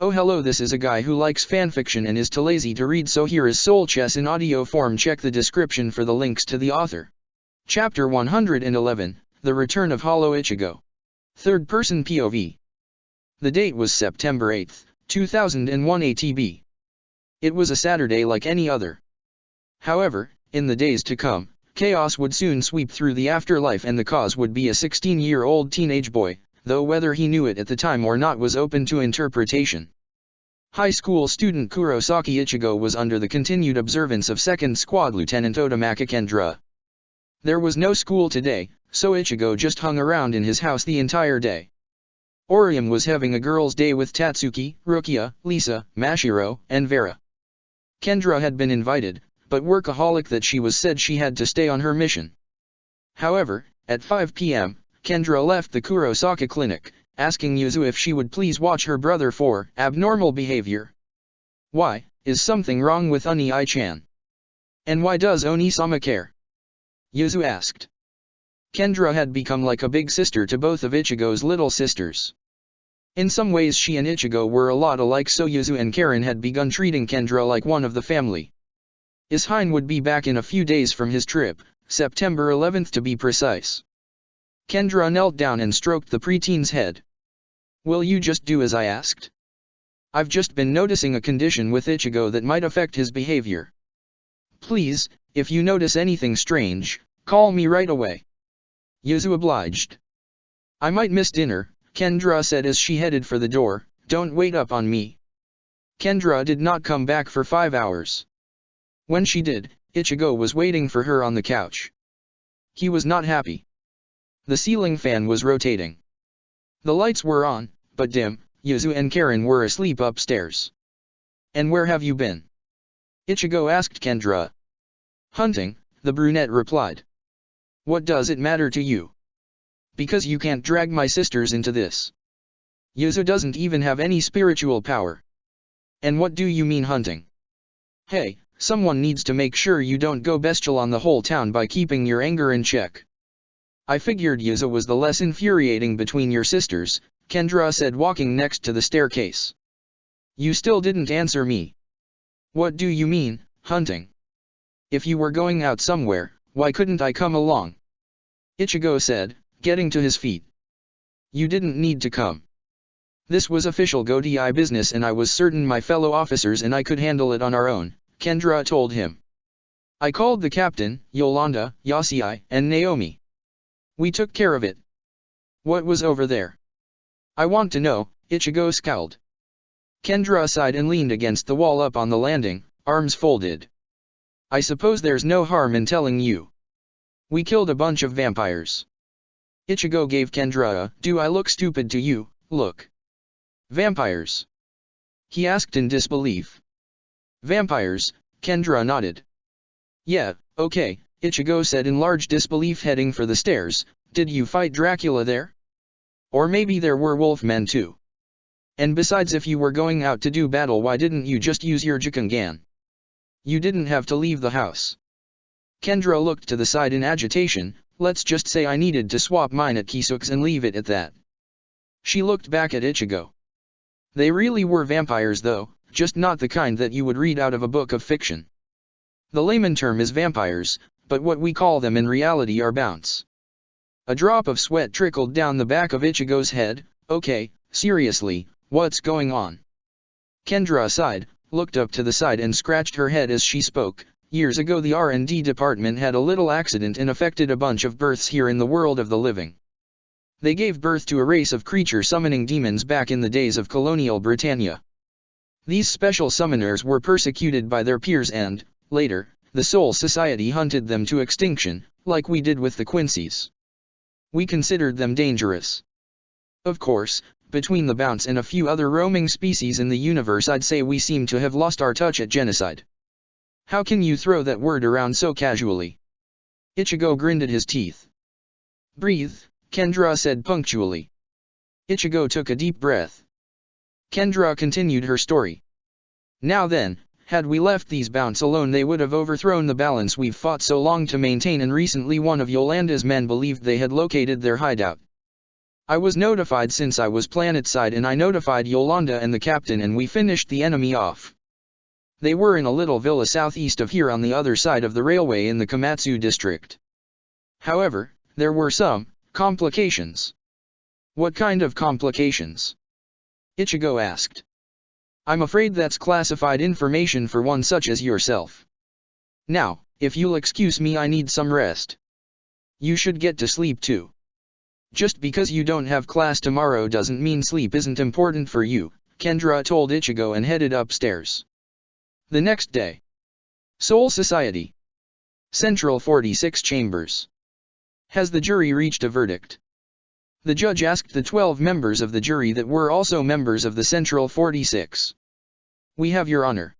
Oh hello, this is a guy who likes fanfiction and is too lazy to read, so here is Soul Chess in audio form. Check the description for the links to the author. Chapter 111, The Return of Hollow Ichigo. Third person POV. The date was September 8, 2001 ATB. It was a Saturday like any other. However, in the days to come, chaos would soon sweep through the afterlife and the cause would be a 16-year-old teenage boy, though whether he knew it at the time or not was open to interpretation. High school student Kurosaki Ichigo was under the continued observance of 2nd Squad Lieutenant Otomaka Kendra. There was no school today, so Ichigo just hung around in his house the entire day. Orium was having a girls' day with Tatsuki, Rukia, Lisa, Mashiro, and Vera. Kendra had been invited, but workaholic that she was said she had to stay on her mission. However, at 5 p.m., Kendra left the Kurosaki clinic, asking Yuzu if she would please watch her brother for abnormal behavior. Why, is something wrong with Oni-chan? And why does Oni-sama care? Yuzu asked. Kendra had become like a big sister to both of Ichigo's little sisters. In some ways she and Ichigo were a lot alike, so Yuzu and Karen had begun treating Kendra like one of the family. Ishine would be back in a few days from his trip, September 11th to be precise. Kendra knelt down and stroked the preteen's head. Will you just do as I asked? I've just been noticing a condition with Ichigo that might affect his behavior. Please, if you notice anything strange, call me right away. Yuzu obliged. I might miss dinner, Kendra said as she headed for the door. Don't wait up on me. Kendra did not come back for 5 hours. When she did, Ichigo was waiting for her on the couch. He was not happy. The ceiling fan was rotating. The lights were on, but dim. Yuzu and Karen were asleep upstairs. And where have you been? Ichigo asked Kendra. Hunting, the brunette replied. What does it matter to you? Because you can't drag my sisters into this. Yuzu doesn't even have any spiritual power. And what do you mean hunting? Hey, someone needs to make sure you don't go bestial on the whole town by keeping your anger in check. I figured Yuzu was the less infuriating between your sisters, Kendra said, walking next to the staircase. You still didn't answer me. What do you mean, hunting? If you were going out somewhere, why couldn't I come along? Ichigo said, getting to his feet. You didn't need to come. This was official Go-Di business and I was certain my fellow officers and I could handle it on our own, Kendra told him. I called the captain, Yolanda, Yasui, and Naomi. We took care of it. What was over there? I want to know, Ichigo scowled. Kendra sighed and leaned against the wall up on the landing, arms folded. I suppose there's no harm in telling you. We killed a bunch of vampires. Ichigo gave Kendra a, do I look stupid to you, look. Vampires? He asked in disbelief. Vampires, Kendra nodded. Yeah, okay, Ichigo said in large disbelief, heading for the stairs. Did you fight Dracula there? Or maybe there were wolfmen too. And besides, if you were going out to do battle, why didn't you just use your Jukengan? You didn't have to leave the house. Kendra looked to the side in agitation. Let's just say I needed to swap mine at Kisuke's and leave it at that. She looked back at Ichigo. They really were vampires though, just not the kind that you would read out of a book of fiction. The layman term is vampires, but what we call them in reality are bounce. A drop of sweat trickled down the back of Ichigo's head. Okay, seriously, what's going on? Kendra sighed, looked up to the side and scratched her head as she spoke. Years ago the R&D department had a little accident and affected a bunch of births here in the world of the living. They gave birth to a race of creature-summoning demons back in the days of colonial Britannia. These special summoners were persecuted by their peers and, later, the Soul Society hunted them to extinction, like we did with the Quincy's. We considered them dangerous. Of course, between the bounce and a few other roaming species in the universe, I'd say we seem to have lost our touch at genocide. How can you throw that word around so casually? Ichigo grinned at his teeth. Breathe, Kendra said punctually. Ichigo took a deep breath. Kendra continued her story. Now then, had we left these bounce alone, they would have overthrown the balance we've fought so long to maintain, and recently one of Yolanda's men believed they had located their hideout. I was notified since I was planetside, and I notified Yolanda and the captain, and we finished the enemy off. They were in a little villa southeast of here on the other side of the railway in the Komatsu district. However, there were some complications. What kind of complications? Ichigo asked. I'm afraid that's classified information for one such as yourself. Now, if you'll excuse me, I need some rest. You should get to sleep too. Just because you don't have class tomorrow doesn't mean sleep isn't important for you, Kendra told Ichigo and headed upstairs. The next day. Soul Society. Central 46 Chambers. Has the jury reached a verdict? The judge asked the 12 members of the jury that were also members of the Central 46. We have your honor.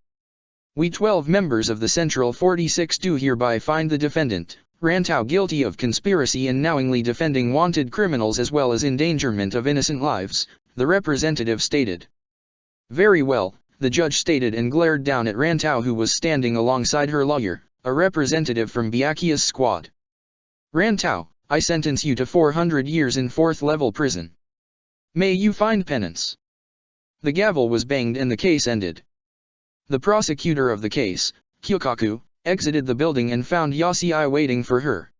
We 12 members of the Central 46 do hereby find the defendant, Rantau, guilty of conspiracy and knowingly defending wanted criminals as well as endangerment of innocent lives, the representative stated. Very well, the judge stated and glared down at Rantau, who was standing alongside her lawyer, a representative from Byakuya's squad. Rantau, I sentence you to 400 years in 4th level prison. May you find penance. The gavel was banged and the case ended. The prosecutor of the case, Kyokaku, exited the building and found Yasui waiting for her.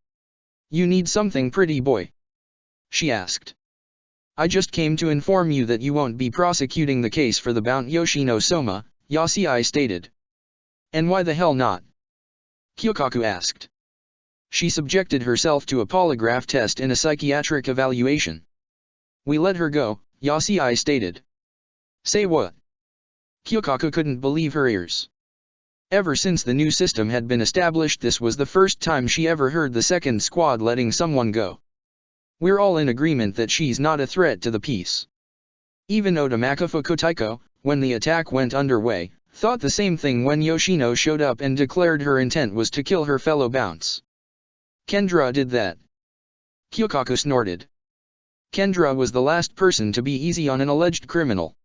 You need something, pretty boy? She asked. I just came to inform you that you won't be prosecuting the case for the Mount Yoshino Soma, Yasui stated. And why the hell not? Kyokaku asked. She subjected herself to a polygraph test and a psychiatric evaluation. We let her go, Yasui stated. Say what? Kyokaku couldn't believe her ears. Ever since the new system had been established, this was the first time she ever heard the second squad letting someone go. We're all in agreement that she's not a threat to the peace. Even Otamaka Fukutaiko, when the attack went underway, thought the same thing when Yoshino showed up and declared her intent was to kill her fellow bounce. Kendra did that. Kyokaku snorted. Kendra was the last person to be easy on an alleged criminal.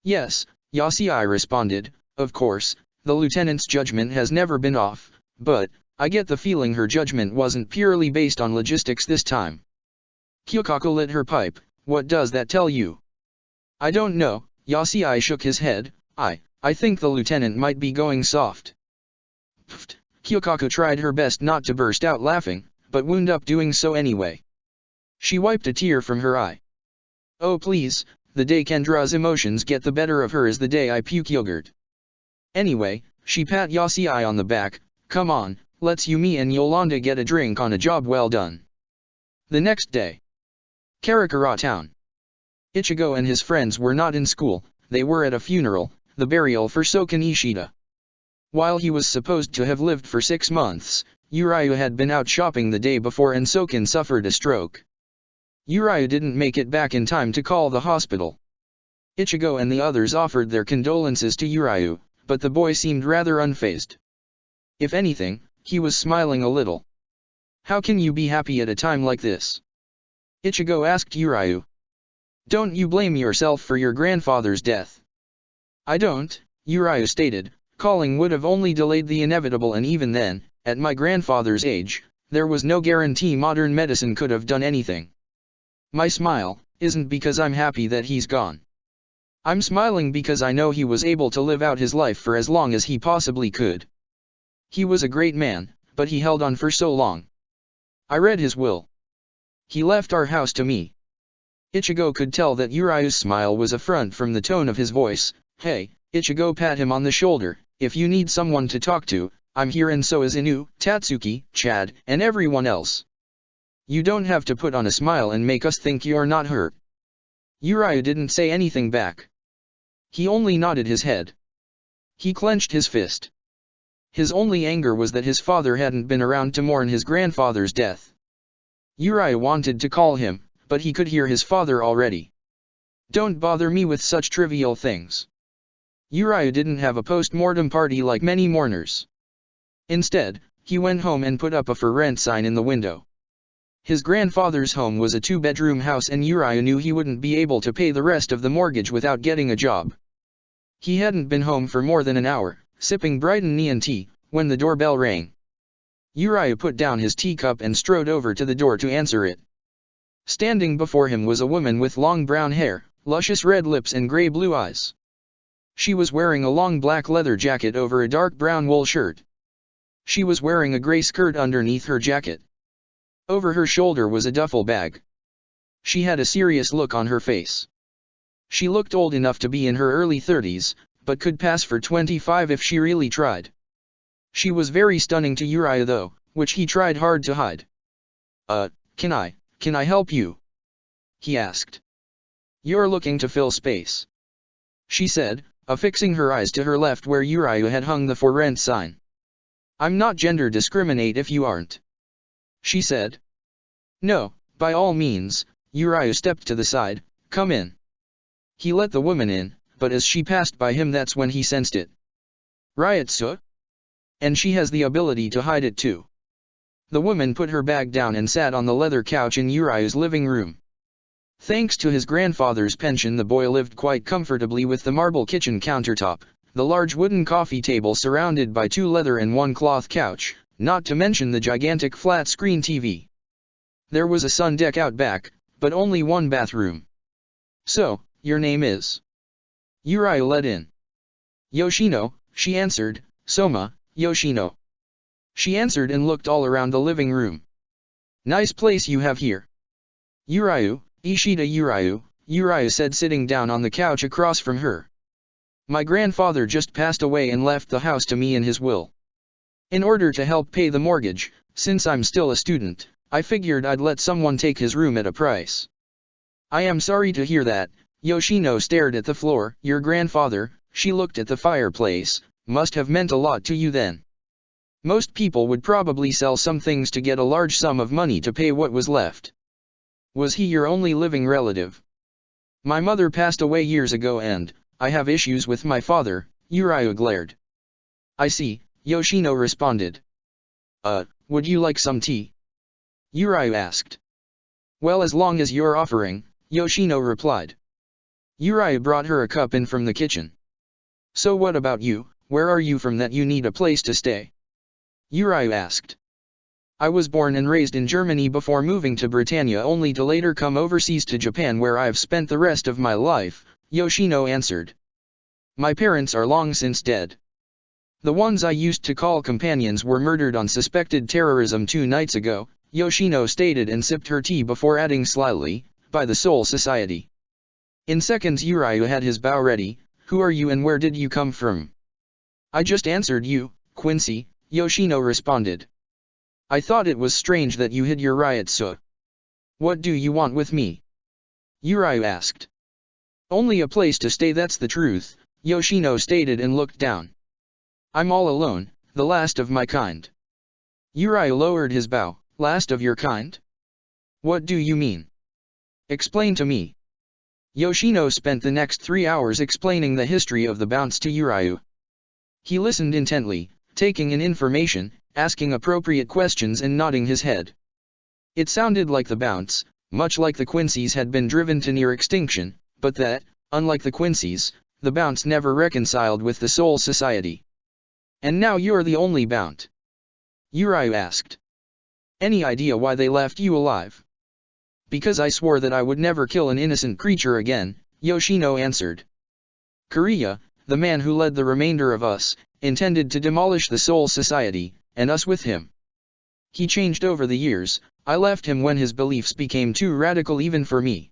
Yes, Yasui responded, of course, the lieutenant's judgment has never been off, but I get the feeling her judgment wasn't purely based on logistics this time. Kyokaku lit her pipe. What does that tell you? I don't know, Yasui shook his head. I think the lieutenant might be going soft. Pfft. Kyokaku tried her best not to burst out laughing, but wound up doing so anyway. She wiped a tear from her eye. Oh please, the day Kendra's emotions get the better of her is the day I puke yogurt. Anyway, she pat Yasui on the back. Come on, let's me and Yolanda get a drink on a job well done. The next day. Karakura Town. Ichigo and his friends were not in school, they were at a funeral, the burial for Soken Ishida. While he was supposed to have lived for 6 months, Urayu had been out shopping the day before and Soken suffered a stroke. Urayu didn't make it back in time to call the hospital. Ichigo and the others offered their condolences to Urayu, but the boy seemed rather unfazed. If anything, he was smiling a little. How can you be happy at a time like this? Ichigo asked Urayu. Don't you blame yourself for your grandfather's death? I don't, Urayu stated. Calling would have only delayed the inevitable, and even then, at my grandfather's age, there was no guarantee modern medicine could have done anything. My smile isn't because I'm happy that he's gone. I'm smiling because I know he was able to live out his life for as long as he possibly could. He was a great man, but he held on for so long. I read his will. He left our house to me. Ichigo could tell that Urayu's smile was a front from the tone of his voice. Hey, Ichigo pat him on the shoulder, if you need someone to talk to, I'm here, and so is Inu, Tatsuki, Chad, and everyone else. You don't have to put on a smile and make us think you're not hurt. Urayu didn't say anything back. He only nodded his head. He clenched his fist. His only anger was that his father hadn't been around to mourn his grandfather's death. Urayu wanted to call him, but he could hear his father already. Don't bother me with such trivial things. Urayu didn't have a post-mortem party like many mourners. Instead, he went home and put up a for rent sign in the window. His grandfather's home was a 2-bedroom house, and Urayu knew he wouldn't be able to pay the rest of the mortgage without getting a job. He hadn't been home for more than an hour, sipping Brighton neon tea, when the doorbell rang. Urayu put down his teacup and strode over to the door to answer it. Standing before him was a woman with long brown hair, luscious red lips and gray-blue eyes. She was wearing a long black leather jacket over a dark brown wool shirt. She was wearing a gray skirt underneath her jacket. Over her shoulder was a duffel bag. She had a serious look on her face. She looked old enough to be in her early 30s, but could pass for 25 if she really tried. She was very stunning to Uriah though, which he tried hard to hide. Can I help you?" he asked. "You're looking to fill space," she said, affixing her eyes to her left where Uriah had hung the for rent sign. "I'm not gender discriminate if you aren't," she said. "No, by all means," Uriah stepped to the side. "Come in." He let the woman in, but as she passed by him that's when he sensed it. "Riot, sir? And she has the ability to hide it too." The woman put her bag down and sat on the leather couch in Uriah's living room. Thanks to his grandfather's pension, the boy lived quite comfortably with the marble kitchen countertop, the large wooden coffee table surrounded by 2 leather and 1 cloth couch, not to mention the gigantic flat-screen TV. There was a sun deck out back, but only 1 bathroom. "So, your name is?" Uriah let in. "Yoshino," she answered. "Soma, Yoshino." She answered and looked all around the living room. "Nice place you have here." "Uriah, Ishida Uriah said, sitting down on the couch across from her. "My grandfather just passed away and left the house to me in his will. In order to help pay the mortgage, since I'm still a student, I figured I'd let someone take his room at a price." "I am sorry to hear that." Yoshino stared at the floor. "Your grandfather," she looked at the fireplace, "must have meant a lot to you then. Most people would probably sell some things to get a large sum of money to pay what was left. Was he your only living relative?" "My mother passed away years ago and I have issues with my father," Uriah glared. "I see," Yoshino responded. Would you like some tea?" Uriah asked. "Well, as long as you're offering," Yoshino replied. Uriah brought her a cup in from the kitchen. "So what about you, where are you from that you need a place to stay?" Uriah asked. "I was born and raised in Germany before moving to Britannia only to later come overseas to Japan where I've spent the rest of my life," Yoshino answered. "My parents are long since dead. The ones I used to call companions were murdered on suspected terrorism 2 nights ago," Yoshino stated and sipped her tea before adding slyly, "by the Soul Society." In seconds Uriah had his bow ready. "Who are you and where did you come from?" "I just answered you, Quincy," Yoshino responded. "I thought it was strange that you hid your riot, so. What do you want with me?" Uriah asked. "Only a place to stay, that's the truth," Yoshino stated and looked down. "I'm all alone, the last of my kind." Uriah lowered his bow. "Last of your kind? What do you mean? Explain to me." Yoshino spent the next 3 hours explaining the history of the bounce to Uriah. He listened intently, taking in information, asking appropriate questions and nodding his head. It sounded like the bounce, much like the Quincy's, had been driven to near extinction, but that, unlike the Quincy's, the bounce never reconciled with the Soul Society. "And now you're the only bounce?" Uriah asked. "Any idea why they left you alive?" "Because I swore that I would never kill an innocent creature again," Yoshino answered. "Korea, the man who led the remainder of us, intended to demolish the Soul Society, and us with him. He changed over the years. I left him when his beliefs became too radical even for me.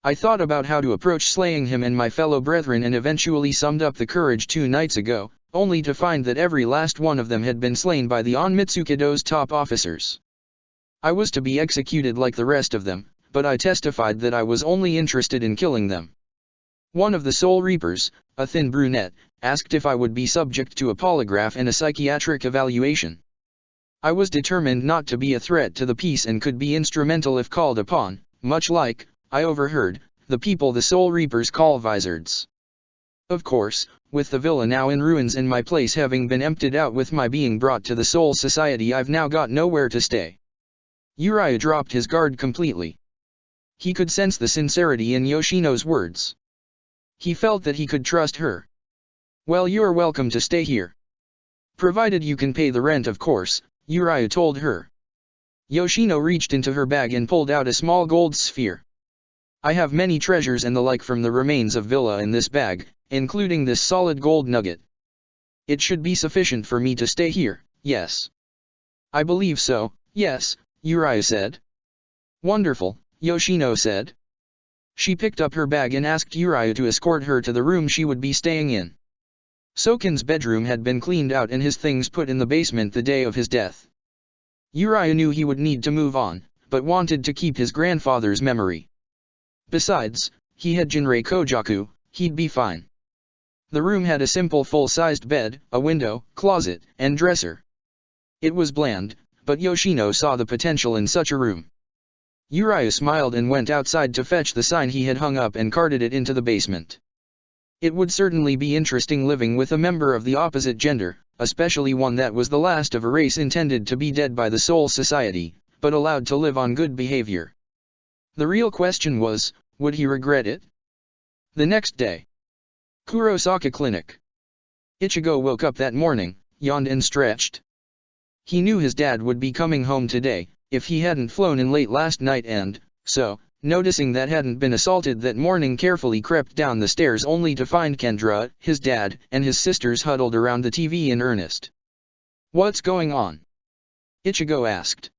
I thought about how to approach slaying him and my fellow brethren and eventually summed up the courage 2 nights ago, only to find that every last one of them had been slain by the Onmitsukido's top officers. I was to be executed like the rest of them, but I testified that I was only interested in killing them. One of the Soul Reapers, a thin brunette, asked if I would be subject to a polygraph and a psychiatric evaluation. I was determined not to be a threat to the peace and could be instrumental if called upon, much like, I overheard, the people the Soul Reapers call Vizards. Of course, with the villa now in ruins and my place having been emptied out with my being brought to the Soul Society, I've now got nowhere to stay." Uriah dropped his guard completely. He could sense the sincerity in Yoshino's words. He felt that he could trust her. "Well, you're welcome to stay here. Provided you can pay the rent, of course," Uriah told her. Yoshino reached into her bag and pulled out a small gold sphere. I have many treasures and the like from the remains of Villa in this bag, including this solid gold nugget. It should be sufficient for me to stay here, yes. I believe so, yes, Uriah said. Wonderful, Yoshino said. She picked up her bag and asked Uriah to escort her to the room she would be staying in. Soken's bedroom had been cleaned out and his things put in the basement the day of his death. Uriah knew he would need to move on, but wanted to keep his grandfather's memory. Besides, he had Jinrei Kojaku, he'd be fine. The room had a simple full-sized bed, a window, closet, and dresser. It was bland, but Yoshino saw the potential in such a room. Uriah smiled and went outside to fetch the sign he had hung up and carted it into the basement. It would certainly be interesting living with a member of the opposite gender, especially one that was the last of a race intended to be dead by the Soul Society, but allowed to live on good behavior. The real question was, would he regret it? The next day. Kurosaka Clinic. Ichigo woke up that morning, yawned and stretched. He knew his dad would be coming home today, if he hadn't flown in late last night and, so, noticing that hadn't been assaulted that morning, carefully crept down the stairs only to find Kendra, his dad, and his sisters huddled around the TV in earnest. "What's going on?" Ichigo asked.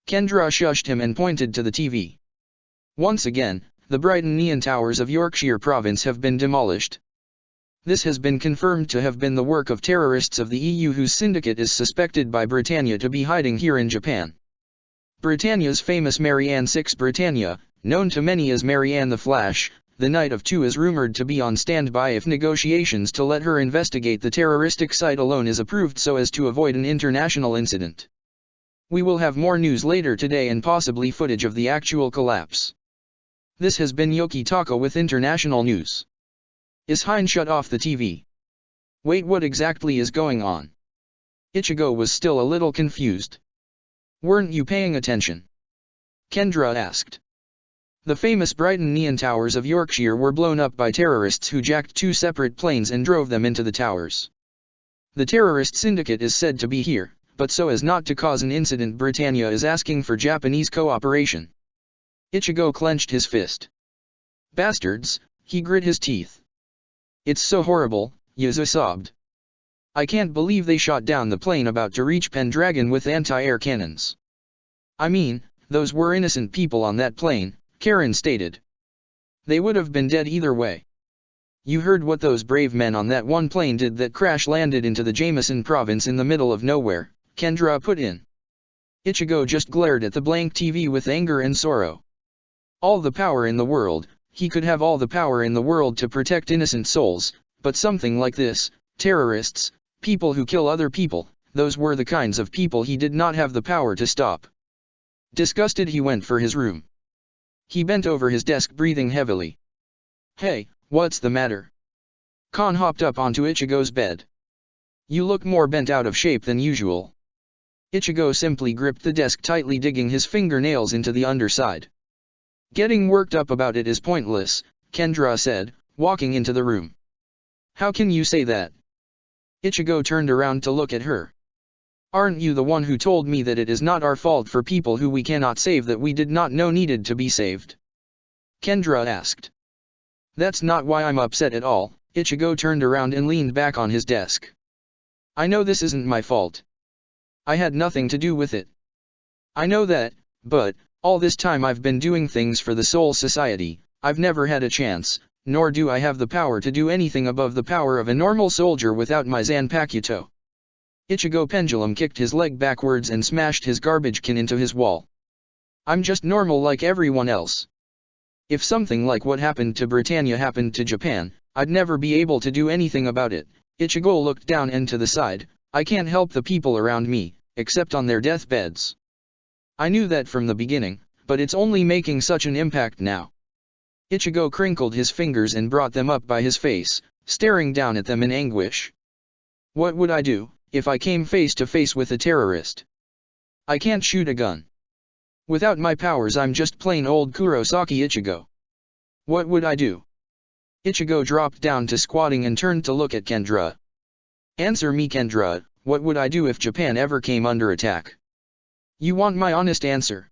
Kendra shushed him and pointed to the TV. "Once again, the Brighton Neon Towers of Yorkshire Province have been demolished. This has been confirmed to have been the work of terrorists of the EU whose syndicate is suspected by Britannia to be hiding here in Japan. Britannia's famous Marianne 6 Britannia, known to many as Marianne the Flash, the Night of Two, is rumored to be on standby if negotiations to let her investigate the terroristic site alone is approved so as to avoid an international incident. We will have more news later today and possibly footage of the actual collapse. This has been Yoki Taka with International News. Is Hein shut off the TV? Wait, what exactly is going on?" Ichigo was still a little confused. "Weren't you paying attention?" Kendra asked. The famous Brighton Neon Towers of Yorkshire were blown up by terrorists who jacked 2 separate planes and drove them into the towers. The terrorist syndicate is said to be here, but so as not to cause an incident, Britannia is asking for Japanese cooperation. Ichigo clenched his fist. "Bastards," he grit his teeth. "It's so horrible," Yuzu sobbed. "I can't believe they shot down the plane about to reach Pendragon with anti-air cannons. I mean, those were innocent people on that plane," Karen stated. "They would have been dead either way. You heard what those brave men on that one plane did that crash-landed into the Jameson province in the middle of nowhere," Kendra put in. Ichigo just glared at the blank TV with anger and sorrow. All the power in the world, he could have all the power in the world to protect innocent souls, but something like this, terrorists, people who kill other people, those were the kinds of people he did not have the power to stop. Disgusted, he went for his room. He bent over his desk, breathing heavily. "Hey, what's the matter?" Khan hopped up onto Ichigo's bed. "You look more bent out of shape than usual." Ichigo simply gripped the desk tightly, digging his fingernails into the underside. "Getting worked up about it is pointless," Kendra said, walking into the room. "How can you say that?" Ichigo turned around to look at her. "Aren't you the one who told me that it is not our fault for people who we cannot save that we did not know needed to be saved?" Kendra asked. "That's not why I'm upset at all." Ichigo turned around and leaned back on his desk. "I know this isn't my fault. I had nothing to do with it. I know that, but, all this time I've been doing things for the Soul Society. I've never had a chance, nor do I have the power to do anything above the power of a normal soldier without my Zanpakuto." Ichigo pendulum kicked his leg backwards and smashed his garbage can into his wall. "I'm just normal like everyone else. If something like what happened to Britannia happened to Japan, I'd never be able to do anything about it." Ichigo looked down and to the side. "I can't help the people around me, except on their deathbeds. I knew that from the beginning, but it's only making such an impact now." Ichigo crinkled his fingers and brought them up by his face, staring down at them in anguish. "What would I do, if I came face to face with a terrorist? I can't shoot a gun. Without my powers I'm just plain old Kurosaki Ichigo. What would I do?" Ichigo dropped down to squatting and turned to look at Kendra. "Answer me, Kendra, what would I do if Japan ever came under attack?" You want my honest answer?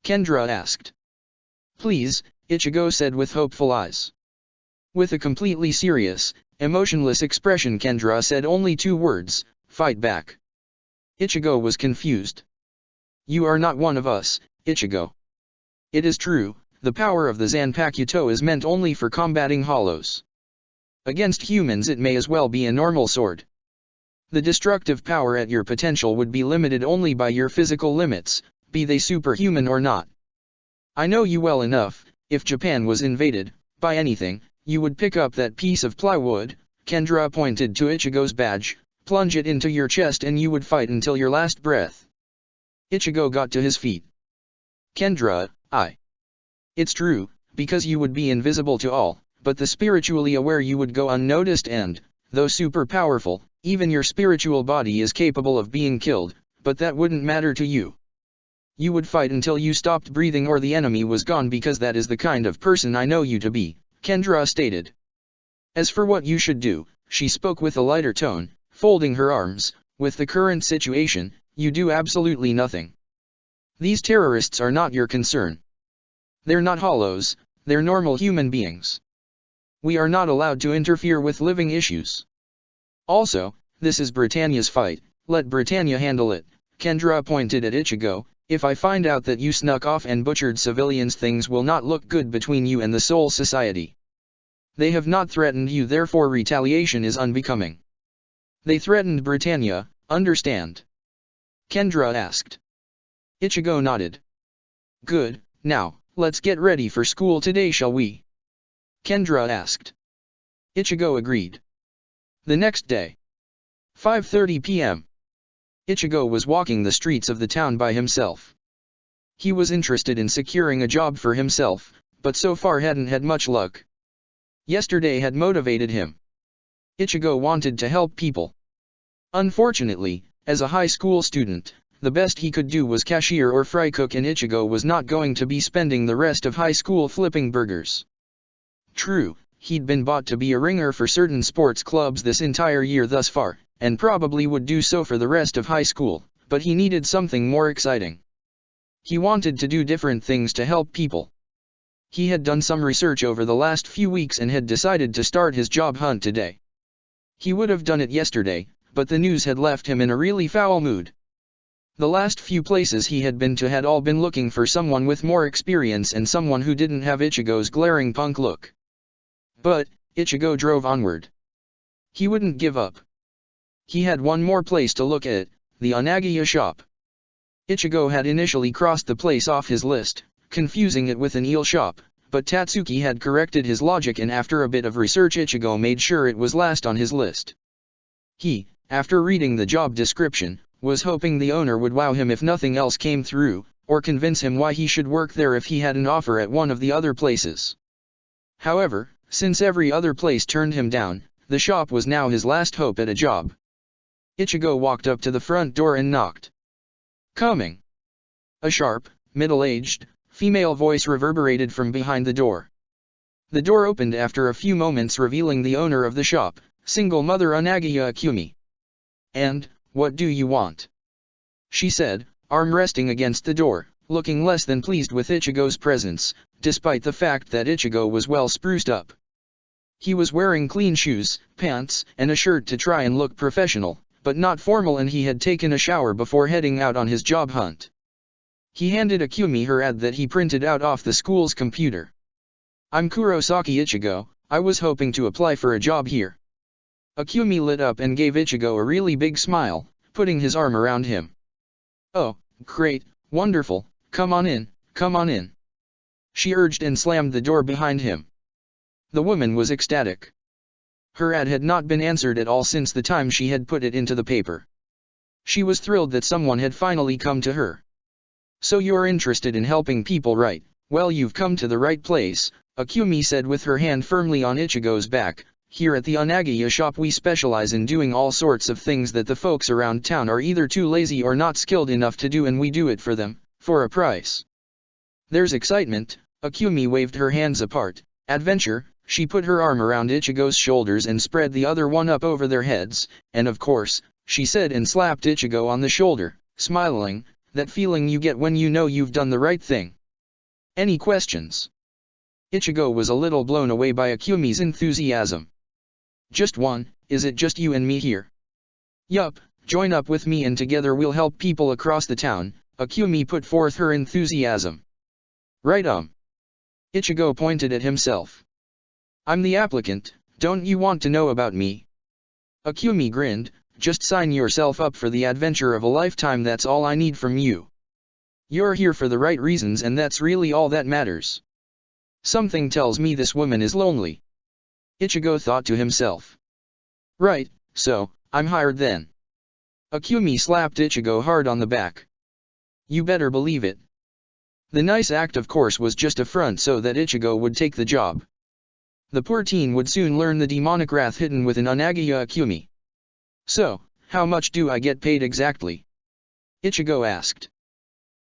Kendra asked. Please, Ichigo said with hopeful eyes. With a completely serious, emotionless expression, Kendra said only 2 words, fight back. Ichigo was confused. You are not one of us, Ichigo. It is true, the power of the Zanpakuto is meant only for combating hollows. Against humans it may as well be a normal sword. The destructive power at your potential would be limited only by your physical limits, be they superhuman or not. I know you well enough. If Japan was invaded by anything, you would pick up that piece of plywood, Kendra pointed to Ichigo's badge, plunge it into your chest and you would fight until your last breath. Ichigo got to his feet. Kendra, It's true, because you would be invisible to all, but the spiritually aware you would go unnoticed and, though super powerful, even your spiritual body is capable of being killed, but that wouldn't matter to you. You would fight until you stopped breathing or the enemy was gone because that is the kind of person I know you to be, Kendra stated. As for what you should do, she spoke with a lighter tone, folding her arms, with the current situation, you do absolutely nothing. These terrorists are not your concern. They're not hollows, they're normal human beings. We are not allowed to interfere with living issues. Also, this is Britannia's fight, let Britannia handle it, Kendra pointed at Ichigo. If I find out that you snuck off and butchered civilians, things will not look good between you and the Soul Society. They have not threatened you, therefore retaliation is unbecoming. They threatened Britannia, understand? Kendra asked. Ichigo nodded. Good, now, let's get ready for school today, shall we? Kendra asked. Ichigo agreed. The next day. 5:30 p.m. Ichigo was walking the streets of the town by himself. He was interested in securing a job for himself, but so far hadn't had much luck. Yesterday had motivated him. Ichigo wanted to help people. Unfortunately, as a high school student, the best he could do was cashier or fry cook, and Ichigo was not going to be spending the rest of high school flipping burgers. True, he'd been bought to be a ringer for certain sports clubs this entire year thus far, and probably would do so for the rest of high school, but he needed something more exciting. He wanted to do different things to help people. He had done some research over the last few weeks and had decided to start his job hunt today. He would have done it yesterday, but the news had left him in a really foul mood. The last few places he had been to had all been looking for someone with more experience and someone who didn't have Ichigo's glaring punk look. But, Ichigo drove onward. He wouldn't give up. He had one more place to look at, the Onagiya shop. Ichigo had initially crossed the place off his list, confusing it with an eel shop, but Tatsuki had corrected his logic and after a bit of research Ichigo made sure it was last on his list. He, after reading the job description, was hoping the owner would wow him if nothing else came through, or convince him why he should work there if he had an offer at one of the other places. However, since every other place turned him down, the shop was now his last hope at a job. Ichigo walked up to the front door and knocked. Coming. A sharp, middle-aged, female voice reverberated from behind the door. The door opened after a few moments revealing the owner of the shop, single mother Onagiya Akumi. And, what do you want? She said, arm resting against the door, looking less than pleased with Ichigo's presence, despite the fact that Ichigo was well spruced up. He was wearing clean shoes, pants, and a shirt to try and look professional, but not formal, and he had taken a shower before heading out on his job hunt. He handed Akumi her ad that he printed out off the school's computer. I'm Kurosaki Ichigo, I was hoping to apply for a job here. Akumi lit up and gave Ichigo a really big smile, putting his arm around him. Oh, great, wonderful, come on in, come on in. She urged and slammed the door behind him. The woman was ecstatic. Her ad had not been answered at all since the time she had put it into the paper. She was thrilled that someone had finally come to her. So you're interested in helping people, right? Well, you've come to the right place, Akumi said with her hand firmly on Ichigo's back. Here at the Onagiya shop we specialize in doing all sorts of things that the folks around town are either too lazy or not skilled enough to do, and we do it for them, for a price. There's excitement, Akumi waved her hands apart, adventure. She put her arm around Ichigo's shoulders and spread the other one up over their heads, and of course, she said and slapped Ichigo on the shoulder, smiling, that feeling you get when you know you've done the right thing. Any questions? Ichigo was a little blown away by Akumi's enthusiasm. Just one, is it just you and me here? Yup, join up with me and together we'll help people across the town, Akumi put forth her enthusiasm. Right Ichigo pointed at himself. I'm the applicant, don't you want to know about me? Akumi grinned, just sign yourself up for the adventure of a lifetime, that's all I need from you. You're here for the right reasons and that's really all that matters. Something tells me this woman is lonely. Ichigo thought to himself. Right, so, I'm hired then. Akumi slapped Ichigo hard on the back. You better believe it. The nice act of course was just a front so that Ichigo would take the job. The poor teen would soon learn the demonic wrath hidden within Onagiya Akumi. So, how much do I get paid exactly? Ichigo asked.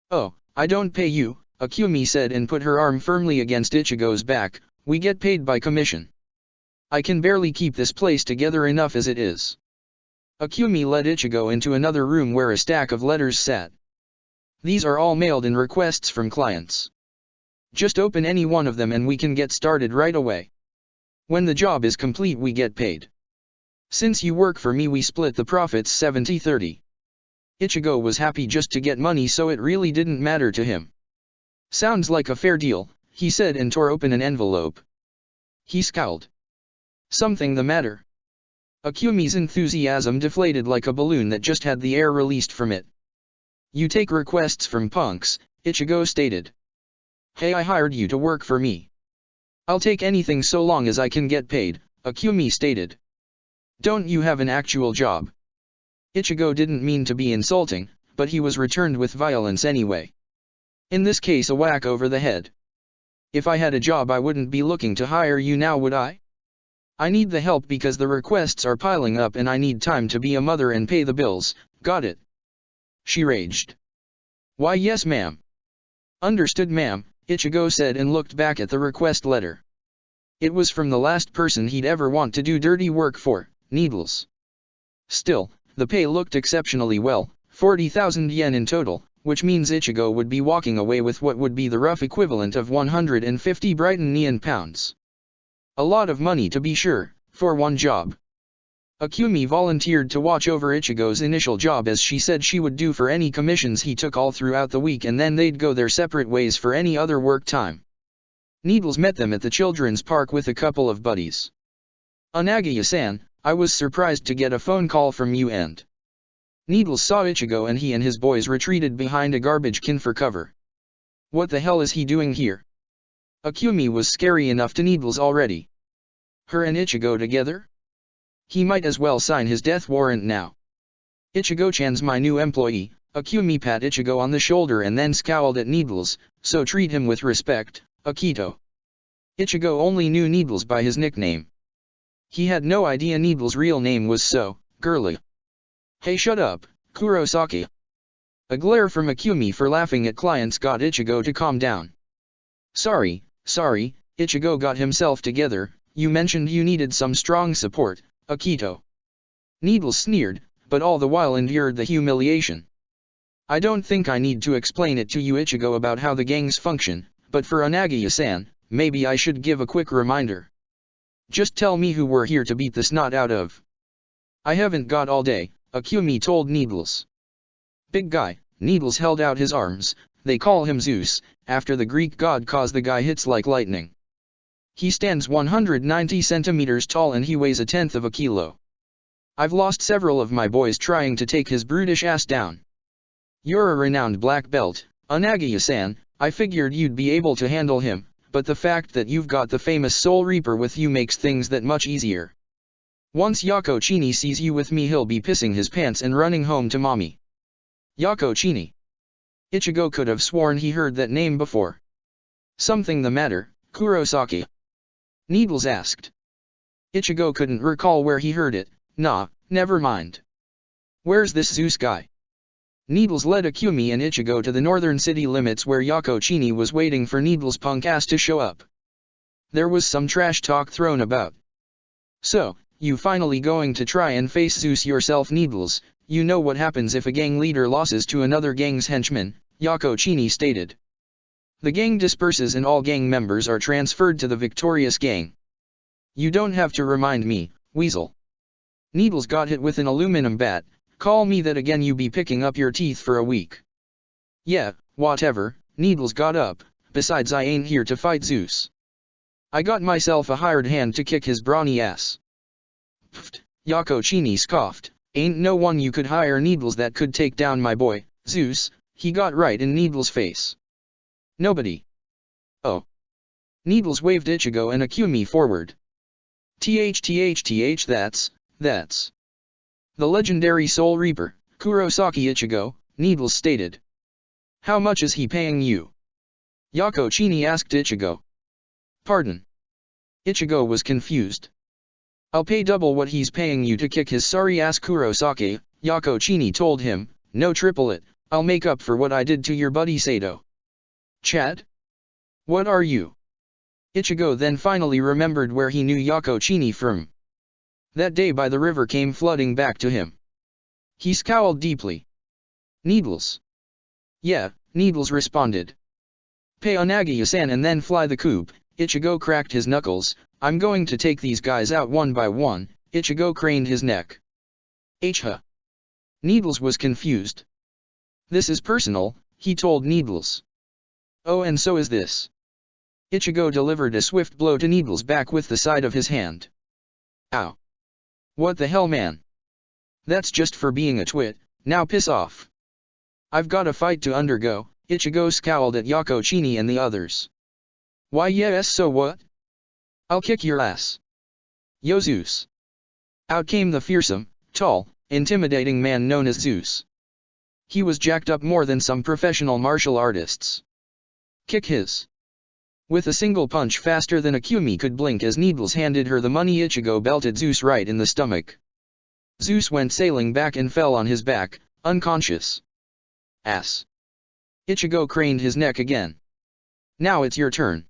Oh, I don't pay you, Akumi said and put her arm firmly against Ichigo's back, we get paid by commission. I can barely keep this place together enough as it is. Akumi led Ichigo into another room where a stack of letters sat. These are all mailed in requests from clients. Just open any one of them and we can get started right away. When the job is complete we get paid. Since you work for me we split the profits 70-30. Ichigo was happy just to get money so it really didn't matter to him. Sounds like a fair deal, he said and tore open an envelope. He scowled. Something the matter? Akumi's enthusiasm deflated like a balloon that just had the air released from it. You take requests from punks, Ichigo stated. Hey, I hired you to work for me. I'll take anything so long as I can get paid, Akumi stated. Don't you have an actual job? Ichigo didn't mean to be insulting, but he was returned with violence anyway. In this case a whack over the head. If I had a job I wouldn't be looking to hire you now, would I? I need the help because the requests are piling up and I need time to be a mother and pay the bills, got it? She raged. Why yes ma'am. Understood ma'am, Ichigo said and looked back at the request letter. It was from the last person he'd ever want to do dirty work for, Needles. Still, the pay looked exceptionally well, 40,000 yen in total, which means Ichigo would be walking away with what would be the rough equivalent of 150 Brighton pounds. A lot of money to be sure, for one job. Akumi volunteered to watch over Ichigo's initial job as she said she would do for any commissions he took all throughout the week and then they'd go their separate ways for any other work time. Needles met them at the children's park with a couple of buddies. Onagiya-san, I was surprised to get a phone call from you and... Needles saw Ichigo and he and his boys retreated behind a garbage can for cover. What the hell is he doing here? Akumi was scary enough to Needles already. Her and Ichigo together? He might as well sign his death warrant now. Ichigo-chan's my new employee, Akumi pat Ichigo on the shoulder and then scowled at Needles, so treat him with respect, Akito. Ichigo only knew Needles by his nickname. He had no idea Needles' real name was so girly. Hey shut up, Kurosaki. A glare from Akumi for laughing at clients got Ichigo to calm down. Sorry, Ichigo got himself together, you mentioned you needed some strong support, Akito. Needles sneered, but all the while endured the humiliation. I don't think I need to explain it to you Ichigo about how the gangs function, but for Onagiya-san, maybe I should give a quick reminder. Just tell me who we're here to beat the snot out of. I haven't got all day, Akumi told Needles. Big guy, Needles held out his arms, they call him Zeus, after the Greek god cause the guy hits like lightning. He stands 190 centimeters tall and he weighs 1/10 of a kilo. I've lost several of my boys trying to take his brutish ass down. You're a renowned black belt, Onagiya-san, I figured you'd be able to handle him, but the fact that you've got the famous Soul Reaper with you makes things that much easier. Once Yakuchini sees you with me he'll be pissing his pants and running home to mommy. Yakuchini. Ichigo could have sworn he heard that name before. Something the matter, Kurosaki? Needles asked. Ichigo couldn't recall where he heard it. Nah, never mind. Where's this Zeus guy? Needles led Akumi and Ichigo to the northern city limits where Yakuchini was waiting for Needles' punk ass to show up. There was some trash talk thrown about. So, you finally going to try and face Zeus yourself Needles, you know what happens if a gang leader loses to another gang's henchman, Yakuchini stated. The gang disperses and all gang members are transferred to the victorious gang. You don't have to remind me, Weasel. Needles got hit with an aluminum bat, call me that again you be picking up your teeth for a week. Yeah, whatever, Needles got up, besides I ain't here to fight Zeus. I got myself a hired hand to kick his brawny ass. Pfft, Yakuchini scoffed, ain't no one you could hire Needles that could take down my boy, Zeus, he got right in Needles' face. Nobody. Oh. Needles waved Ichigo and Akumi forward. That's. The legendary Soul Reaper, Kurosaki Ichigo, Needles stated. How much is he paying you? Yakuchini asked Ichigo. Pardon. Ichigo was confused. I'll pay double what he's paying you to kick his sorry ass Kurosaki, Yakuchini told him, no triple it, I'll make up for what I did to your buddy Sato. Chad? What are you? Ichigo then finally remembered where he knew Yakuchini from. That day by the river came flooding back to him. He scowled deeply. Needles. Yeah, Needles responded. Pay Onagi-san and then fly the coop. Ichigo cracked his knuckles. I'm going to take these guys out one by one. Ichigo craned his neck. Huh? Needles was confused. This is personal, he told Needles. Oh, and so is this. Ichigo delivered a swift blow to Needles' back with the side of his hand. Ow. What the hell, man? That's just for being a twit, now piss off. I've got a fight to undergo. Ichigo scowled at Yakuchini and the others. Why yes, so what? I'll kick your ass. Yo Zeus. Out came the fearsome, tall, intimidating man known as Zeus. He was jacked up more than some professional martial artists. Kick his. With a single punch faster than Akumi could blink as Needles handed her the money, Ichigo belted Zeus right in the stomach. Zeus went sailing back and fell on his back, unconscious. Ass. Ichigo craned his neck again. Now it's your turn.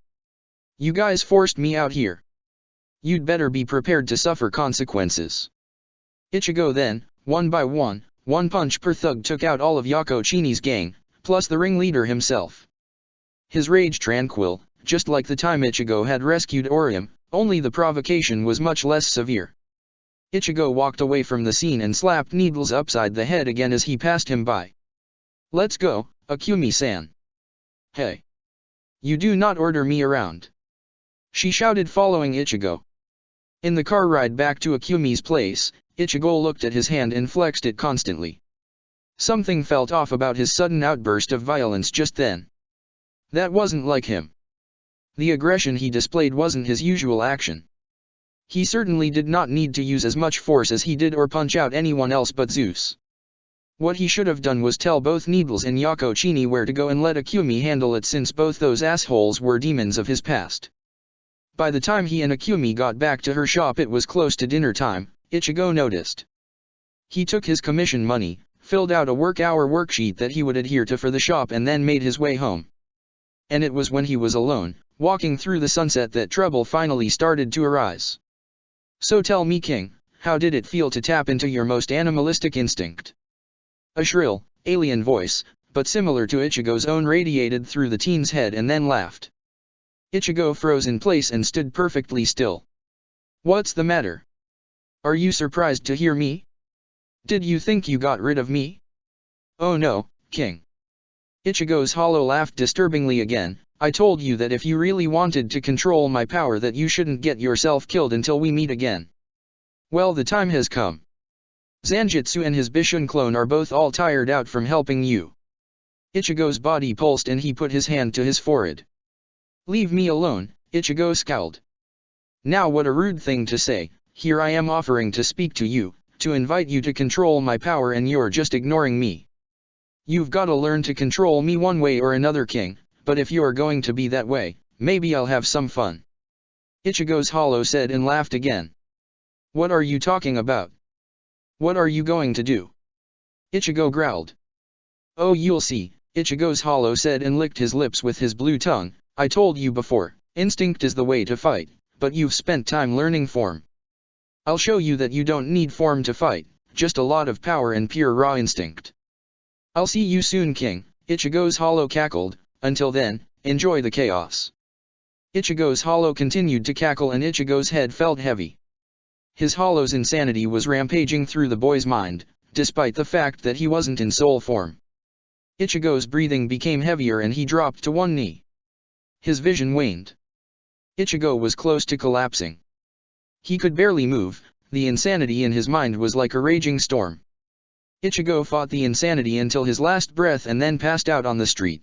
You guys forced me out here. You'd better be prepared to suffer consequences. Ichigo then, one by one punch per thug took out all of Yakuchini's gang, plus the ringleader himself. His rage tranquil, just like the time Ichigo had rescued Orium, only the provocation was much less severe. Ichigo walked away from the scene and slapped Needles upside the head again as he passed him by. Let's go, Akumi-san. Hey. You do not order me around. She shouted following Ichigo. In the car ride back to Akumi's place, Ichigo looked at his hand and flexed it constantly. Something felt off about his sudden outburst of violence just then. That wasn't like him. The aggression he displayed wasn't his usual action. He certainly did not need to use as much force as he did or punch out anyone else but Zeus. What he should have done was tell both Needles and Yakuchini where to go and let Akumi handle it, since both those assholes were demons of his past. By the time he and Akumi got back to her shop it was close to dinner time, Ichigo noticed. He took his commission money, filled out a work-hour worksheet that he would adhere to for the shop, and then made his way home. And it was when he was alone, walking through the sunset, that trouble finally started to arise. So tell me, King, how did it feel to tap into your most animalistic instinct? A shrill, alien voice, but similar to Ichigo's own, radiated through the teen's head and then laughed. Ichigo froze in place and stood perfectly still. What's the matter? Are you surprised to hear me? Did you think you got rid of me? Oh no, King. Ichigo's hollow laughed disturbingly again. I told you that if you really wanted to control my power that you shouldn't get yourself killed until we meet again. Well, the time has come. Zanjitsu and his Bishun clone are both all tired out from helping you. Ichigo's body pulsed and he put his hand to his forehead. Leave me alone, Ichigo scowled. Now what a rude thing to say. Here I am offering to speak to you, to invite you to control my power, and you're just ignoring me. You've gotta learn to control me one way or another, King, but if you're going to be that way, maybe I'll have some fun. Ichigo's hollow said and laughed again. What are you talking about? What are you going to do? Ichigo growled. Oh, you'll see, Ichigo's hollow said and licked his lips with his blue tongue. I told you before, instinct is the way to fight, but you've spent time learning form. I'll show you that you don't need form to fight. just a lot of power and pure raw instinct. I'll see you soon, King, Ichigo's hollow cackled. Until then, enjoy the chaos. Ichigo's hollow continued to cackle and Ichigo's head felt heavy. His hollow's insanity was rampaging through the boy's mind, despite the fact that he wasn't in soul form. Ichigo's breathing became heavier and he dropped to one knee. His vision waned. Ichigo was close to collapsing. He could barely move, the insanity in his mind was like a raging storm. Ichigo fought the insanity until his last breath and then passed out on the street.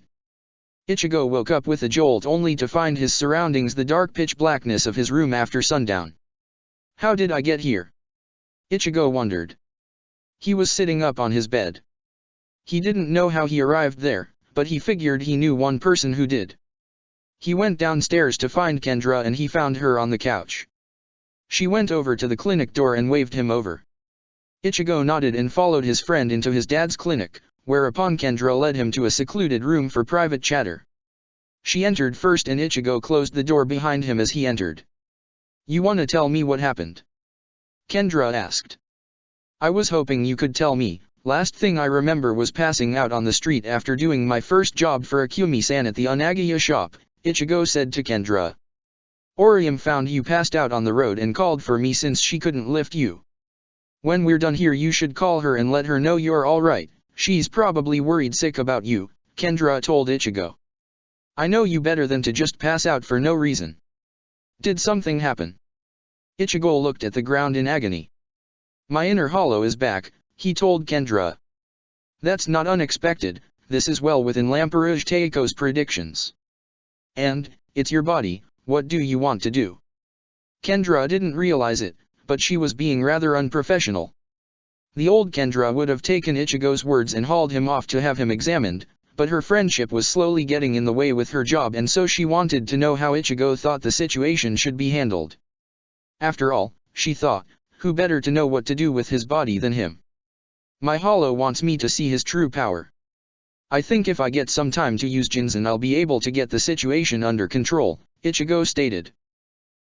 Ichigo woke up with a jolt only to find his surroundings the dark pitch blackness of his room after sundown. How did I get here? Ichigo wondered. He was sitting up on his bed. He didn't know how he arrived there, but he figured he knew one person who did. He went downstairs to find Kendra and he found her on the couch. She went over to the clinic door and waved him over. Ichigo nodded and followed his friend into his dad's clinic, whereupon Kendra led him to a secluded room for private chatter. She entered first and Ichigo closed the door behind him as he entered. You wanna tell me what happened? Kendra asked. I was hoping you could tell me. Last thing I remember was passing out on the street after doing my first job for Akumi-san at the Unagaya shop, Ichigo said to Kendra. Orium found you passed out on the road and called for me since she couldn't lift you. When we're done here you should call her and let her know you're alright, she's probably worried sick about you, Kendra told Ichigo. I know you better than to just pass out for no reason. Did something happen? Ichigo looked at the ground in agony. My inner hollow is back, he told Kendra. That's not unexpected, this is well within Lamperouge Teiko's predictions. And, it's your body, what do you want to do? Kendra didn't realize it, but she was being rather unprofessional. The old Kendra would have taken Ichigo's words and hauled him off to have him examined, but her friendship was slowly getting in the way with her job and so she wanted to know how Ichigo thought the situation should be handled. After all, she thought, who better to know what to do with his body than him? My hollow wants me to see his true power. I think if I get some time to use Jinzen I'll be able to get the situation under control, Ichigo stated.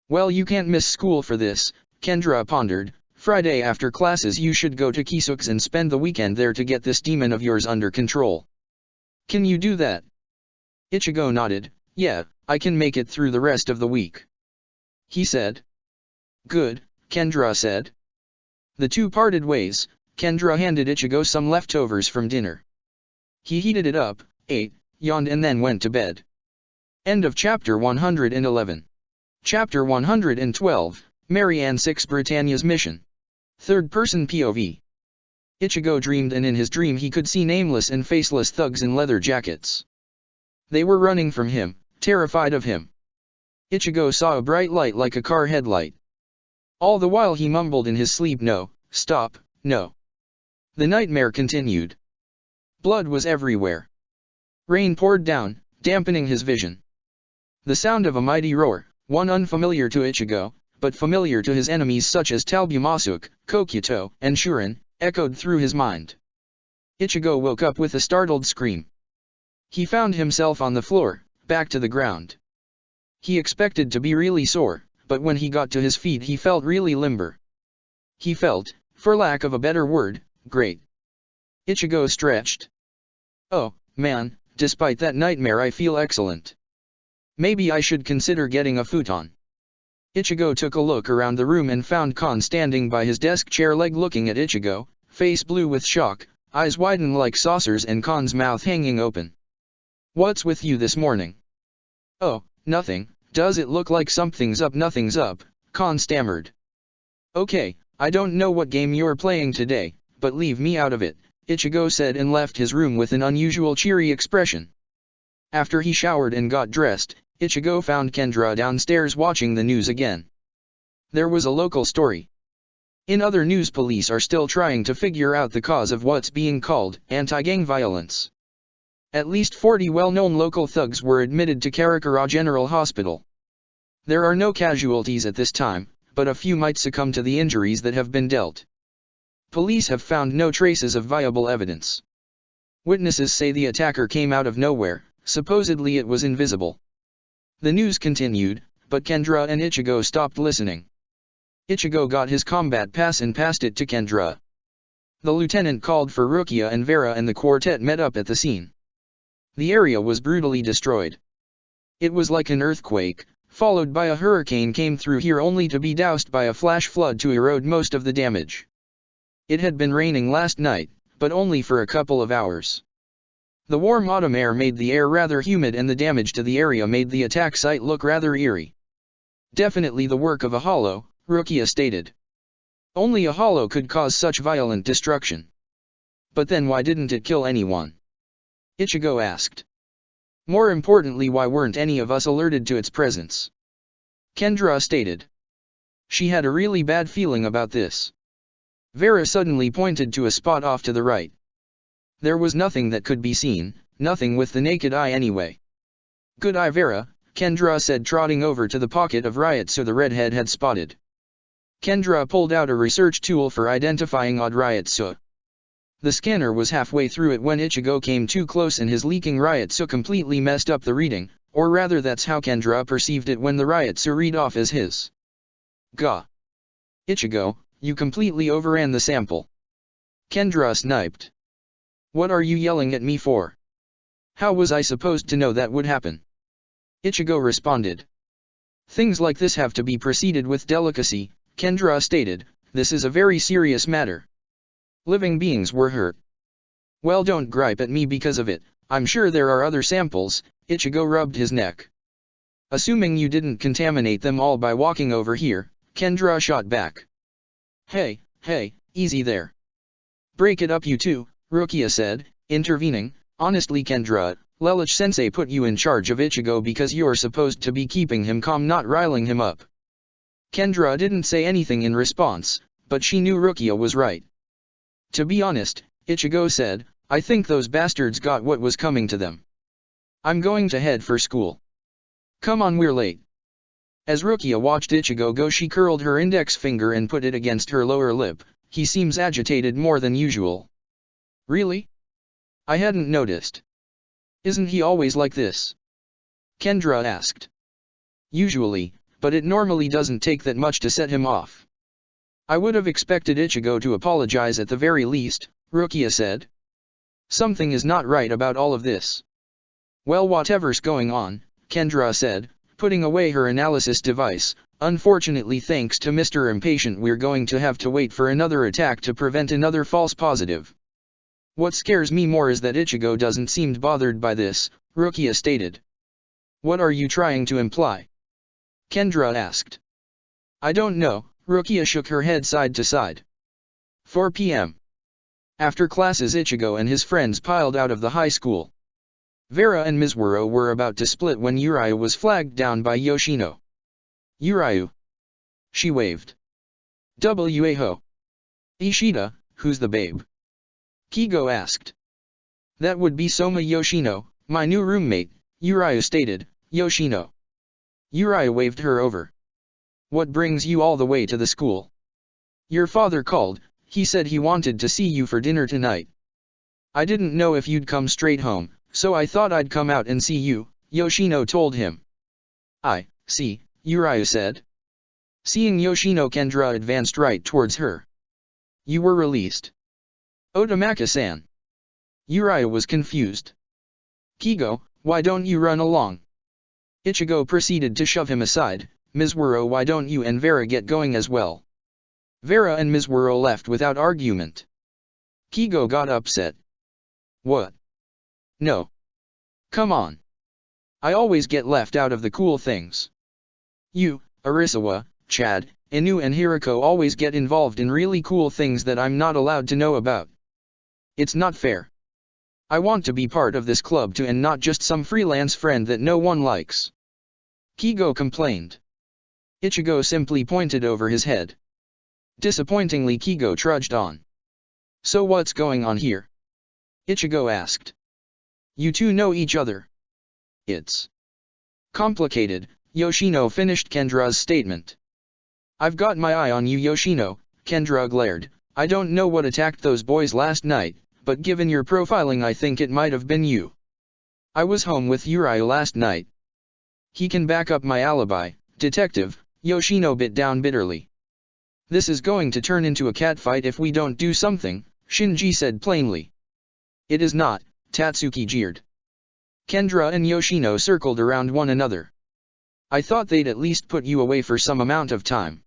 Well, you can't miss school for this, Kendra pondered. Friday after classes you should go to Kisuke's and spend the weekend there to get this demon of yours under control. Can you do that? Ichigo nodded. Yeah, I can make it through the rest of the week. He said. Good, Kendra said. The two parted ways. Kendra handed Ichigo some leftovers from dinner. He heated it up, ate, yawned and then went to bed. End of chapter 111. Chapter 112, Marianne 6 Britannia's Mission. Third-person POV. Ichigo dreamed and in his dream he could see nameless and faceless thugs in leather jackets. They were running from him, terrified of him. Ichigo saw a bright light like a car headlight. All the while he mumbled in his sleep, no, stop, no. The nightmare continued. Blood was everywhere. Rain poured down, dampening his vision. The sound of a mighty roar, one unfamiliar to Ichigo, but familiar to his enemies such as Talbumasuke, Kokuto, and Shurin, echoed through his mind. Ichigo woke up with a startled scream. He found himself on the floor, back to the ground. He expected to be really sore, but when he got to his feet he felt really limber. He felt, for lack of a better word, great. Ichigo stretched. Oh, man, despite that nightmare I feel excellent. Maybe I should consider getting a futon. Ichigo took a look around the room and found Kon standing by his desk chair leg looking at Ichigo, face blue with shock, eyes widened like saucers and Kon's mouth hanging open. What's with you this morning? Oh, nothing, does it look like something's up? Nothing's up, Kon stammered. Okay, I don't know what game you're playing today, but leave me out of it, Ichigo said and left his room with an unusual cheery expression. After he showered and got dressed, Ichigo found Kendra downstairs watching the news again. There was a local story. In other news, police are still trying to figure out the cause of what's being called anti-gang violence. At least 40 well-known local thugs were admitted to Karakura General Hospital. There are no casualties at this time, but a few might succumb to the injuries that have been dealt. Police have found no traces of viable evidence. Witnesses say the attacker came out of nowhere, supposedly it was invisible. The news continued, but Kendra and Ichigo stopped listening. Ichigo got his combat pass and passed it to Kendra. The lieutenant called for Rukia and Vera and the quartet met up at the scene. The area was brutally destroyed. It was like an earthquake, followed by a hurricane came through here only to be doused by a flash flood to erode most of the damage. It had been raining last night, but only for a couple of hours. The warm autumn air made the air rather humid and the damage to the area made the attack site look rather eerie. Definitely the work of a hollow, Rukia stated. Only a hollow could cause such violent destruction. But then why didn't it kill anyone? Ichigo asked. More importantly, why weren't any of us alerted to its presence? Kendra stated. She had a really bad feeling about this. Vera suddenly pointed to a spot off to the right. There was nothing that could be seen, nothing with the naked eye anyway. Good eye Vera, Kendra said, trotting over to the pocket of Ryotsu the redhead had spotted. Kendra pulled out a research tool for identifying odd Ryotsu. The scanner was halfway through it when Ichigo came too close and his leaking Ryotsu completely messed up the reading, or rather that's how Kendra perceived it when the Ryotsu read off as his. Gah! Ichigo, you completely overran the sample. Kendra sniped. What are you yelling at me for? How was I supposed to know that would happen? Ichigo responded. Things like this have to be proceeded with delicacy, Kendra stated, this is a very serious matter. Living beings were hurt. Well, don't gripe at me because of it, I'm sure there are other samples, Ichigo rubbed his neck. Assuming you didn't contaminate them all by walking over here, Kendra shot back. Hey, easy there. Break it up you two, Rukia said, intervening. Honestly Kendra, Lelouch-sensei put you in charge of Ichigo because you're supposed to be keeping him calm, not riling him up. Kendra didn't say anything in response, but she knew Rukia was right. To be honest, Ichigo said, I think those bastards got what was coming to them. I'm going to head for school. Come on, we're late. As Rukia watched Ichigo go, she curled her index finger and put it against her lower lip. He seems agitated more than usual. Really? I hadn't noticed. Isn't he always like this? Kendra asked. Usually, but it normally doesn't take that much to set him off. I would have expected Ichigo to apologize at the very least, Rukia said. Something is not right about all of this. Well, whatever's going on, Kendra said, putting away her analysis device. Unfortunately, thanks to Mr. Impatient, we're going to have to wait for another attack to prevent another false positive. What scares me more is that Ichigo doesn't seem bothered by this, Rukia stated. What are you trying to imply? Kendra asked. I don't know, Rukia shook her head side to side. 4 p.m. After classes, Ichigo and his friends piled out of the high school. Vera and Mizuru were about to split when Urayu was flagged down by Yoshino. Urayu. She waved. Wa-ho. Ishida, who's the babe? Kigo asked. That would be Soma Yoshino, my new roommate, Urayu stated. Yoshino. Urayu waved her over. What brings you all the way to the school? Your father called, he said he wanted to see you for dinner tonight. I didn't know if you'd come straight home, so I thought I'd come out and see you, Yoshino told him. I see, Urayu said. Seeing Yoshino, Kendra advanced right towards her. You were released. Otamaka-san. Urayu was confused. Kigo, why don't you run along? Ichigo proceeded to shove him aside. Mizuru, why don't you and Vera get going as well? Vera and Mizuru left without argument. Kigo got upset. What? No. Come on. I always get left out of the cool things. You, Arisawa, Chad, Inu and Hirako always get involved in really cool things that I'm not allowed to know about. It's not fair. I want to be part of this club too and not just some freelance friend that no one likes. Kigo complained. Ichigo simply pointed over his head. Disappointingly, Kigo trudged on. So what's going on here? Ichigo asked. You two know each other. It's complicated, Yoshino finished Kendra's statement. I've got my eye on you, Yoshino, Kendra glared. I don't know what attacked those boys last night, but given your profiling I think it might have been you. I was home with Urayu last night. He can back up my alibi, detective, Yoshino bit down bitterly. This is going to turn into a catfight if we don't do something, Shinji said plainly. It is not, Tatsuki jeered. Kendra and Yoshino circled around one another. I thought they'd at least put you away for some amount of time.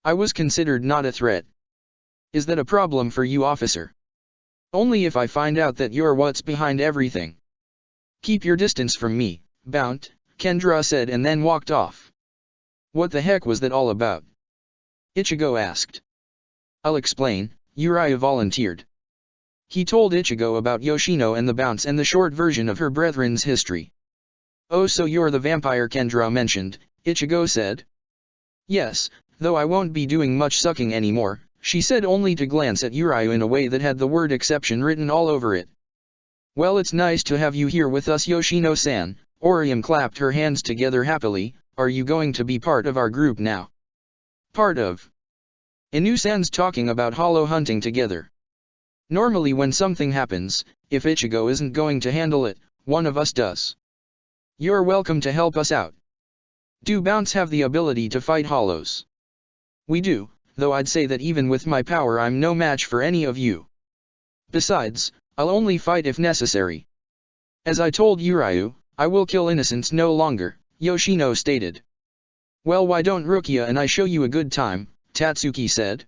I was considered not a threat. Is that a problem for you, officer? Only if I find out that you're what's behind everything. Keep your distance from me, Bount, Kendra said and then walked off. What the heck was that all about? Ichigo asked. I'll explain, Uriah volunteered. He told Ichigo about Yoshino and the Bounce and the short version of her brethren's history. Oh, so you're the vampire Kendra mentioned, Ichigo said. Yes, though I won't be doing much sucking anymore, she said only to glance at Uriah in a way that had the word exception written all over it. Well, it's nice to have you here with us, Yoshino-san. Orium clapped her hands together happily. Are you going to be part of our group now? Part of? Inu-san's talking about hollow hunting together. Normally when something happens, if Ichigo isn't going to handle it, one of us does. You're welcome to help us out. Do Bounce have the ability to fight hollows? We do, though I'd say that even with my power I'm no match for any of you. Besides, I'll only fight if necessary. As I told Uriah, I will kill innocents no longer, Yoshino stated. Well, why don't Rukia and I show you a good time, Tatsuki said.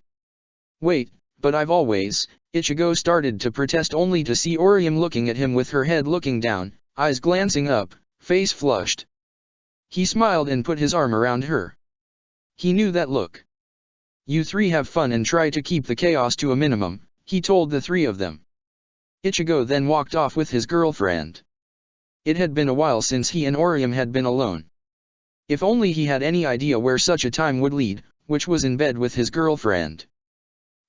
Wait, but I've always, Ichigo started to protest only to see Orium looking at him with her head looking down, eyes glancing up, face flushed. He smiled and put his arm around her. He knew that look. You three have fun and try to keep the chaos to a minimum, he told the three of them. Ichigo then walked off with his girlfriend. It had been a while since he and Orium had been alone. If only he had any idea where such a time would lead, which was in bed with his girlfriend.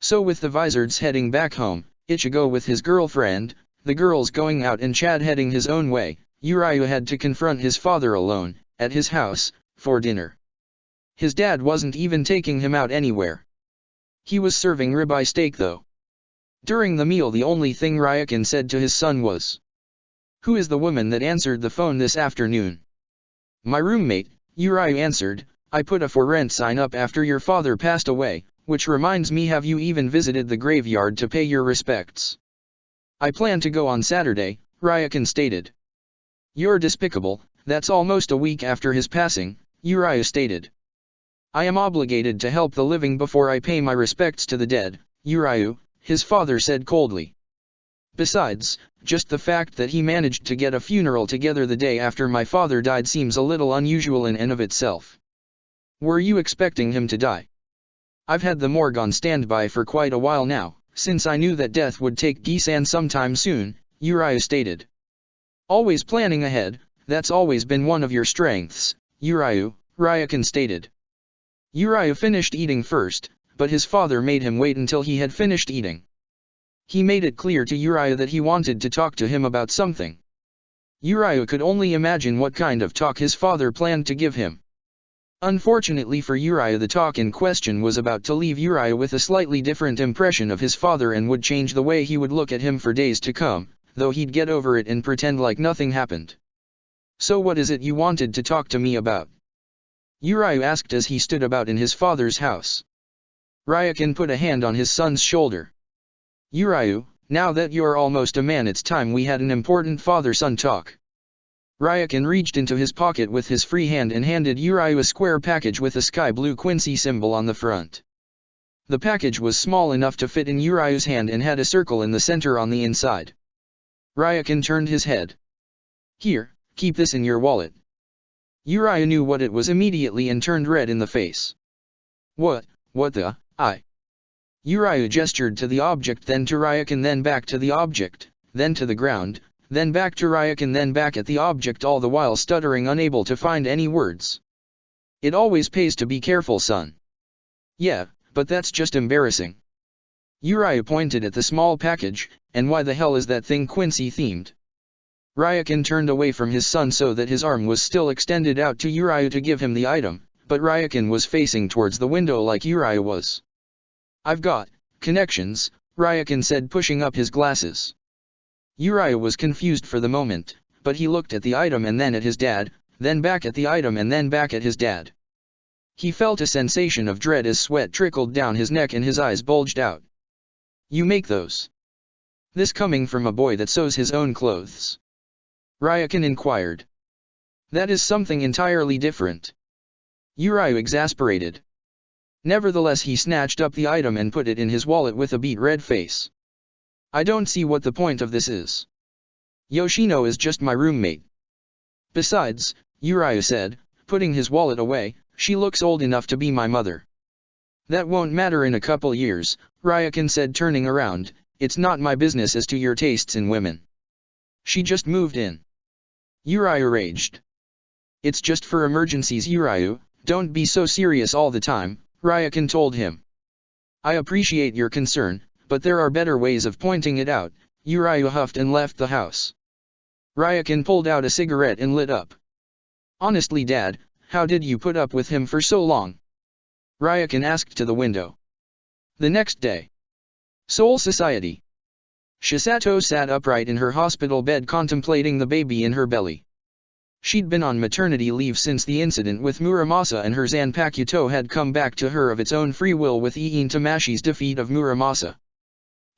So with the Vizards heading back home, Ichigo with his girlfriend, the girls going out and Chad heading his own way, Uriah had to confront his father alone, at his house, for dinner. His dad wasn't even taking him out anywhere. He was serving ribeye steak though. During the meal the only thing Ryukin said to his son was, "Who is the woman that answered the phone this afternoon?" "My roommate," Uriah answered. "I put a for rent sign up after your father passed away, which reminds me, have you even visited the graveyard to pay your respects?" "I plan to go on Saturday," Ryukin stated. "You're despicable, that's almost a week after his passing," Uriah stated. "I am obligated to help the living before I pay my respects to the dead, Uriah," his father said coldly. "Besides, just the fact that he managed to get a funeral together the day after my father died seems a little unusual in and of itself. Were you expecting him to die?" "I've had the morgue on standby for quite a while now, since I knew that death would take Gisan sometime soon," Uriah stated. "Always planning ahead, that's always been one of your strengths, Uriah," Ryukin stated. Uriah finished eating first, but his father made him wait until he had finished eating. He made it clear to Uriah that he wanted to talk to him about something. Uriah could only imagine what kind of talk his father planned to give him. Unfortunately for Uriah, the talk in question was about to leave Uriah with a slightly different impression of his father and would change the way he would look at him for days to come, though he'd get over it and pretend like nothing happened. "So what is it you wanted to talk to me about?" Uriah asked as he stood about in his father's house. Ryukin put a hand on his son's shoulder. "Uriah, now that you're almost a man, it's time we had an important father-son talk." Ryukin reached into his pocket with his free hand and handed Uriah a square package with a sky blue Quincy symbol on the front. The package was small enough to fit in Uriah's hand and had a circle in the center on the inside. Ryukin turned his head. "Here, keep this in your wallet." Uriah knew what it was immediately and turned red in the face. What the, Uriah gestured to the object, then to Ryukin, then back to the object, then to the ground, then back to Ryukin, then back at the object, all the while stuttering, unable to find any words. "It always pays to be careful, son." "Yeah, but that's just embarrassing." Uriah pointed at the small package. "And why the hell is that thing Quincy themed?" Ryukin turned away from his son so that his arm was still extended out to Uriah to give him the item, but Ryukin was facing towards the window like Uriah was. "I've got connections," Ryukin said, pushing up his glasses. Uriah was confused for the moment, but he looked at the item and then at his dad, then back at the item and then back at his dad. He felt a sensation of dread as sweat trickled down his neck and his eyes bulged out. You make those? This coming from a boy that sews his own clothes? Ryukin inquired. That is something entirely different. Urayu exasperated. Nevertheless he snatched up the item and put it in his wallet with a beet red face. I don't see what the point of this is. Yoshino is just my roommate. Besides, Urayu said, putting his wallet away, she looks old enough to be my mother. That won't matter in a couple years, Ryukin said turning around, it's not my business as to your tastes in women. She just moved in. Urayu raged. It's just for emergencies Urayu, don't be so serious all the time, Ryukin told him. I appreciate your concern, but there are better ways of pointing it out, Urayu huffed and left the house. Ryukin pulled out a cigarette and lit up. Honestly Dad, how did you put up with him for so long? Ryukin asked to the window. The next day. Seoul Society. Shisato sat upright in her hospital bed contemplating the baby in her belly. She'd been on maternity leave since the incident with Muramasa, and her Zanpakuto had come back to her of its own free will with Iin Tamashi's defeat of Muramasa.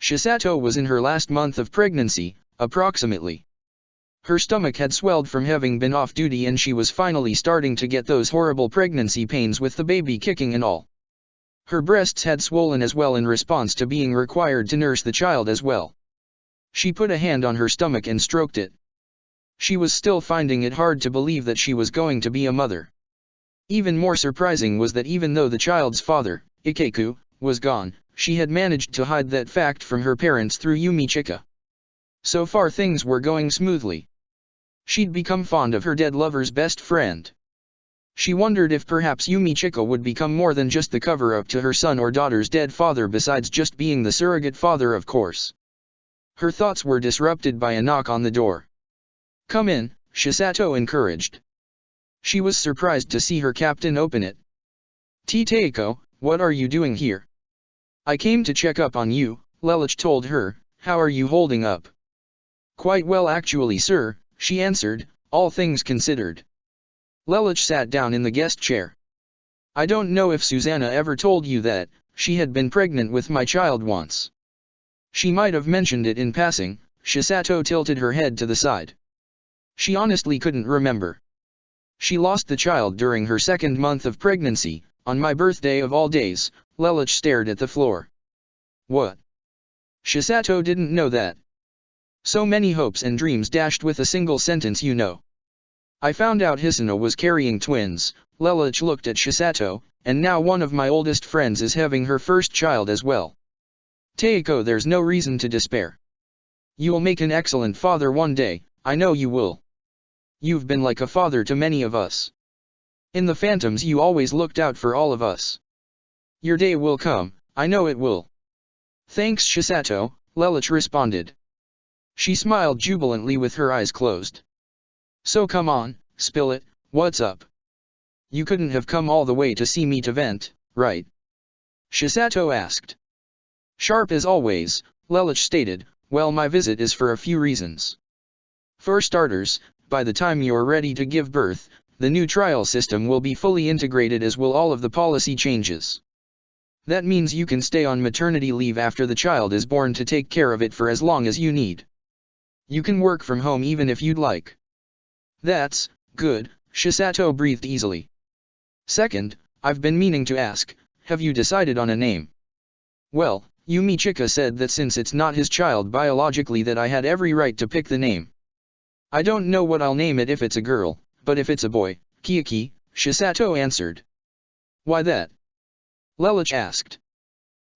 Shisato was in her last month of pregnancy, approximately. Her stomach had swelled from having been off duty and she was finally starting to get those horrible pregnancy pains with the baby kicking and all. Her breasts had swollen as well in response to being required to nurse the child as well. She put a hand on her stomach and stroked it. She was still finding it hard to believe that she was going to be a mother. Even more surprising was that even though the child's father, Ikeku, was gone, she had managed to hide that fact from her parents through Yumi Chika. So far things were going smoothly. She'd become fond of her dead lover's best friend. She wondered if perhaps Yumi Chika would become more than just the cover-up to her son or daughter's dead father, besides just being the surrogate father, of course. Her thoughts were disrupted by a knock on the door. Come in, Shisato encouraged. She was surprised to see her captain open it. Teiko, what are you doing here? I came to check up on you, Lelich told her. How are you holding up? Quite well actually sir, she answered, all things considered. Lelich sat down in the guest chair. I don't know if Susanna ever told you that, she had been pregnant with my child once. She might have mentioned it in passing. Shisato tilted her head to the side. She honestly couldn't remember. She lost the child during her second month of pregnancy, on my birthday of all days. Lelich stared at the floor. What? Shisato didn't know that. So many hopes and dreams dashed with a single sentence, you know. I found out Hisano was carrying twins. Lelich looked at Shisato, and now one of my oldest friends is having her first child as well. Teiko, there's no reason to despair. You'll make an excellent father one day, I know you will. You've been like a father to many of us. In the Phantoms you always looked out for all of us. Your day will come, I know it will. Thanks Shisato, Lelich responded. She smiled jubilantly with her eyes closed. So come on, spill it, what's up? You couldn't have come all the way to see me to vent, right? Shisato asked. Sharp as always, Lelich stated, well my visit is for a few reasons. For starters, by the time you're ready to give birth, the new trial system will be fully integrated as will all of the policy changes. That means you can stay on maternity leave after the child is born to take care of it for as long as you need. You can work from home even if you'd like. That's good, Shisato breathed easily. Second, I've been meaning to ask, have you decided on a name? Well, Yumi Chika said that since it's not his child biologically that I had every right to pick the name. I don't know what I'll name it if it's a girl, but if it's a boy, Kiyuki, Shisato answered. Why that? Lelich asked.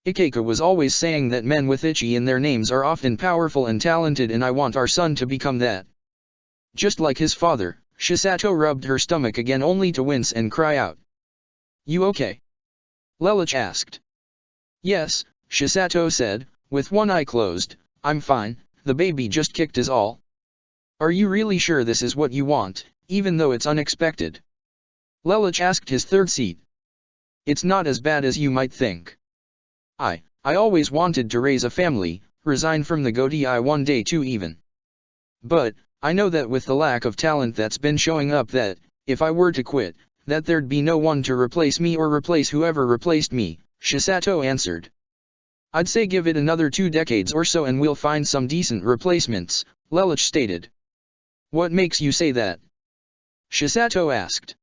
Ikeku was always saying that men with ichi in their names are often powerful and talented, and I want our son to become that. Just like his father. Shisato rubbed her stomach again only to wince and cry out. You okay? Lelich asked. Yes, Shisato said, with one eye closed, I'm fine, the baby just kicked is all. Are you really sure this is what you want, even though it's unexpected? Lelich asked his third seat. It's not as bad as you might think. I always wanted to raise a family, resign from the Godei one day too even. But, I know that with the lack of talent that's been showing up that, if I were to quit, that there'd be no one to replace me or replace whoever replaced me, Shisato answered. I'd say give it another 2 decades or so and we'll find some decent replacements, Lelich stated. What makes you say that? Shisato asked.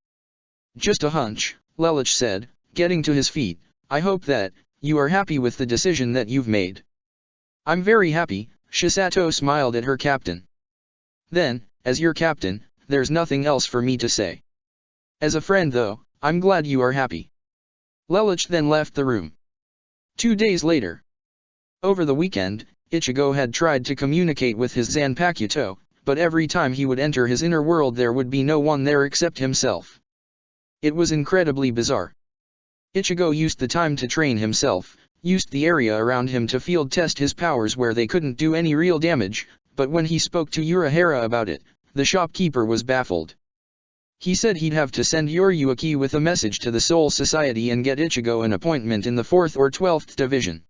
Just a hunch, Lelich said, getting to his feet. I hope that you are happy with the decision that you've made. I'm very happy, Shisato smiled at her captain. Then, as your captain, there's nothing else for me to say. As a friend though, I'm glad you are happy. Lelich then left the room. 2 days later. Over the weekend, Ichigo had tried to communicate with his Zanpakuto, but every time he would enter his inner world there would be no one there except himself. It was incredibly bizarre. Ichigo used the time to train himself, used the area around him to field test his powers where they couldn't do any real damage, but when he spoke to Urahara about it, the shopkeeper was baffled. He said he'd have to send Yoryuki with a message to the Soul Society and get Ichigo an appointment in the 4th or 12th Division.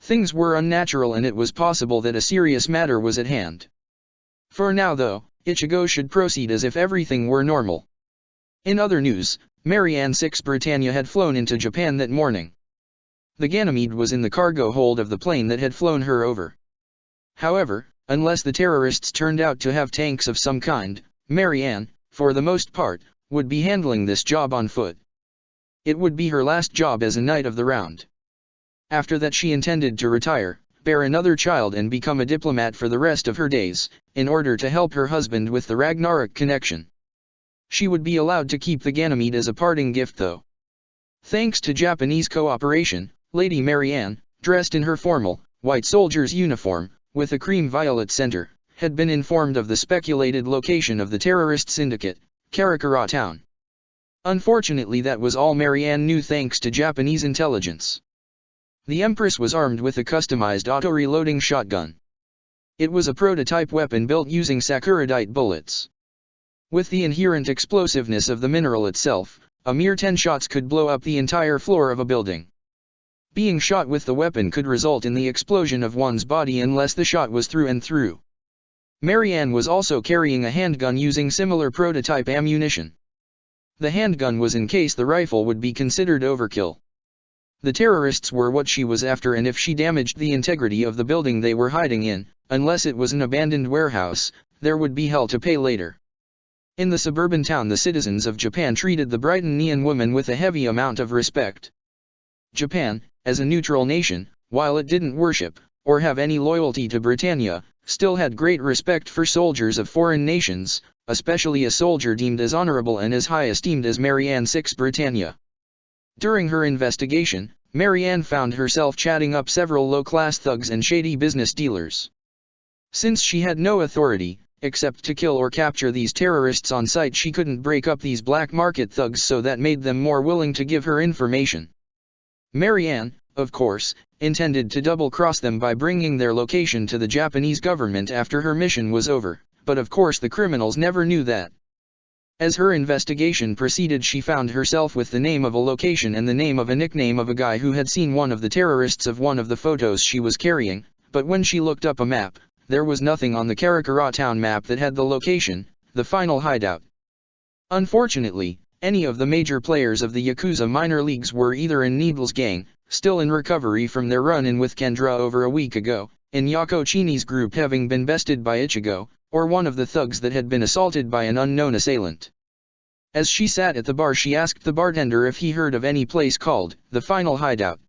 Things were unnatural and it was possible that a serious matter was at hand. For now though, Ichigo should proceed as if everything were normal. In other news, Marianne 6 Britannia had flown into Japan that morning. The Ganymede was in the cargo hold of the plane that had flown her over. However, unless the terrorists turned out to have tanks of some kind, Marianne, for the most part, would be handling this job on foot. It would be her last job as a Knight of the Round. After that she intended to retire, bear another child and become a diplomat for the rest of her days, in order to help her husband with the Ragnarok connection. She would be allowed to keep the Ganymede as a parting gift though. Thanks to Japanese cooperation, Lady Marianne, dressed in her formal, white soldier's uniform, with a cream violet center, had been informed of the speculated location of the terrorist syndicate, Karakura town. Unfortunately that was all Marianne knew thanks to Japanese intelligence. The Empress was armed with a customized auto-reloading shotgun. It was a prototype weapon built using sakuradite bullets. With the inherent explosiveness of the mineral itself, a mere 10 shots could blow up the entire floor of a building. Being shot with the weapon could result in the explosion of one's body unless the shot was through and through. Marianne was also carrying a handgun using similar prototype ammunition. The handgun was in case the rifle would be considered overkill. The terrorists were what she was after, and if she damaged the integrity of the building they were hiding in, unless it was an abandoned warehouse, there would be hell to pay later. In the suburban town the citizens of Japan treated the Britannian woman with a heavy amount of respect. Japan, as a neutral nation, while it didn't worship, or have any loyalty to Britannia, still had great respect for soldiers of foreign nations, especially a soldier deemed as honorable and as high esteemed as Marianne 6 Britannia. During her investigation, Marianne found herself chatting up several low-class thugs and shady business dealers. Since she had no authority, except to kill or capture these terrorists on sight, she couldn't break up these black market thugs, so that made them more willing to give her information. Marianne, of course, intended to double-cross them by bringing their location to the Japanese government after her mission was over, but of course the criminals never knew that. As her investigation proceeded she found herself with the name of a location and the name of a nickname of a guy who had seen one of the terrorists of one of the photos she was carrying, but when she looked up a map, there was nothing on the Karakura town map that had the location, the final hideout. Unfortunately, any of the major players of the Yakuza minor leagues were either in Needle's gang, still in recovery from their run-in with Kendra over a week ago, in Yako Chini's group having been bested by Ichigo, or one of the thugs that had been assaulted by an unknown assailant. As she sat at the bar she asked the bartender if he heard of any place called the Final Hideout.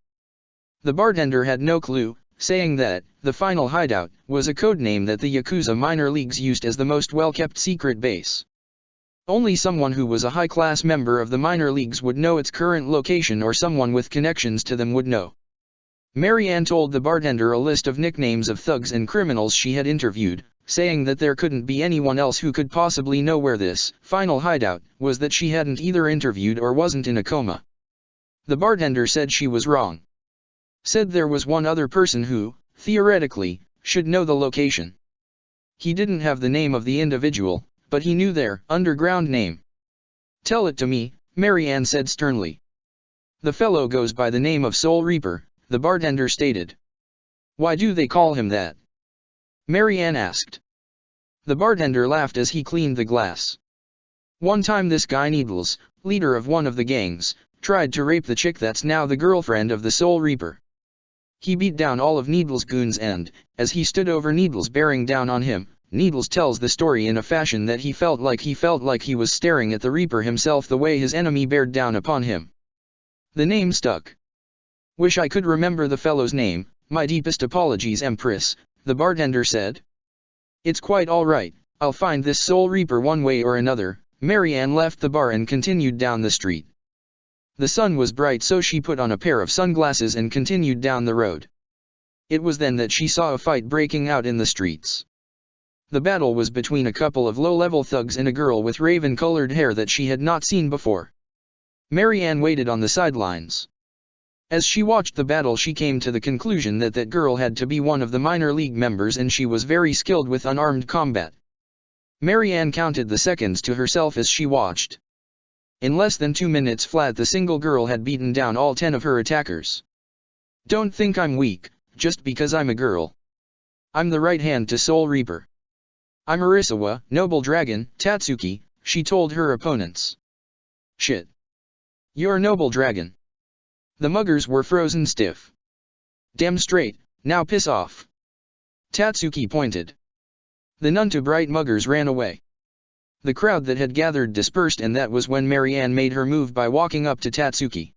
The bartender had no clue, saying that the Final Hideout was a code name that the Yakuza minor leagues used as the most well-kept secret base. Only someone who was a high-class member of the minor leagues would know its current location, or someone with connections to them would know. Marianne told the bartender a list of nicknames of thugs and criminals she had interviewed, saying that there couldn't be anyone else who could possibly know where this final hideout was, that she hadn't either interviewed or wasn't in a coma. The bartender said she was wrong. Said there was one other person who, theoretically, should know the location. He didn't have the name of the individual, but he knew their underground name. "Tell it to me," Marianne said sternly. "The fellow goes by the name of Soul Reaper," the bartender stated. "Why do they call him that?" Marianne asked. The bartender laughed as he cleaned the glass. "One time this guy Needles, leader of one of the gangs, tried to rape the chick that's now the girlfriend of the Soul Reaper. He beat down all of Needles' goons and, as he stood over Needles bearing down on him, Needles tells the story in a fashion that he felt like he was staring at the Reaper himself the way his enemy bared down upon him. The name stuck. Wish I could remember the fellow's name, my deepest apologies Empress, the bartender said. It's quite all right, I'll find this Soul Reaper one way or another. Marianne left the bar and continued down the street. The sun was bright so she put on a pair of sunglasses and continued down the road. It was then that she saw a fight breaking out in the streets. The battle was between a couple of low-level thugs and a girl with raven-colored hair that she had not seen before. Marianne waited on the sidelines. As she watched the battle she came to the conclusion that that girl had to be one of the minor league members and she was very skilled with unarmed combat. Marianne counted the seconds to herself as she watched. In less than 2 minutes flat the single girl had beaten down all 10 of her attackers. Don't think I'm weak, just because I'm a girl. I'm the right hand to Soul Reaper. I'm Arisawa, Noble Dragon, Tatsuki, she told her opponents. Shit. You're Noble Dragon. The muggers were frozen stiff. Damn straight, now piss off. Tatsuki pointed. The none too bright muggers ran away. The crowd that had gathered dispersed and that was when Marianne made her move by walking up to Tatsuki.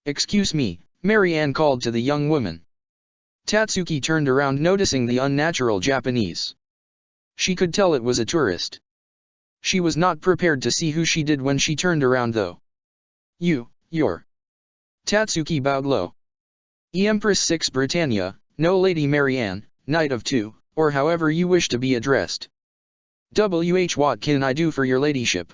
Excuse me, Marianne called to the young woman. Tatsuki turned around noticing the unnatural Japanese. She could tell it was a tourist. She was not prepared to see who she did when she turned around though. You're. Tatsuki bowed low. Empress 6 Britannia, no Lady Marianne, Knight of 2, or however you wish to be addressed. What can I do for your ladyship?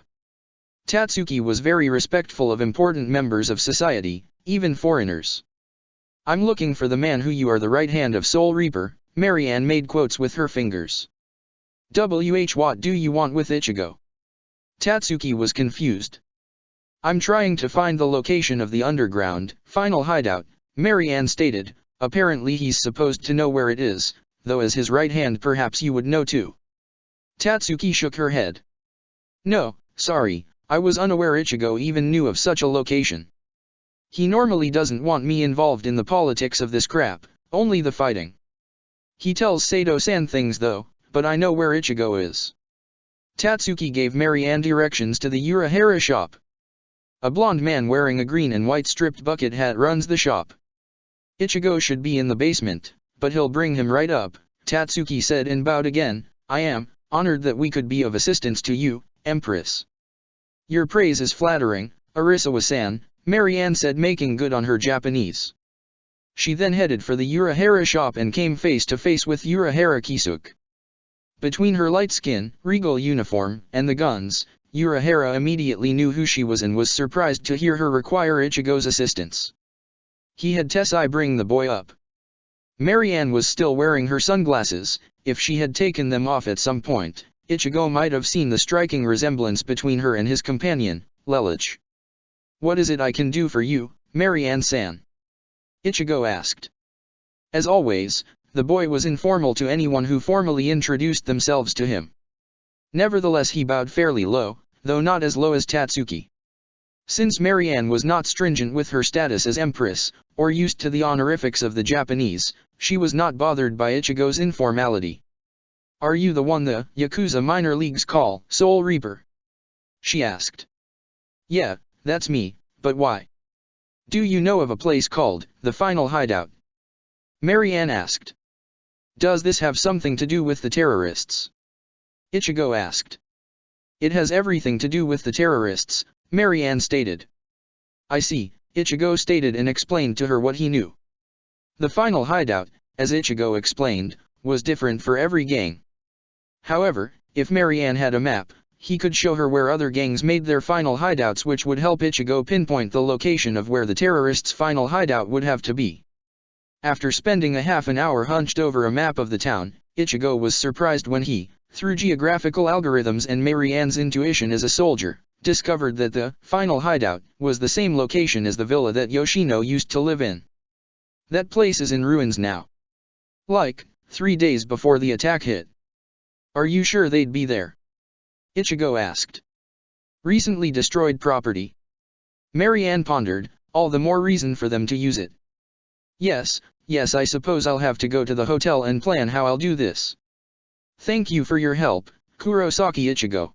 Tatsuki was very respectful of important members of society, even foreigners. I'm looking for the man who you are the right hand of Soul Reaper, Marianne made quotes with her fingers. What do you want with Ichigo? Tatsuki was confused. I'm trying to find the location of the underground, final hideout, Marianne stated, apparently he's supposed to know where it is, though as his right hand perhaps you would know too. Tatsuki shook her head. No, sorry, I was unaware Ichigo even knew of such a location. He normally doesn't want me involved in the politics of this crap, only the fighting. He tells Sato-san things though, but I know where Ichigo is. Tatsuki gave Marianne directions to the Urahara shop. A blonde man wearing a green and white striped bucket hat runs the shop. Ichigo should be in the basement, but he'll bring him right up, Tatsuki said and bowed again. I am honored that we could be of assistance to you, Empress. Your praise is flattering, Arisawa-san, Marianne said making good on her Japanese. She then headed for the Urahara shop and came face to face with Urahara Kisuke. Between her light skin, regal uniform, and the guns, Urahara immediately knew who she was and was surprised to hear her require Ichigo's assistance. He had Tessai bring the boy up. Marianne was still wearing her sunglasses. If she had taken them off at some point, Ichigo might have seen the striking resemblance between her and his companion, Lelouch. What is it I can do for you, Marianne-san? Ichigo asked. As always, the boy was informal to anyone who formally introduced themselves to him. Nevertheless he bowed fairly low, though not as low as Tatsuki. Since Marianne was not stringent with her status as Empress, or used to the honorifics of the Japanese, she was not bothered by Ichigo's informality. Are you the one the Yakuza minor leagues call Soul Reaper? She asked. Yeah, that's me, but why? Do you know of a place called the Final Hideout? Marianne asked. Does this have something to do with the terrorists? Ichigo asked. It has everything to do with the terrorists, Marianne stated. I see, Ichigo stated and explained to her what he knew. The Final Hideout, as Ichigo explained, was different for every gang. However, if Marianne had a map, he could show her where other gangs made their final hideouts, which would help Ichigo pinpoint the location of where the terrorists' final hideout would have to be. After spending a half an hour hunched over a map of the town, Ichigo was surprised when he, through geographical algorithms and Marianne's intuition as a soldier, discovered that the final hideout was the same location as the villa that Yoshino used to live in. That place is in ruins now. Like, 3 days before the attack hit. Are you sure they'd be there? Ichigo asked. Recently destroyed property. Marianne pondered, all the more reason for them to use it. Yes, Yes, I suppose I'll have to go to the hotel and plan how I'll do this. Thank you for your help, Kurosaki Ichigo.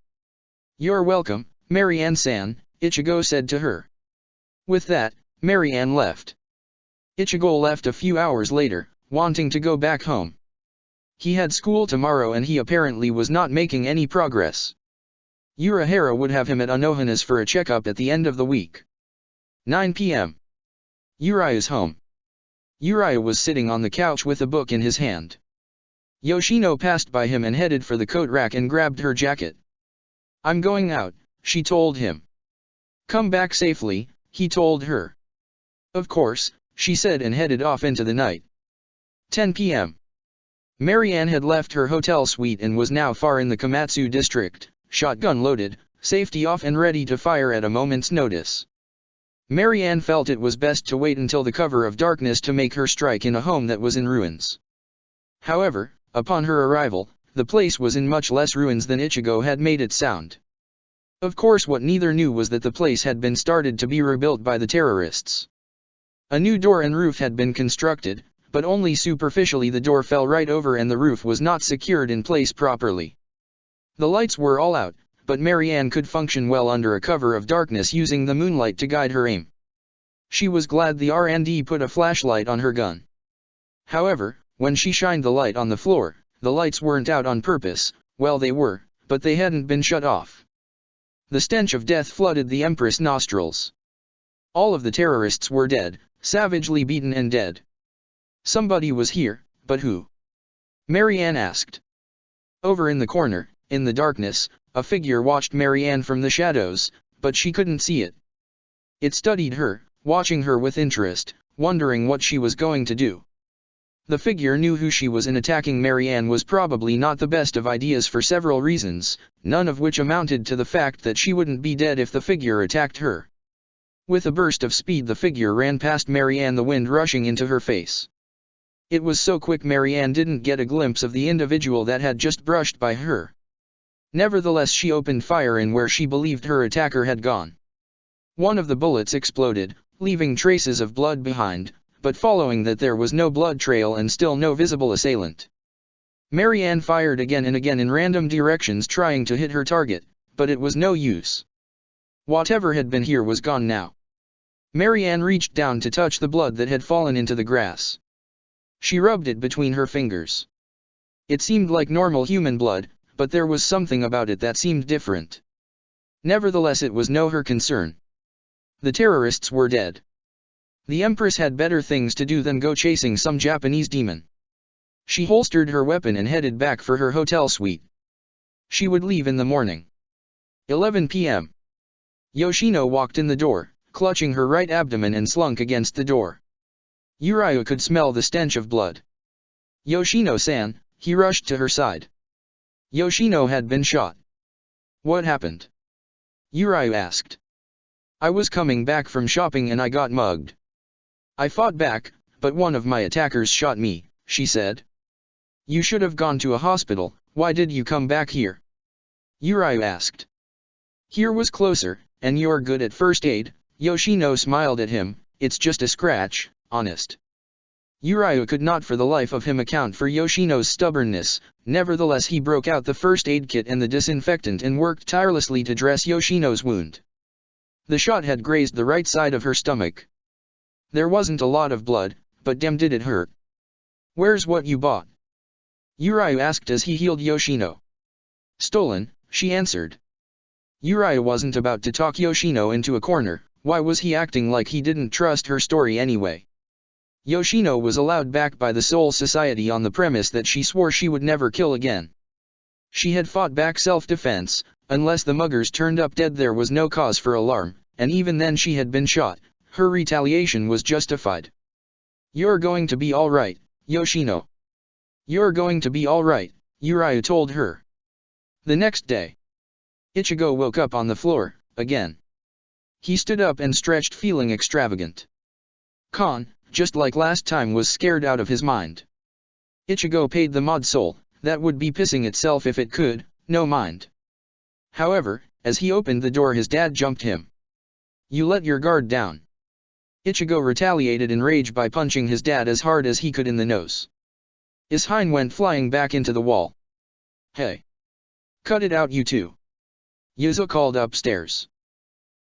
You're welcome, Marianne-san, Ichigo said to her. With that, Marianne left. Ichigo left a few hours later, wanting to go back home. He had school tomorrow and he apparently was not making any progress. Urahara would have him at Anohana's for a checkup at the end of the week. 9 p.m. Uriah's home. Uriah was sitting on the couch with a book in his hand. Yoshino passed by him and headed for the coat rack and grabbed her jacket. I'm going out, she told him. Come back safely, he told her. Of course, she said and headed off into the night. 10 p.m. Marianne had left her hotel suite and was now far in the Komatsu district, shotgun loaded, safety off and ready to fire at a moment's notice. Marianne felt it was best to wait until the cover of darkness to make her strike in a home that was in ruins. However, upon her arrival, the place was in much less ruins than Ichigo had made it sound. Of course, what neither knew was that the place had been started to be rebuilt by the terrorists. A new door and roof had been constructed, but only superficially. The door fell right over and the roof was not secured in place properly. The lights were all out, but Marianne could function well under a cover of darkness using the moonlight to guide her aim. She was glad the R&D put a flashlight on her gun. However, when she shined the light on the floor, the lights weren't out on purpose. Well, they were, but they hadn't been shut off. The stench of death flooded the Empress' nostrils. All of the terrorists were dead, savagely beaten and dead. Somebody was here, but who? Marianne asked. Over in the corner, in the darkness, a figure watched Marianne from the shadows, but she couldn't see it. It studied her, watching her with interest, wondering what she was going to do. The figure knew who she was and attacking Marianne was probably not the best of ideas for several reasons, none of which amounted to the fact that she wouldn't be dead if the figure attacked her. With a burst of speed the figure ran past Marianne, the wind rushing into her face. It was so quick Marianne didn't get a glimpse of the individual that had just brushed by her. Nevertheless, she opened fire in where she believed her attacker had gone. One of the bullets exploded, leaving traces of blood behind, but following that there was no blood trail and still no visible assailant. Marianne fired again and again in random directions trying to hit her target, but it was no use. Whatever had been here was gone now. Marianne reached down to touch the blood that had fallen into the grass. She rubbed it between her fingers. It seemed like normal human blood, but there was something about it that seemed different. Nevertheless, it was no her concern. The terrorists were dead. The Empress had better things to do than go chasing some Japanese demon. She holstered her weapon and headed back for her hotel suite. She would leave in the morning. 11 p.m. Yoshino walked in the door, clutching her right abdomen and slunk against the door. Uriah could smell the stench of blood. Yoshino-san, he rushed to her side. Yoshino had been shot. What happened? Uriah asked. I was coming back from shopping and I got mugged. I fought back, but one of my attackers shot me, she said. You should have gone to a hospital. Why did you come back here? Uriah asked. Here was closer, and you're good at first aid. Yoshino smiled at him. It's just a scratch, honest. Uriah could not for the life of him account for Yoshino's stubbornness. Nevertheless, he broke out the first aid kit and the disinfectant and worked tirelessly to dress Yoshino's wound. The shot had grazed the right side of her stomach. There wasn't a lot of blood, but damn did it hurt. Where's what you bought? Uriah asked as he healed Yoshino. Stolen, she answered. Uriah wasn't about to talk Yoshino into a corner. Why was he acting like he didn't trust her story anyway? Yoshino was allowed back by the Soul Society on the premise that she swore she would never kill again. She had fought back self-defense. Unless the muggers turned up dead there was no cause for alarm, and even then she had been shot. Her retaliation was justified. You're going to be all right, Yoshino. You're going to be all right, Uriah told her. The next day, Ichigo woke up on the floor, again. He stood up and stretched, feeling extravagant. Khan, just like last time, was scared out of his mind. Ichigo paid the mod soul, that would be pissing itself if it could, no mind. However, as he opened the door his dad jumped him. You let your guard down. Ichigo retaliated in rage by punching his dad as hard as he could in the nose. Ishine went flying back into the wall. "Hey! Cut it out, you two!" Yuzo called upstairs.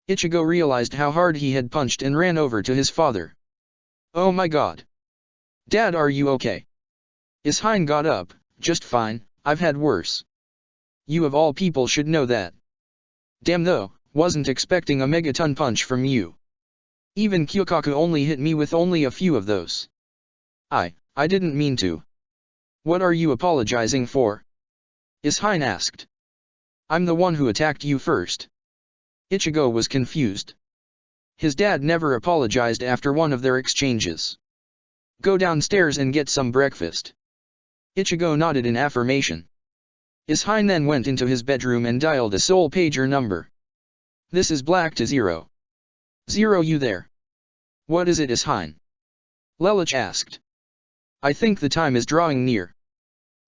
Ichigo realized how hard he had punched and ran over to his father. "Oh my god! Dad, are you okay?" Ishine got up. "Just fine, I've had worse." "You of all people should know that." "Damn though, wasn't expecting a megaton punch from you. Even Kyokaku only hit me with only a few of those." I didn't mean to." "What are you apologizing for?" Ishine asked. "I'm the one who attacked you first." Ichigo was confused. His dad never apologized after one of their exchanges. "Go downstairs and get some breakfast." Ichigo nodded in affirmation. Ishine then went into his bedroom and dialed a soul pager number. "This is Black to Zero. Zero, you there?" "What is it, Ishine?" Lelouch asked. "I think the time is drawing near.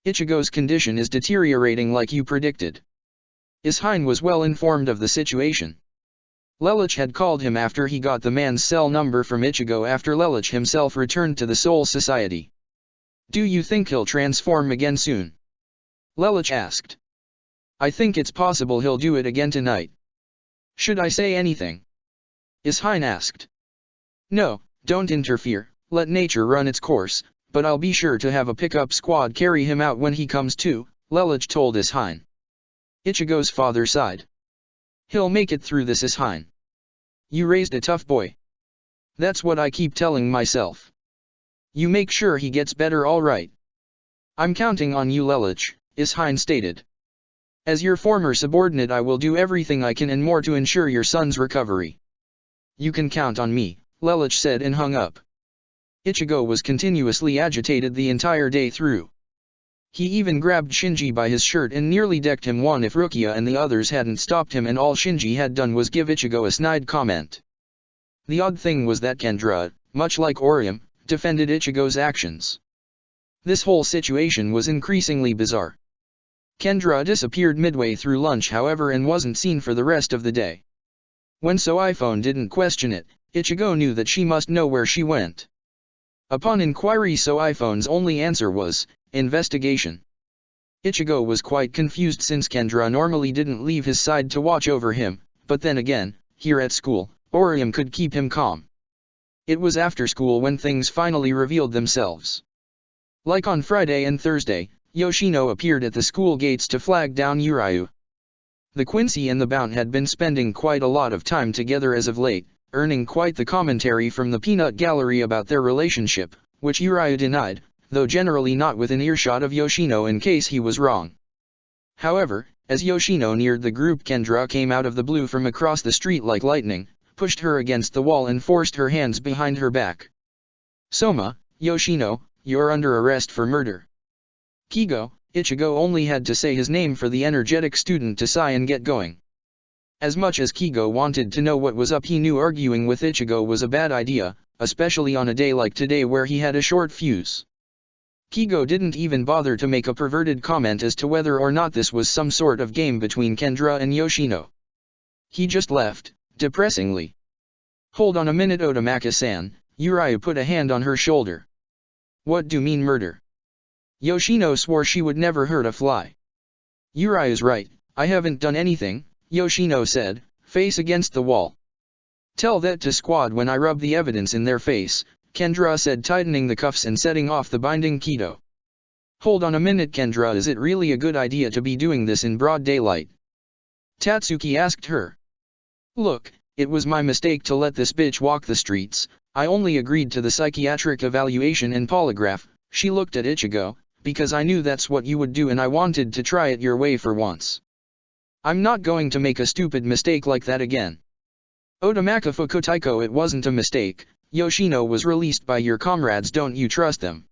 Ichigo's condition is deteriorating like you predicted." Ishine was well informed of the situation. Lelouch had called him after he got the man's cell number from Ichigo after Lelouch himself returned to the Soul Society. "Do you think he'll transform again soon?" Lelouch asked. "I think it's possible he'll do it again tonight." "Should I say anything?" Ishine asked. "No, don't interfere, let nature run its course, but I'll be sure to have a pickup squad carry him out when he comes to," Lelouch told Ishine. Ichigo's father sighed. "He'll make it through this, Ishine. You raised a tough boy." "That's what I keep telling myself." "You make sure he gets better, all right." "I'm counting on you, Lelouch," Ishine stated. "As your former subordinate, I will do everything I can and more to ensure your son's recovery." "You can count on me," Lelouch said and hung up. Ichigo was continuously agitated the entire day through. He even grabbed Shinji by his shirt and nearly decked him one if Rukia and the others hadn't stopped him, and all Shinji had done was give Ichigo a snide comment. The odd thing was that Kendra, much like Orium, defended Ichigo's actions. This whole situation was increasingly bizarre. Kendra disappeared midway through lunch, however, and wasn't seen for the rest of the day. When So-iPhone didn't question it, Ichigo knew that she must know where she went. Upon inquiry, So-iPhone's only answer was, investigation. Ichigo was quite confused since Kendra normally didn't leave his side to watch over him, but then again, here at school, Orium could keep him calm. It was after school when things finally revealed themselves. Like on Friday and Thursday, Yoshino appeared at the school gates to flag down Urayu. The Quincy and the Bount had been spending quite a lot of time together as of late, earning quite the commentary from the peanut gallery about their relationship, which Urayu denied, though generally not within earshot of Yoshino in case he was wrong. However, as Yoshino neared the group, Kendra came out of the blue from across the street like lightning, pushed her against the wall and forced her hands behind her back. "Soma, Yoshino, you're under arrest for murder." "Kigo," Ichigo only had to say his name for the energetic student to sigh and get going. As much as Kigo wanted to know what was up, he knew arguing with Ichigo was a bad idea, especially on a day like today where he had a short fuse. Kigo didn't even bother to make a perverted comment as to whether or not this was some sort of game between Kendra and Yoshino. He just left, depressingly. "Hold on a minute, Otomaka-san," Urayu put a hand on her shoulder. "What do you mean murder?" Yoshino swore she would never hurt a fly. "Urayu's right, I haven't done anything," Yoshino said, face against the wall. "Tell that to squad when I rub the evidence in their face," Kendra said, tightening the cuffs and setting off the binding keto. "Hold on a minute, Kendra, is it really a good idea to be doing this in broad daylight?" Tatsuki asked her. "Look, it was my mistake to let this bitch walk the streets. I only agreed to the psychiatric evaluation and polygraph," she looked at Ichigo, "because I knew that's what you would do and I wanted to try it your way for once. I'm not going to make a stupid mistake like that again." "Otomaka Fukutaiko, it wasn't a mistake. Yoshino was released by your comrades, don't you trust them?"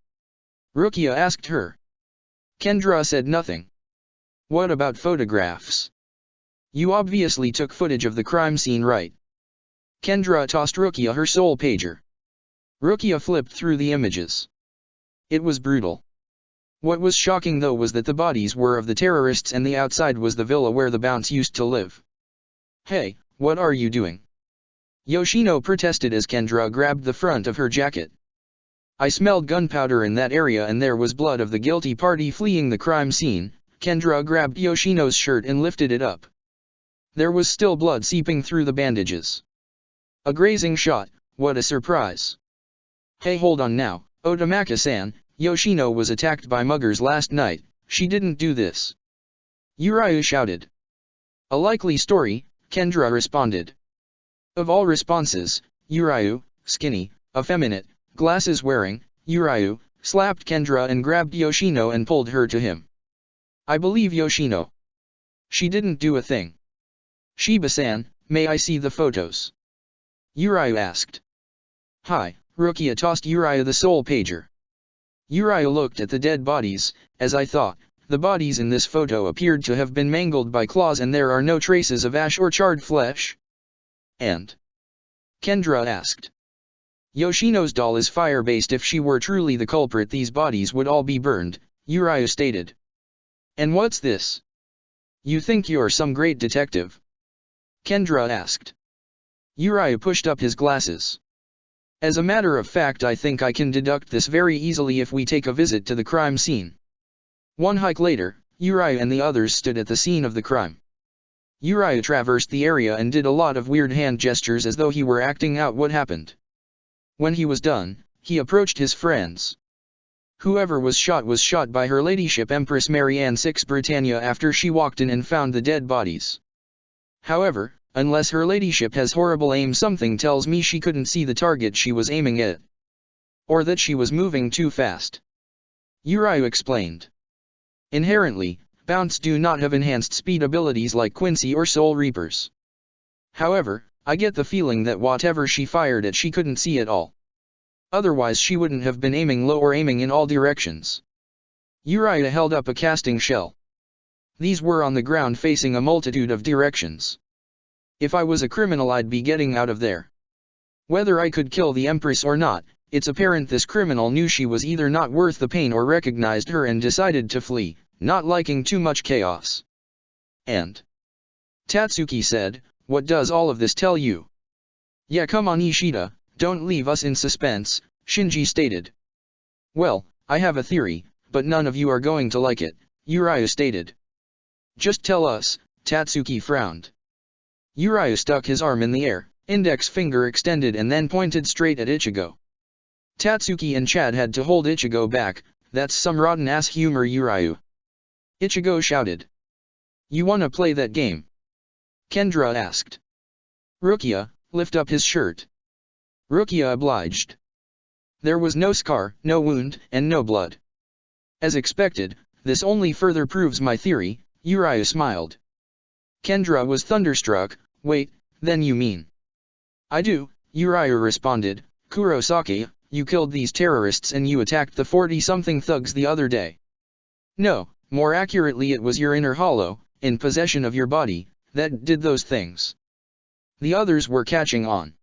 Rukia asked her. Kendra said nothing. "What about photographs? You obviously took footage of the crime scene, right?" Kendra tossed Rukia her soul pager. Rukia flipped through the images. It was brutal. What was shocking though was that the bodies were of the terrorists and the outside was the villa where the Bounts used to live. "Hey, what are you doing?" Yoshino protested as Kendra grabbed the front of her jacket. I smelled gunpowder in that area and there was blood of the guilty party fleeing the crime scene. Kendra grabbed Yoshino's shirt and lifted it up. There was still blood seeping through the bandages. A grazing shot, what a surprise. Hey, hold on now, Otamaka-san, Yoshino was attacked by muggers last night, she didn't do this. Yuraju shouted. A likely story, Kendra responded. Of all responses, Yuraju, skinny, effeminate, glasses wearing, Yuraju, slapped Kendra and grabbed Yoshino and pulled her to him. I believe Yoshino. She didn't do a thing. Shiba-san, may I see the photos? Yuraju asked. Hi, Rukia tossed Yuraju the soul pager. Yuraju looked at the dead bodies, as I thought, the bodies in this photo appeared to have been mangled by claws and there are no traces of ash or charred flesh. And? Kendra asked. Yoshino's doll is fire-based. If she were truly the culprit these bodies would all be burned, Yuraju stated. And what's this? You think you're some great detective? Kendra asked. Yuraju pushed up his glasses. As a matter of fact, I think I can deduct this very easily if we take a visit to the crime scene. One hike later, Yuraju and the others stood at the scene of the crime. Yuraju traversed the area and did a lot of weird hand gestures as though he were acting out what happened. When he was done, he approached his friends. Whoever was shot by Her Ladyship Empress Marianne VI Britannia after she walked in and found the dead bodies. However, unless Her Ladyship has horrible aim, something tells me she couldn't see the target she was aiming at. Or that she was moving too fast. Yuraju explained. Inherently, Bounce do not have enhanced speed abilities like Quincy or Soul Reapers. However, I get the feeling that whatever she fired at she couldn't see at all. Otherwise she wouldn't have been aiming low or aiming in all directions. Yuraju held up a casting shell. These were on the ground facing a multitude of directions. If I was a criminal I'd be getting out of there. Whether I could kill the Empress or not, it's apparent this criminal knew she was either not worth the pain or recognized her and decided to flee, not liking too much chaos. And? Tatsuki said, what does all of this tell you? Yeah, come on Ishida, don't leave us in suspense, Shinji stated. Well, I have a theory, but none of you are going to like it, Yuraju stated. Just tell us, Tatsuki frowned. Yuraju stuck his arm in the air, index finger extended and then pointed straight at Ichigo. Tatsuki and Chad had to hold Ichigo back, that's some rotten ass humor Yuraju. Ichigo shouted. You wanna play that game? Kendra asked. Rukia, lift up his shirt. Rukia obliged. There was no scar, no wound, and no blood. As expected, this only further proves my theory, Yuraju smiled. Kendra was thunderstruck. Wait, then you mean? I do, Yuraju responded. Kurosaki, you killed these terrorists and you attacked the 40-something thugs the other day. No, more accurately it was your inner hollow, in possession of your body, that did those things. The others were catching on.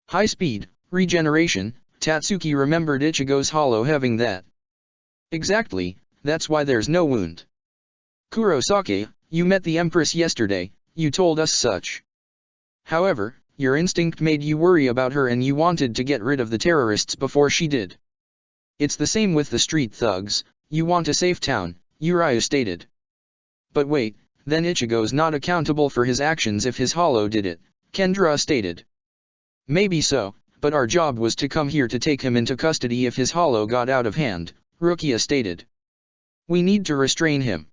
High speed, regeneration, Tatsuki remembered Ichigo's hollow having that. Exactly, that's why there's no wound. Kurosaki, you met the Empress yesterday, you told us such. However, your instinct made you worry about her and you wanted to get rid of the terrorists before she did. It's the same with the street thugs, you want a safe town, Yuraju stated. But wait, then Ichigo's not accountable for his actions if his hollow did it, Kendra stated. Maybe so, but our job was to come here to take him into custody if his hollow got out of hand, Rukia stated. We need to restrain him.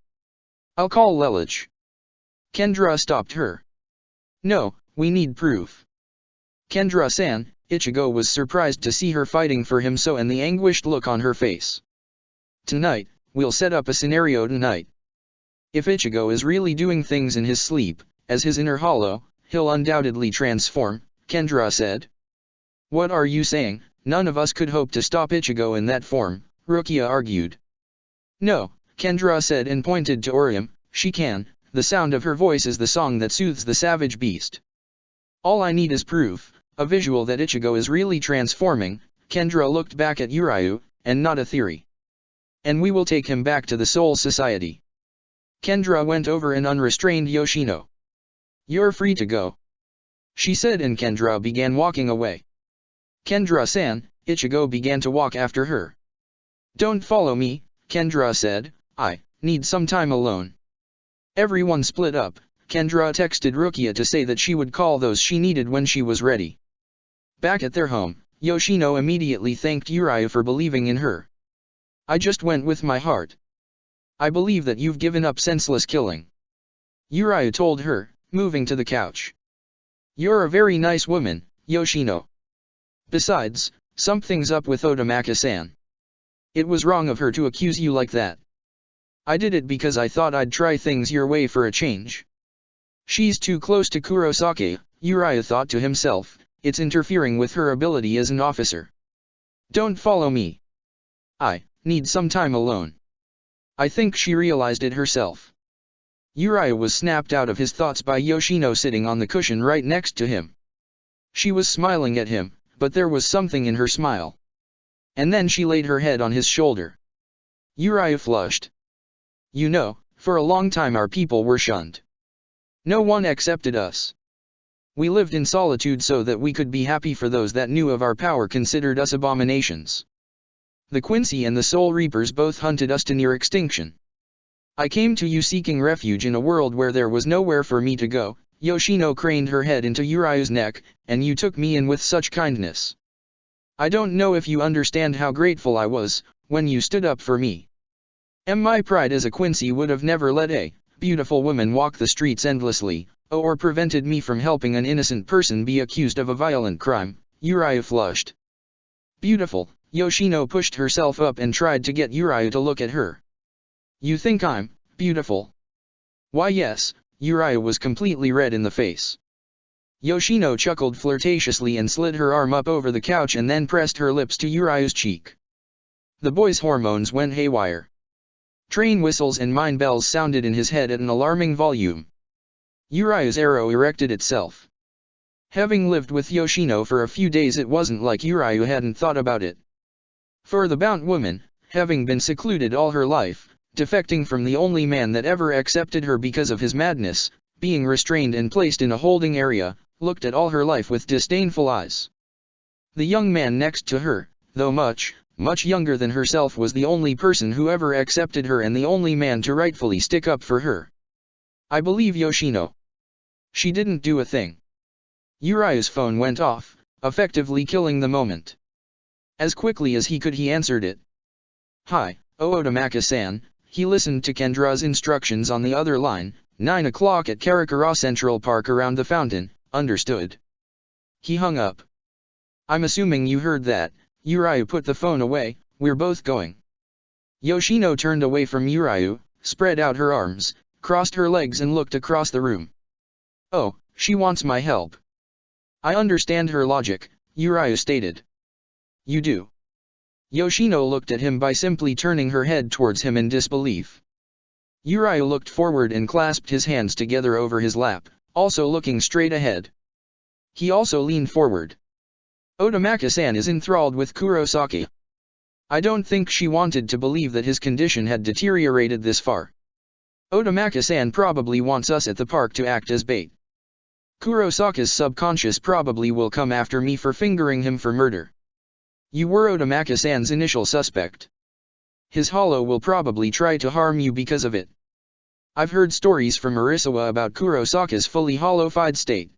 I'll call Lelich. Kendra stopped her. No, we need proof. Kendra-san, Ichigo was surprised to see her fighting for him so and the anguished look on her face. Tonight, we'll set up a scenario tonight. If Ichigo is really doing things in his sleep, as his inner hollow, he'll undoubtedly transform, Kendra said. What are you saying? None of us could hope to stop Ichigo in that form, Rukia argued. No, Kendra said and pointed to Orium, she can, the sound of her voice is the song that soothes the savage beast. All I need is proof, a visual that Ichigo is really transforming, Kendra looked back at Yuraju, and not a theory. And we will take him back to the Soul Society. Kendra went over and unrestrained Yoshino. You're free to go. she said, and Kendra began walking away. Kendra-san, Ichigo began to walk after her. Don't follow me, Kendra said, I need some time alone. Everyone split up. Kendra texted Rukia to say that she would call those she needed when she was ready. Back at their home, Yoshino immediately thanked Uriah for believing in her. I just went with my heart. I believe that you've given up senseless killing. Uriah told her, moving to the couch. You're a very nice woman, Yoshino. Besides, something's up with Otamaka-san. It was wrong of her to accuse you like that. I did it because I thought I'd try things your way for a change. She's too close to Kurosaki, Uriah thought to himself, it's interfering with her ability as an officer. Don't follow me. I need some time alone. I think she realized it herself. Uriah was snapped out of his thoughts by Yoshino sitting on the cushion right next to him. She was smiling at him, but there was something in her smile. And then she laid her head on his shoulder. Uriah flushed. You know, for a long time our people were shunned. No one accepted us. We lived in solitude so that we could be happy, for those that knew of our power considered us abominations. The Quincy and the Soul Reapers both hunted us to near extinction. I came to you seeking refuge in a world where there was nowhere for me to go. Yoshino craned her head into Uriah's neck, and you took me in with such kindness. I don't know if you understand how grateful I was, when you stood up for me. My pride as a Quincy would have never let a beautiful woman walk the streets endlessly, or prevented me from helping an innocent person be accused of a violent crime. Uriah flushed. Beautiful, Yoshino pushed herself up and tried to get Uriah to look at her. You think I'm beautiful? Why yes, Uriah was completely red in the face. Yoshino chuckled flirtatiously and slid her arm up over the couch and then pressed her lips to Uriah's cheek. The boy's hormones went haywire. Train whistles and mine bells sounded in his head at an alarming volume. Uriah's arrow erected itself. Having lived with Yoshino for a few days, it wasn't like Uriah hadn't thought about it. For the Bount woman, having been secluded all her life, defecting from the only man that ever accepted her because of his madness, being restrained and placed in a holding area, looked at all her life with disdainful eyes. The young man next to her, though much younger than herself, was the only person who ever accepted her and the only man to rightfully stick up for her. I believe Yoshino. She didn't do a thing. Uriah's phone went off, effectively killing the moment. As quickly as he could, he answered it. Hi, Otamaka-san. He listened to Kendra's instructions on the other line. 9 o'clock at Karakura Central Park around the fountain. Understood. He hung up. I'm assuming you heard that. Uriah put the phone away. We're both going. Yoshino turned away from Uriah, spread out her arms, crossed her legs and looked across the room. Oh, she wants my help. I understand her logic, Uriah stated. You do? Yoshino looked at him by simply turning her head towards him in disbelief. Uriah looked forward and clasped his hands together over his lap, also looking straight ahead. He also leaned forward. Otamaka-san is enthralled with Kurosaki. I don't think she wanted to believe that his condition had deteriorated this far. Otamaka-san probably wants us at the park to act as bait. Kurosaki's subconscious probably will come after me for fingering him for murder. You were Otamaka-san's initial suspect. His hollow will probably try to harm you because of it. I've heard stories from Arisawa about Kurosaki's fully hollowified state.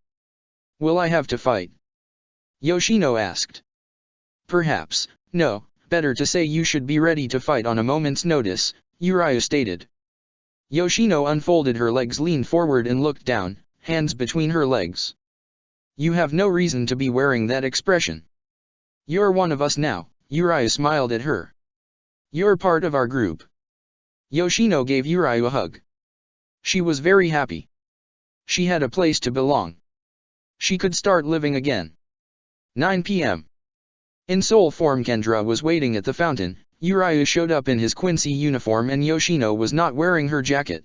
Will I have to fight? Yoshino asked. Perhaps, no, better to say you should be ready to fight on a moment's notice, Uriah stated. Yoshino unfolded her legs, leaned forward and looked down, hands between her legs. You have no reason to be wearing that expression. You're one of us now, Uriah smiled at her. You're part of our group. Yoshino gave Uriah a hug. She was very happy. She had a place to belong. She could start living again. 9 p.m. In soul form, Kendra was waiting at the fountain. Uriah showed up in his Quincy uniform and Yoshino was not wearing her jacket.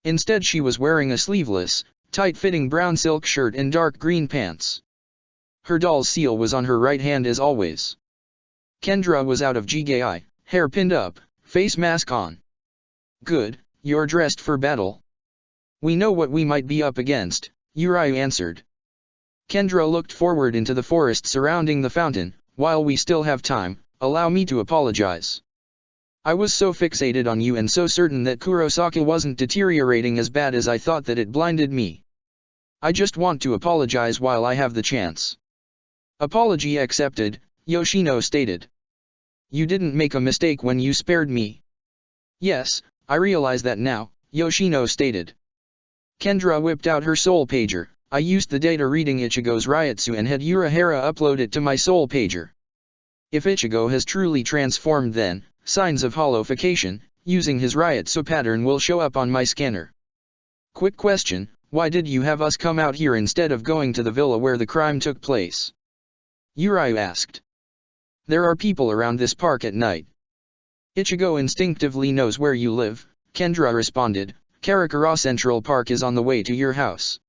Instead, she was wearing a sleeveless, tight-fitting brown silk shirt and dark green pants. Her doll's seal was on her right hand as always. Kendra was out of Jigai, hair pinned up, face mask on. Good, you're dressed for battle. We know what we might be up against, Uriah answered. Kendra looked forward into the forest surrounding the fountain. While we still have time, allow me to apologize. I was so fixated on you and so certain that Kurosaki wasn't deteriorating as bad as I thought that it blinded me. I just want to apologize while I have the chance. Apology accepted, Yoshino stated. You didn't make a mistake when you spared me. Yes, I realize that now, Yoshino stated. Kendra whipped out her soul pager. I used the data reading Ichigo's Ryutsu and had Urahara upload it to my soul pager. If Ichigo has truly transformed, then signs of hollowification, using his Ryutsu pattern, will show up on my scanner. Quick question, why did you have us come out here instead of going to the villa where the crime took place? Urayu asked. There are people around this park at night. Ichigo instinctively knows where you live, Kendra responded. Karakura Central Park is on the way to your house.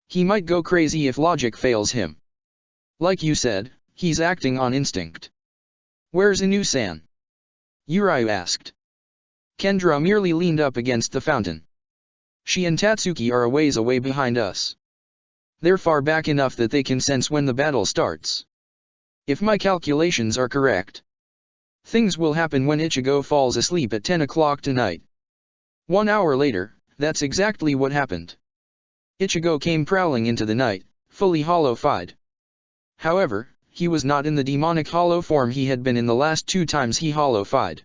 He might go crazy if logic fails him. Like you said, he's acting on instinct. Where's Inu-san? Urayu asked. Kendra merely leaned up against the fountain. She and Tatsuki are a ways away behind us. They're far back enough that they can sense when the battle starts. If my calculations are correct, things will happen when Ichigo falls asleep at 10 o'clock tonight. 1 hour later, that's exactly what happened. Ichigo came prowling into the night, fully hollowified. However, he was not in the demonic hollow form he had been in the last 2 times he hollowified.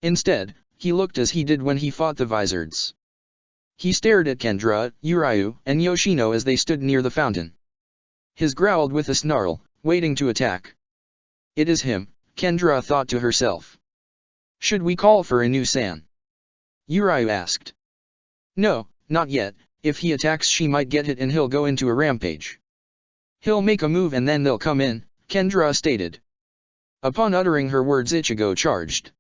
Instead, he looked as he did when he fought the Vizards. He stared at Kendra, Urayu, and Yoshino as they stood near the fountain. His growled with a snarl, waiting to attack. It is him, Kendra thought to herself. Should we call for Inu-san? Urayu asked. No, not yet. If he attacks she might get hit and he'll go into a rampage. He'll make a move and then they'll come in, Kendra stated. Upon uttering her words, Ichigo charged.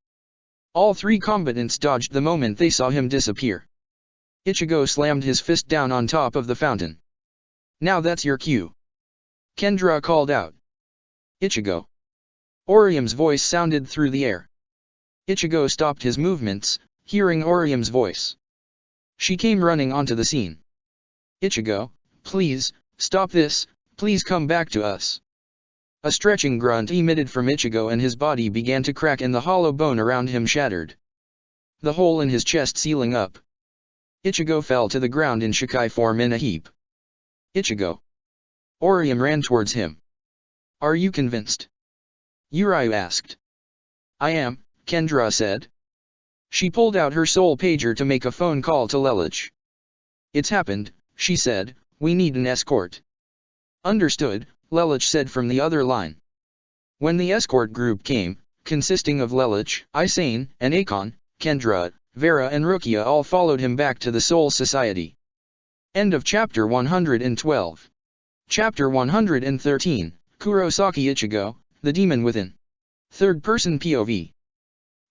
All 3 combatants dodged the moment they saw him disappear. Ichigo slammed his fist down on top of the fountain. Now that's your cue. Kendra called out. Ichigo. Orium's voice sounded through the air. Ichigo stopped his movements, hearing Orium's voice. She came running onto the scene. Ichigo, please, stop this, please come back to us. A stretching grunt emitted from Ichigo and his body began to crack and the hollow bone around him shattered. The hole in his chest sealing up. Ichigo fell to the ground in Shikai form in a heap. Ichigo. Orium ran towards him. Are you convinced? Urayu asked. I am, Kendra said. She pulled out her soul pager to make a phone call to Lelouch. It's happened, she said, we need an escort. Understood, Lelouch said from the other line. When the escort group came, consisting of Lelouch, Isane, and Akon, Kendra, Vera and Rukia all followed him back to the Soul Society. End of chapter 112. Chapter 113, Kurosaki Ichigo, the Demon Within. Third-person POV.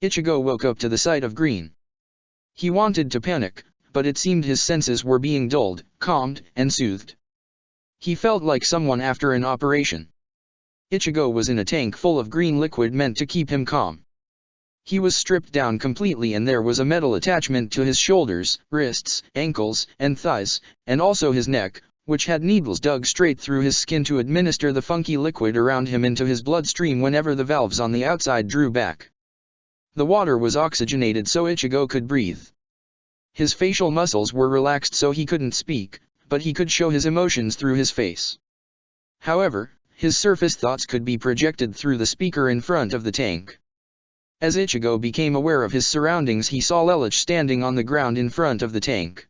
Ichigo woke up to the sight of green. He wanted to panic, but it seemed his senses were being dulled, calmed, and soothed. He felt like someone after an operation. Ichigo was in a tank full of green liquid meant to keep him calm. He was stripped down completely and there was a metal attachment to his shoulders, wrists, ankles, and thighs, and also his neck, which had needles dug straight through his skin to administer the funky liquid around him into his bloodstream whenever the valves on the outside drew back. The water was oxygenated so Ichigo could breathe. His facial muscles were relaxed so he couldn't speak, but he could show his emotions through his face. However, his surface thoughts could be projected through the speaker in front of the tank. As Ichigo became aware of his surroundings, he saw Lelouch standing on the ground in front of the tank.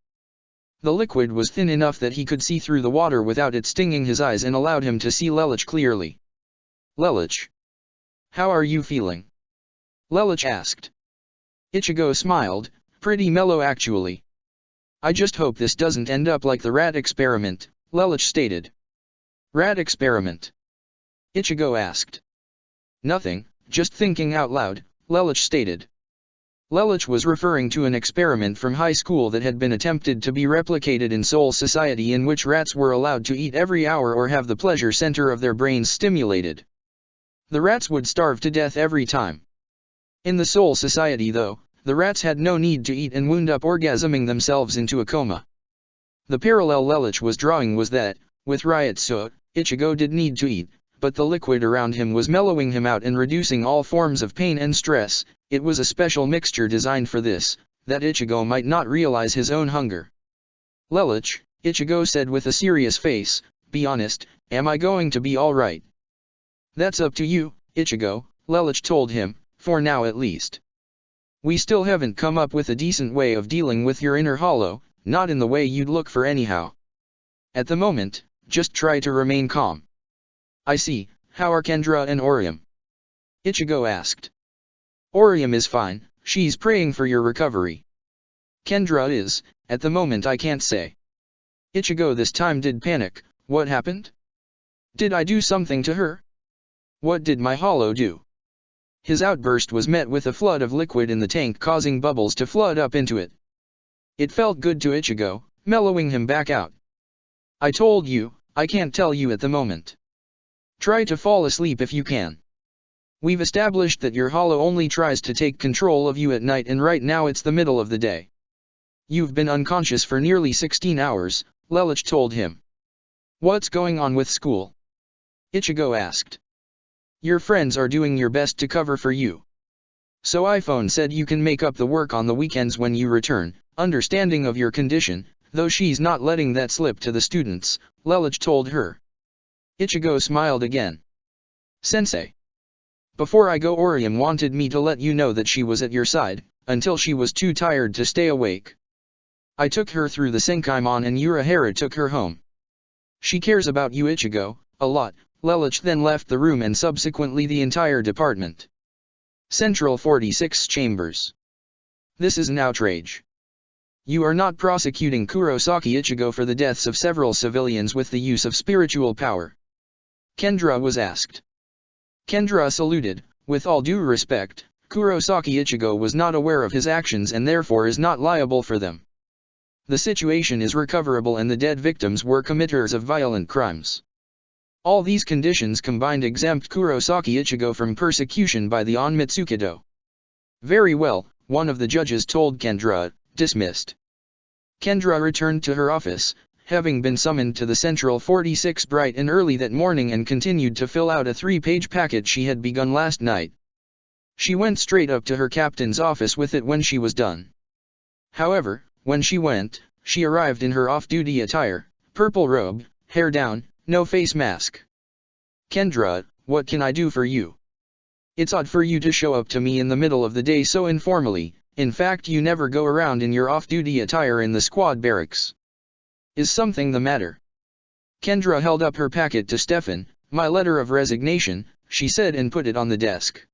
The liquid was thin enough that he could see through the water without it stinging his eyes and allowed him to see Lelouch clearly. Lelouch. How are you feeling? Lelouch asked. Ichigo smiled, pretty mellow actually. I just hope this doesn't end up like the rat experiment, Lelouch stated. Rat experiment? Ichigo asked. Nothing, just thinking out loud, Lelouch stated. Lelouch was referring to an experiment from high school that had been attempted to be replicated in Soul Society, in which rats were allowed to eat every hour or have the pleasure center of their brains stimulated. The rats would starve to death every time. In the Soul Society though, the rats had no need to eat and wound up orgasming themselves into a coma. The parallel Lelouch was drawing was that, With Ryotsu, Ichigo did need to eat, but the liquid around him was mellowing him out and reducing all forms of pain and stress. It was a special mixture designed for this, that Ichigo might not realize his own hunger. Lelouch, Ichigo said with a serious face, be honest, am I going to be alright? That's up to you, Ichigo, Lelouch told him, for now at least. We still haven't come up with a decent way of dealing with your inner hollow, not in the way you'd look for anyhow. At the moment, just try to remain calm. I see, how are Kendra and Orium? Ichigo asked. Orium is fine, she's praying for your recovery. Kendra is, at the moment I can't say. Ichigo this time did panic. What happened? Did I do something to her? What did my hollow do? His outburst was met with a flood of liquid in the tank, causing bubbles to flood up into it. It felt good to Ichigo, mellowing him back out. I told you, I can't tell you at the moment. Try to fall asleep if you can. We've established that your hollow only tries to take control of you at night, and right now it's the middle of the day. You've been unconscious for nearly 16 hours, Lelouch told him. What's going on with school? Ichigo asked. Your friends are doing your best to cover for you. So iPhone said you can make up the work on the weekends when you return, understanding of your condition, though she's not letting that slip to the students, Lelouch told her. Ichigo smiled again. Sensei. Before I go, Orium wanted me to let you know that she was at your side, until she was too tired to stay awake. I took her through the Senkaimon and Urahara took her home. She cares about you, Ichigo, a lot. Lelouch then left the room and subsequently the entire department. Central 46 Chambers. This is an outrage. You are not prosecuting Kurosaki Ichigo for the deaths of several civilians with the use of spiritual power. Kendra was asked. Kendra saluted. With all due respect, Kurosaki Ichigo was not aware of his actions and therefore is not liable for them. The situation is recoverable and the dead victims were committers of violent crimes. All these conditions combined exempt Kurosaki Ichigo from persecution by the Onmitsukido. Very well, one of the judges told Kendra, dismissed. Kendra returned to her office, having been summoned to the Central 46 bright and early that morning, and continued to fill out a 3-page packet she had begun last night. She went straight up to her captain's office with it when she was done. However, when she went, she arrived in her off-duty attire, purple robe, hair down, no face mask. Kendra, what can I do for you? It's odd for you to show up to me in the middle of the day so informally. In fact, you never go around in your off-duty attire in the squad barracks. Is something the matter? Kendra held up her packet to Stefan. My letter of resignation, she said, and put it on the desk.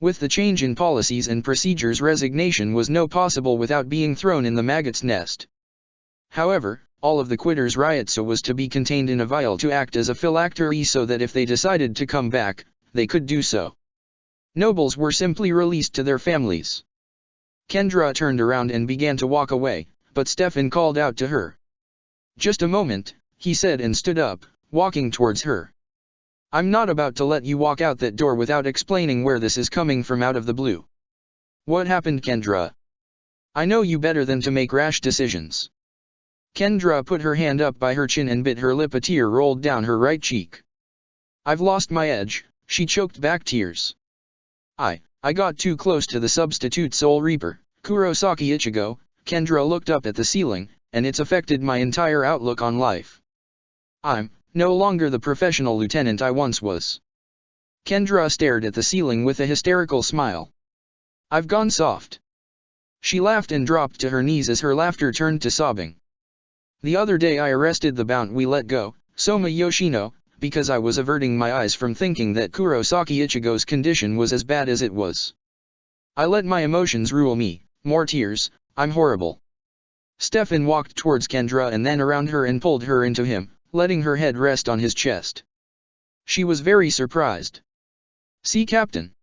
With the change in policies and procedures, resignation was no possible without being thrown in the maggot's nest. However, all of the quitters' Ryotsu was to be contained in a vial to act as a phylactery so that if they decided to come back, they could do so. Nobles were simply released to their families. Kendra turned around and began to walk away, but Stefan called out to her. Just a moment, he said, and stood up, walking towards her. I'm not about to let you walk out that door without explaining where this is coming from out of the blue. What happened, Kendra? I know you better than to make rash decisions. Kendra put her hand up by her chin and bit her lip. A tear rolled down her right cheek. I've lost my edge, she choked back tears. I got too close to the substitute Soul Reaper, Kurosaki Ichigo. Kendra looked up at the ceiling, and it's affected my entire outlook on life. I'm no longer the professional lieutenant I once was. Kendra stared at the ceiling with a hysterical smile. I've gone soft. She laughed and dropped to her knees as her laughter turned to sobbing. The other day I arrested the bounty we let go, Soma Yoshino, because I was averting my eyes from thinking that Kurosaki Ichigo's condition was as bad as it was. I let my emotions rule me. More tears, I'm horrible. Stefan walked towards Kendra and then around her and pulled her into him, letting her head rest on his chest. She was very surprised. See, Captain?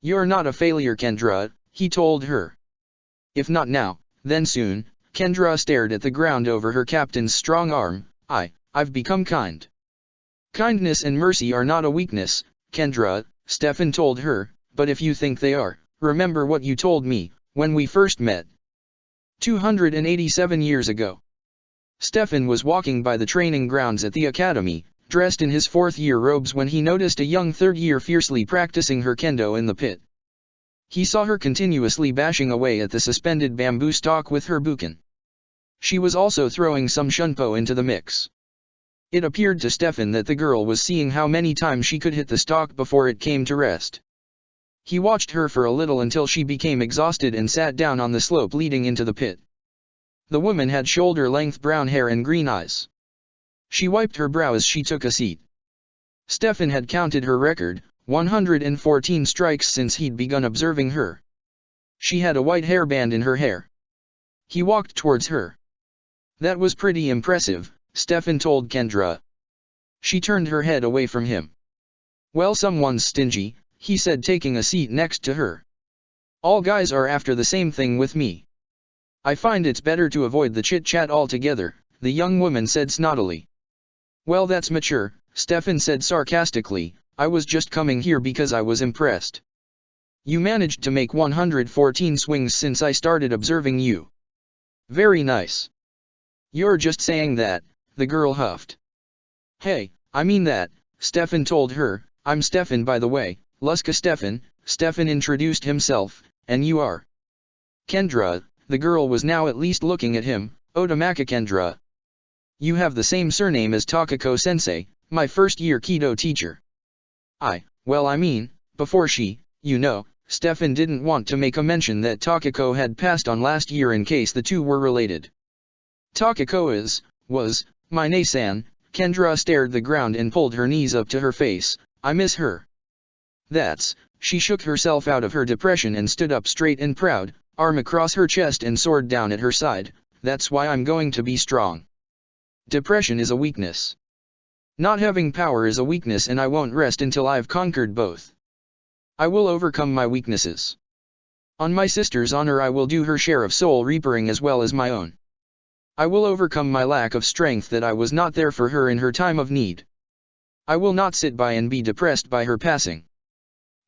You're not a failure, Kendra, he told her. If not now, then soon. Kendra stared at the ground over her captain's strong arm. I've become kind. Kindness and mercy are not a weakness, Kendra, Stefan told her, but if you think they are, remember what you told me, when we first met. 287 years ago. Stefan was walking by the training grounds at the academy, dressed in his fourth-year robes when he noticed a young third-year fiercely practicing her kendo in the pit. He saw her continuously bashing away at the suspended bamboo stalk with her buken. She was also throwing some shunpo into the mix. It appeared to Stefan that the girl was seeing how many times she could hit the stalk before it came to rest. He watched her for a little until she became exhausted and sat down on the slope leading into the pit. The woman had shoulder-length brown hair and green eyes. She wiped her brow as she took a seat. Stefan had counted her record, 114 strikes since he'd begun observing her. She had a white hairband in her hair. He walked towards her. That was pretty impressive, Stefan told Kendra. She turned her head away from him. Well, someone's stingy, he said, taking a seat next to her. All guys are after the same thing with me. I find it's better to avoid the chit-chat altogether, the young woman said snottily. Well, that's mature, Stefan said sarcastically. I was just coming here because I was impressed. You managed to make 114 swings since I started observing you. Very nice. You're just saying that, the girl huffed. Hey, I mean that, Stefan told her. I'm Stefan, by the way, Luska Stefan. Stefan introduced himself. And you are? Kendra. The girl was now at least looking at him. Otamaka Kendra. You have the same surname as Takako-sensei, my first-year Kido teacher. Well, I mean, before she, Stefan didn't want to make a mention that Takako had passed on last year in case the two were related. Takako was, my Nei-san. Kendra stared the ground and pulled her knees up to her face. I miss her. She shook herself out of her depression and stood up straight and proud, arm across her chest and sword down at her side. That's why I'm going to be strong. Depression is a weakness. Not having power is a weakness, and I won't rest until I've conquered both. I will overcome my weaknesses. On my sister's honor, I will do her share of soul reaping as well as my own. I will overcome my lack of strength, that I was not there for her in her time of need. I will not sit by and be depressed by her passing.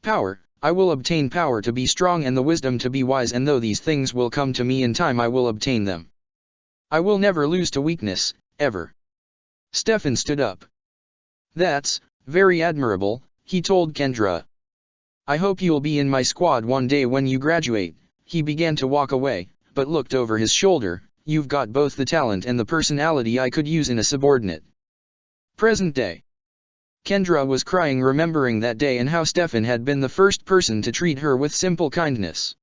Power, I will obtain power to be strong and the wisdom to be wise, and though these things will come to me in time, I will obtain them. I will never lose to weakness, ever. Stefan stood up. That's very admirable, he told Kendra. I hope you'll be in my squad one day when you graduate. He began to walk away, but looked over his shoulder. You've got both the talent and the personality I could use in a subordinate. Present day. Kendra was crying, remembering that day and how Stefan had been the first person to treat her with simple kindness.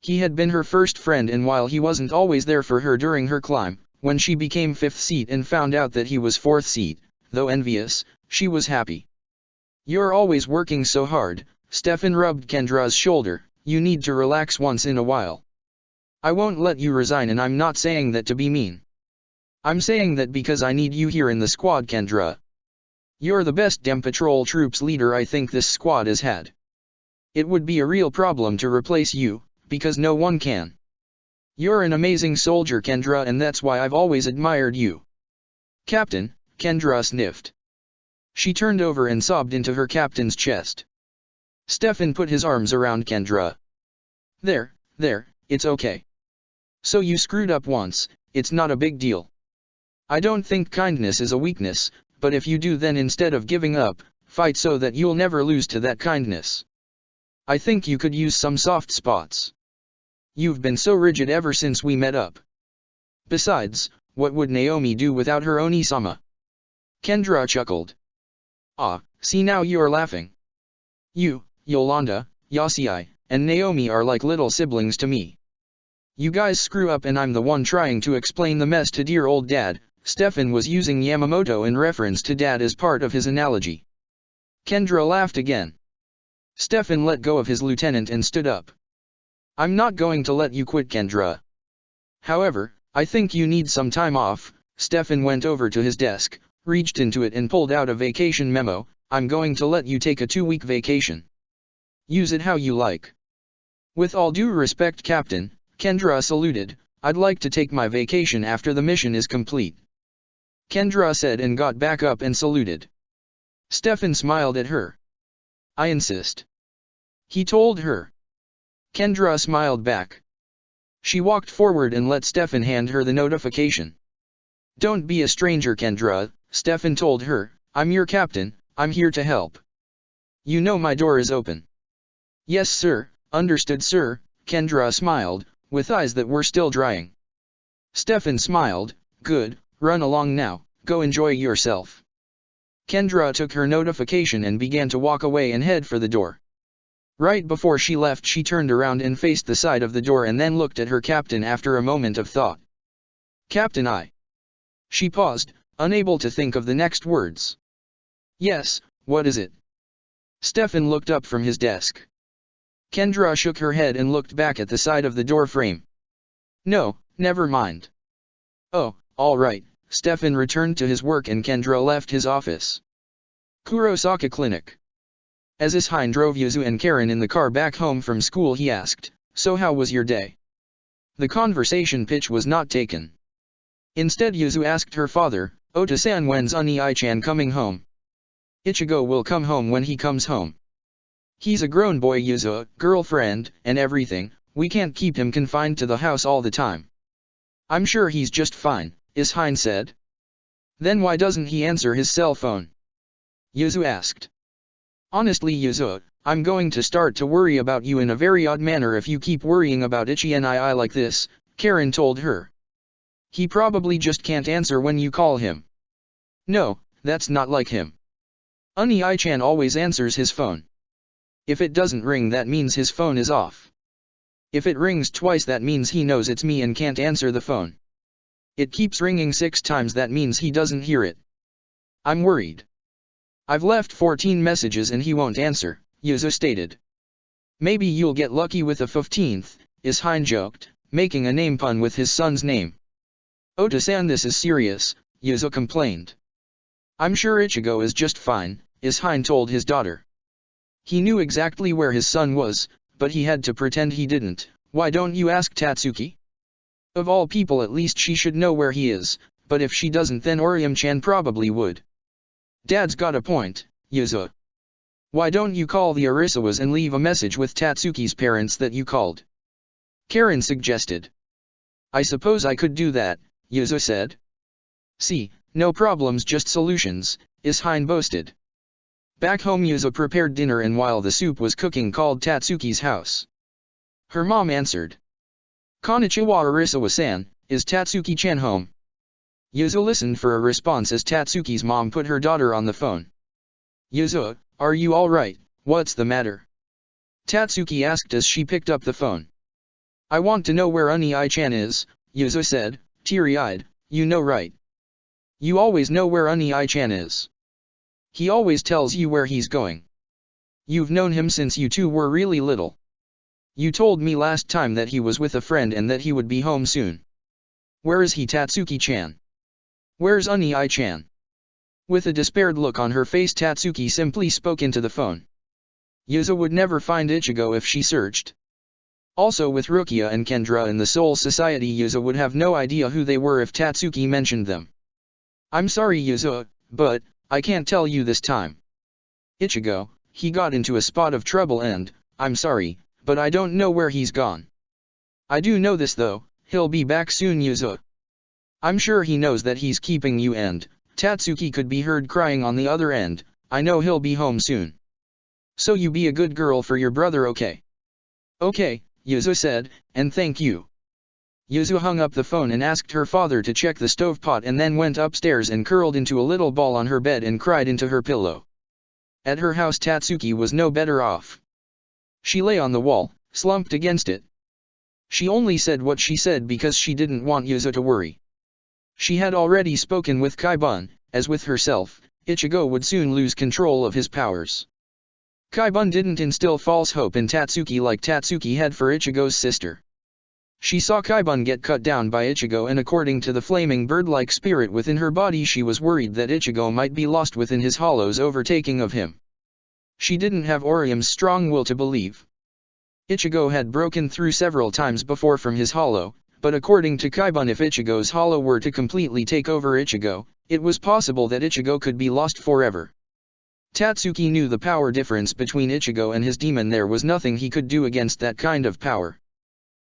He had been her first friend, and while he wasn't always there for her during her climb, when she became 5th seat and found out that he was 4th seat, though envious, she was happy. You're always working so hard, Stefan rubbed Kendra's shoulder. You need to relax once in a while. I won't let you resign, and I'm not saying that to be mean. I'm saying that because I need you here in the squad, Kendra. You're the best Dem Patrol troops leader I think this squad has had. It would be a real problem to replace you, because no one can. You're an amazing soldier, Kendra, and that's why I've always admired you. Captain, Kendra sniffed. She turned over and sobbed into her captain's chest. Stefan put his arms around Kendra. There, it's okay. So you screwed up once, it's not a big deal. I don't think kindness is a weakness, but if you do, then instead of giving up, fight so that you'll never lose to that kindness. I think you could use some soft spots. You've been so rigid ever since we met up. Besides, what would Naomi do without her Oni-sama? Kendra chuckled. See, now you're laughing. You, Yolanda, Yasiai, and Naomi are like little siblings to me. You guys screw up and I'm the one trying to explain the mess to dear old Dad. Stefan was using Yamamoto in reference to Dad as part of his analogy. Kendra laughed again. Stefan let go of his lieutenant and stood up. I'm not going to let you quit, Kendra. However, I think you need some time off. Stefan went over to his desk, reached into it and pulled out a vacation memo. I'm going to let you take a 2-week vacation. Use it how you like. With all due respect, Captain, Kendra saluted. I'd like to take my vacation after the mission is complete. Kendra said and got back up and saluted. Stefan smiled at her. I insist. He told her. Kendra smiled back. She walked forward and let Stefan hand her the notification. Don't be a stranger, Kendra, Stefan told her. I'm your captain, I'm here to help. You know my door is open. Yes sir, understood sir, Kendra smiled, with eyes that were still drying. Stefan smiled, good, run along now, go enjoy yourself. Kendra took her notification and began to walk away and head for the door. Right before she left, she turned around and faced the side of the door and then looked at her captain after a moment of thought. Captain I. She paused, unable to think of the next words. Yes, what is it? Stefan looked up from his desk. Kendra shook her head and looked back at the side of the door frame. No, never mind. Oh, all right, Stefan returned to his work and Kendra left his office. Kurosaka Clinic. As Ishine drove Yuzu and Karen in the car back home from school, he asked, so how was your day? The conversation pitch was not taken. Instead Yuzu asked her father, Ota-san, when's Uni-chan coming home? Ichigo will come home when he comes home. He's a grown boy, Yuzu, girlfriend, and everything, we can't keep him confined to the house all the time. I'm sure he's just fine, Ishine said. Then why doesn't he answer his cell phone? Yuzu asked. Honestly Yuzu, I'm going to start to worry about you in a very odd manner if you keep worrying about Ichi-nii like this, Karen told her. He probably just can't answer when you call him. No, that's not like him. Uni-chan always answers his phone. If it doesn't ring, that means his phone is off. If it rings twice, that means he knows it's me and can't answer the phone. It keeps ringing 6 times, that means he doesn't hear it. I'm worried. I've left 14 messages and he won't answer, Yuzu stated. Maybe you'll get lucky with a 15th, Ishine joked, making a name pun with his son's name. Ota-san, this is serious, Yuzu complained. I'm sure Ichigo is just fine, Ishine told his daughter. He knew exactly where his son was, but he had to pretend he didn't. Why don't you ask Tatsuki? Of all people, at least she should know where he is, but if she doesn't, then Orium-chan probably would. Dad's got a point, Yuzu. Why don't you call the Arisawas and leave a message with Tatsuki's parents that you called? Karen suggested. I suppose I could do that, Yuzu said. See, no problems, just solutions, Ishine boasted. Back home, Yuzu prepared dinner, and while the soup was cooking, called Tatsuki's house. Her mom answered. Konnichiwa Arisawa-san, is Tatsuki-chan home? Yuzu listened for a response as Tatsuki's mom put her daughter on the phone. Yuzu, are you alright, what's the matter? Tatsuki asked as she picked up the phone. I want to know where Uni-chan is, Yuzu said, teary-eyed. You know right. You always know where Uni-chan is. He always tells you where he's going. You've known him since you two were really little. You told me last time that he was with a friend and that he would be home soon. Where is he, Tatsuki-chan? Where's Uni-chan? With a despaired look on her face, Tatsuki simply spoke into the phone. Yuzu would never find Ichigo if she searched. Also, with Rukia and Kendra in the Soul Society, Yuzu would have no idea who they were if Tatsuki mentioned them. I'm sorry Yuzu, but I can't tell you this time. Ichigo, he got into a spot of trouble and, I'm sorry, but I don't know where he's gone. I do know this though, he'll be back soon Yuzu. I'm sure he knows that he's keeping you, and Tatsuki could be heard crying on the other end. I know he'll be home soon. So you be a good girl for your brother, okay? Okay, Yuzu said, and thank you. Yuzu hung up the phone and asked her father to check the stovepot, and then went upstairs and curled into a little ball on her bed and cried into her pillow. At her house, Tatsuki was no better off. She lay on the wall, slumped against it. She only said what she said because she didn't want Yuzu to worry. She had already spoken with Kaibun, as with herself, Ichigo would soon lose control of his powers. Kaibun didn't instill false hope in Tatsuki like Tatsuki had for Ichigo's sister. She saw Kaibun get cut down by Ichigo, and according to the flaming bird-like spirit within her body, she was worried that Ichigo might be lost within his hollow's overtaking of him. She didn't have Orium's strong will to believe. Ichigo had broken through several times before from his hollow, but according to Kaibun, if Ichigo's hollow were to completely take over Ichigo, it was possible that Ichigo could be lost forever. Tatsuki knew the power difference between Ichigo and his demon. There was nothing he could do against that kind of power.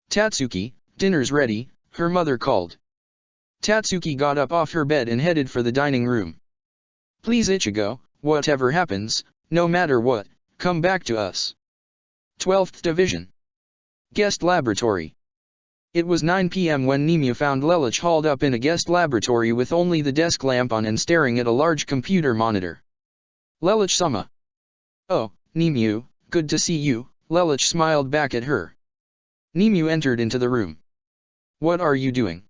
Tatsuki, dinner's ready, her mother called. Tatsuki got up off her bed and headed for the dining room. Please Ichigo, whatever happens, no matter what, come back to us. 12th Division. Guest Laboratory. It was 9 p.m. when Nimue found Lelouch hauled up in a guest laboratory with only the desk lamp on and staring at a large computer monitor. Lelouch-sama. Oh, Nimue, good to see you, Lelouch smiled back at her. Nimue entered into the room. What are you doing?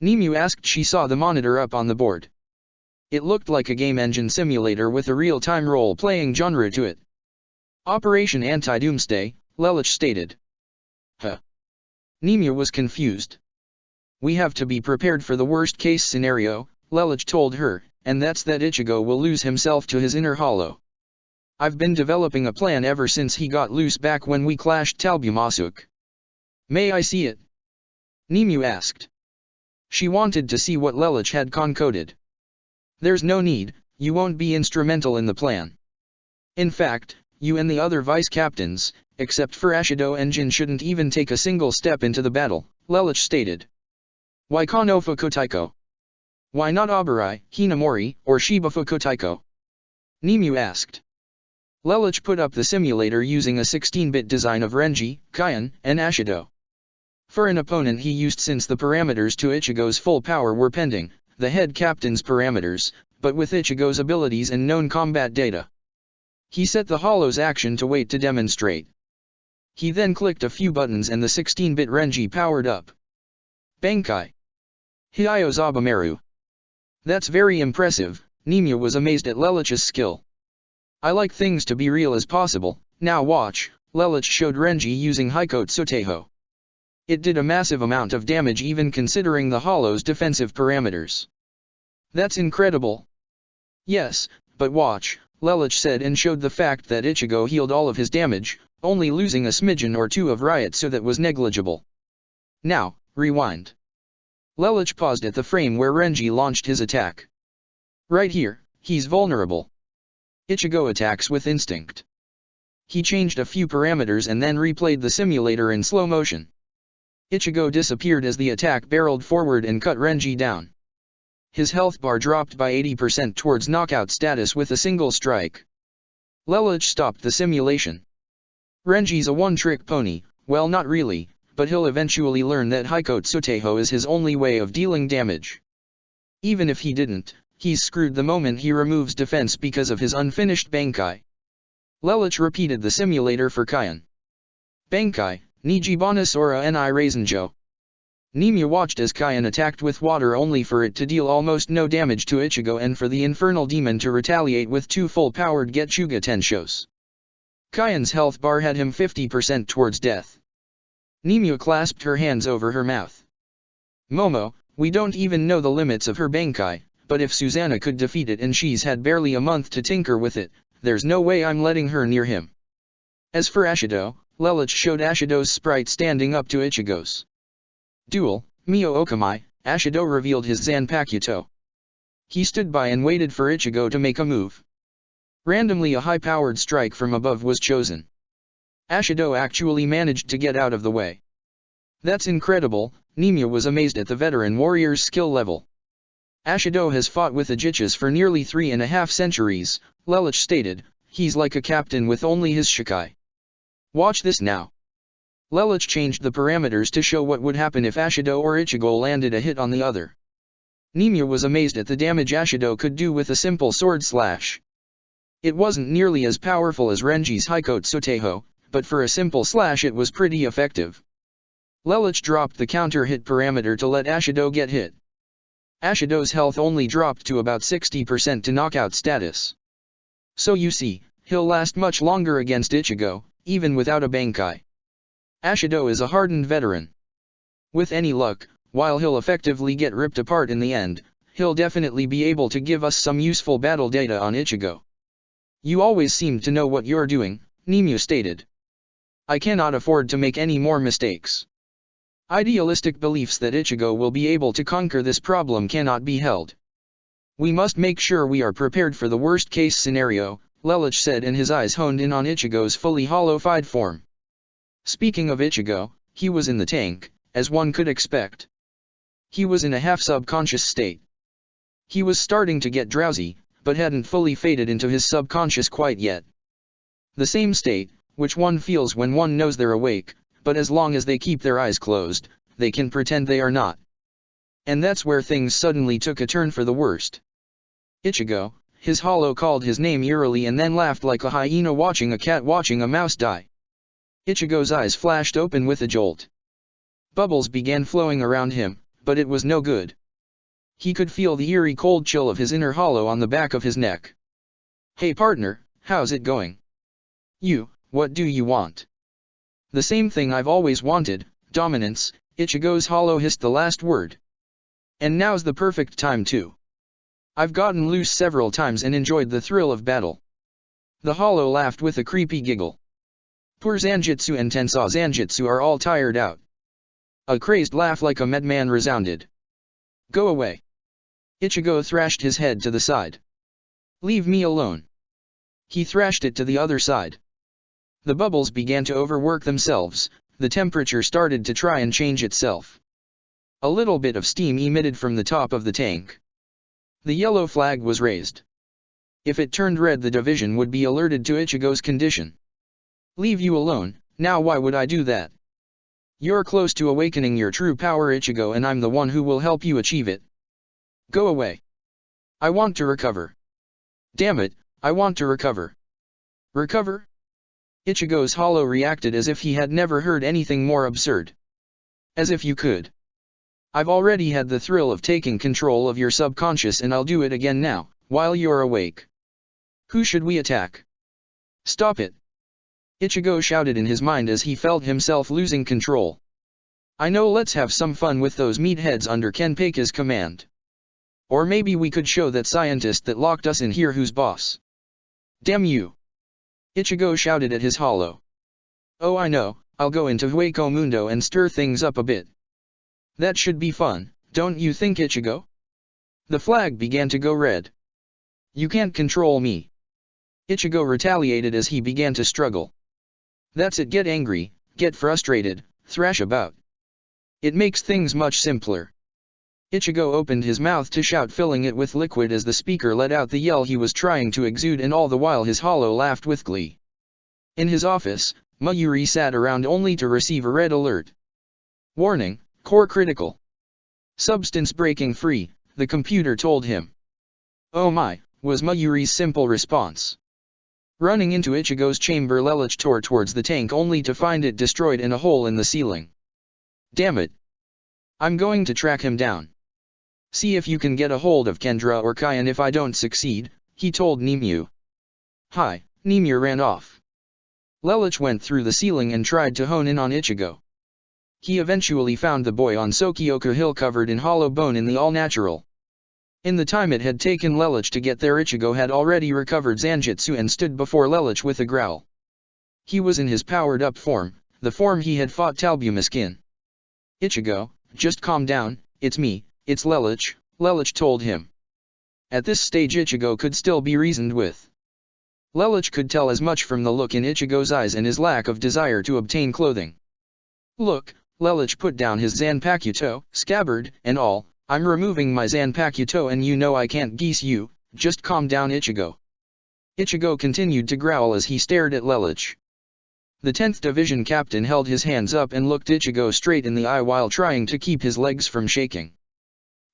Nimue asked. She saw the monitor up on the board. It looked like a game engine simulator with a real-time role-playing genre to it. Operation Anti-Doomsday, Lelouch stated. Huh. Nimue was confused. We have to be prepared for the worst-case scenario, Lelouch told her, and that's that Ichigo will lose himself to his inner hollow. I've been developing a plan ever since he got loose back when we clashed Talbumasuk. May I see it? Nimue asked. She wanted to see what Lelouch had concocted. There's no need, you won't be instrumental in the plan. In fact, you and the other vice-captains, except for Ashido and Jin, shouldn't even take a single step into the battle, Lelouch stated. Why Kano Fukotaiko? Why not Aburai, Hinamori, or Shiba Fukotaiko? Nimue asked. Lelouch put up the simulator using a 16-bit design of Renji, Kaion, and Ashido. For an opponent he used, since the parameters to Ichigo's full power were pending, the head captain's parameters, but with Ichigo's abilities and known combat data. He set the Hollow's action to wait to demonstrate. He then clicked a few buttons and the 16-bit Renji powered up. Bankai. Hiyo Zabumaru. That's very impressive, Nimue was amazed at Lelouch's skill. I like things to be real as possible, now watch, Lelouch showed Renji using Hikotsuteho. It did a massive amount of damage even considering the Hollow's defensive parameters. That's incredible. Yes, but watch, Lelouch said and showed the fact that Ichigo healed all of his damage, only losing a smidgen or two of riot, so that was negligible. Now, rewind. Lelouch paused at the frame where Renji launched his attack. Right here, he's vulnerable. Ichigo attacks with instinct. He changed a few parameters and then replayed the simulator in slow motion. Ichigo disappeared as the attack barreled forward and cut Renji down. His health bar dropped by 80% towards knockout status with a single strike. Lelouch stopped the simulation. Renji's a one-trick pony, well, not really, but he'll eventually learn that Hikotsuteho is his only way of dealing damage. Even if he didn't, he's screwed the moment he removes defense because of his unfinished Bankai. Lelouch repeated the simulator for Kaion. Bankai, Nijibana Sora ni Raisenjo. Nimue watched as Kaion attacked with water only for it to deal almost no damage to Ichigo and for the Infernal Demon to retaliate with 2 full-powered Getsuga Tenshos. Kaion's health bar had him 50% towards death. Nimue clasped her hands over her mouth. Momo, we don't even know the limits of her Bankai, but if Susanna could defeat it and she's had barely a month to tinker with it, there's no way I'm letting her near him. As for Ashido, Lelouch showed Ashido's sprite standing up to Ichigo's. Duel, Mio Okamai, Ashido revealed his Zanpakuto. He stood by and waited for Ichigo to make a move. Randomly a high-powered strike from above was chosen. Ashido actually managed to get out of the way. That's incredible, Nimue was amazed at the veteran warrior's skill level. Ashido has fought with Ajichas for nearly 3.5 centuries, Lelouch stated, he's like a captain with only his Shikai. Watch this now. Lelouch changed the parameters to show what would happen if Ashido or Ichigo landed a hit on the other. Nimue was amazed at the damage Ashido could do with a simple sword slash. It wasn't nearly as powerful as Renji's Hikotsuteho, but for a simple slash it was pretty effective. Lelouch dropped the counter hit parameter to let Ashido get hit. Ashido's health only dropped to about 60% to knockout status. So you see, he'll last much longer against Ichigo, even without a Bankai. Ashido is a hardened veteran. With any luck, while he'll effectively get ripped apart in the end, he'll definitely be able to give us some useful battle data on Ichigo. You always seem to know what you're doing, Nimue stated. I cannot afford to make any more mistakes. Idealistic beliefs that Ichigo will be able to conquer this problem cannot be held. We must make sure we are prepared for the worst-case scenario, Lelouch said, and his eyes honed in on Ichigo's fully hollowified form. Speaking of Ichigo, he was in the tank, as one could expect. He was in a half-subconscious state. He was starting to get drowsy, but hadn't fully faded into his subconscious quite yet. The same state, which one feels when one knows they're awake, but as long as they keep their eyes closed, they can pretend they are not. And that's where things suddenly took a turn for the worst. Ichigo, his hollow called his name eerily and then laughed like a hyena watching a cat watching a mouse die. Ichigo's eyes flashed open with a jolt. Bubbles began flowing around him, but it was no good. He could feel the eerie cold chill of his inner hollow on the back of his neck. "Hey partner, how's it going?" What do you want?" "The same thing I've always wanted, dominance," Ichigo's hollow hissed the last word. "And now's the perfect time too. I've gotten loose several times and enjoyed the thrill of battle." The hollow laughed with a creepy giggle. "Poor Zanjitsu and Tensei Zanjitsu are all tired out." A crazed laugh like a madman resounded. "Go away." Ichigo thrashed his head to the side. "Leave me alone." He thrashed it to the other side. The bubbles began to overwork themselves, the temperature started to try and change itself. A little bit of steam emitted from the top of the tank. The yellow flag was raised. If it turned red, the division would be alerted to Ichigo's condition. "Leave you alone, now why would I do that? You're close to awakening your true power, Ichigo, and I'm the one who will help you achieve it. Go away. I want to recover. Damn it, I want to recover." "Recover?" Ichigo's hollow reacted as if he had never heard anything more absurd. "As if you could. I've already had the thrill of taking control of your subconscious and I'll do it again now, while you're awake. Who should we attack?" "Stop it!" Ichigo shouted in his mind as he felt himself losing control. "I know, let's have some fun with those meatheads under Kenpaku's command. Or maybe we could show that scientist that locked us in here who's boss. Damn you!" Ichigo shouted at his hollow. "Oh, I know, I'll go into Hueco Mundo and stir things up a bit. That should be fun, don't you think, Ichigo?" The flag began to go red. "You can't control me." Ichigo retaliated as he began to struggle. "That's it, get angry, get frustrated, thrash about. It makes things much simpler." Ichigo opened his mouth to shout, filling it with liquid as the speaker let out the yell he was trying to exude, and all the while his hollow laughed with glee. In his office, Mayuri sat around only to receive a red alert. "Warning, core critical. Substance breaking free," the computer told him. "Oh my," was Mayuri's simple response. Running into Ichigo's chamber, Lelouch tore towards the tank only to find it destroyed in a hole in the ceiling. "Damn it. I'm going to track him down. See if you can get a hold of Kendra or Kai, and if I don't succeed," he told Nimue. "Hi," Nimue ran off. Lelouch went through the ceiling and tried to hone in on Ichigo. He eventually found the boy on Sokioka Hill covered in hollow bone in the all-natural. In the time it had taken Lelouch to get there, Ichigo had already recovered Zanjitsu and stood before Lelouch with a growl. He was in his powered-up form, the form he had fought Talbumus in. "Ichigo, just calm down, it's me, it's Lelouch," Lelouch told him. At this stage Ichigo could still be reasoned with. Lelouch could tell as much from the look in Ichigo's eyes and his lack of desire to obtain clothing. "Look," Lelouch put down his Zanpakuto, scabbard and all, "I'm removing my Zanpakuto and you know I can't geese you, just calm down, Ichigo." Ichigo continued to growl as he stared at Lelouch. The 10th Division captain held his hands up and looked Ichigo straight in the eye while trying to keep his legs from shaking.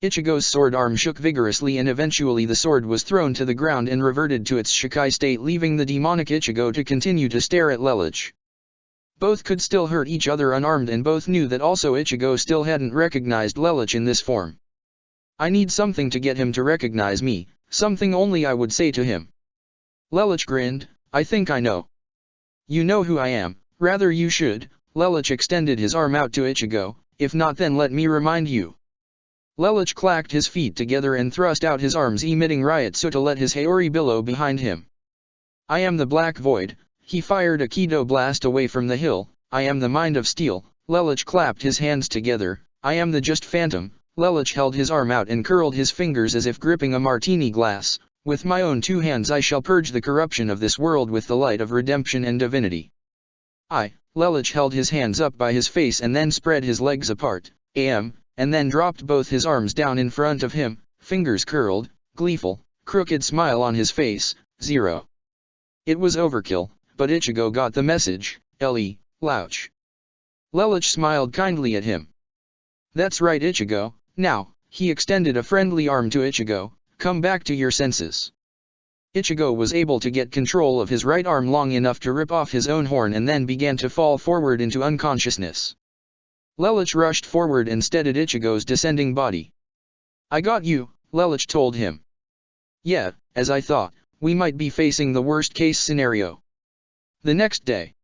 Ichigo's sword arm shook vigorously and eventually the sword was thrown to the ground and reverted to its Shikai state, leaving the demonic Ichigo to continue to stare at Lelouch. Both could still hurt each other unarmed, and both knew that also Ichigo still hadn't recognized Lelouch in this form. "I need something to get him to recognize me, something only I would say to him." Lelouch grinned, "I think I know." "You know who I am, rather you should." Lelouch extended his arm out to Ichigo, "If not, then let me remind you." Lelouch clacked his feet together and thrust out his arms, emitting Ryotsu to let his Haori billow behind him. "I am the Black Void." He fired a Kido blast away from the hill. "I am the Mind of Steel." Lelouch clapped his hands together. "I am the Just Phantom." Lelouch held his arm out and curled his fingers as if gripping a martini glass. "With my own 2 hands I shall purge the corruption of this world with the light of redemption and divinity." Lelouch held his hands up by his face and then spread his legs apart. and then dropped both his arms down in front of him, fingers curled, gleeful, crooked smile on his face. 0. It was overkill, but Ichigo got the message. Louch. Lelouch smiled kindly at him. That's right, Ichigo. Now, he extended a friendly arm to Ichigo. Come back to your senses. Ichigo was able to get control of his right arm long enough to rip off his own horn and then began to fall forward into unconsciousness. Lelouch rushed forward and steadied Ichigo's descending body. I got you, Lelouch told him. Yeah, as I thought, we might be facing the worst-case scenario. The next day,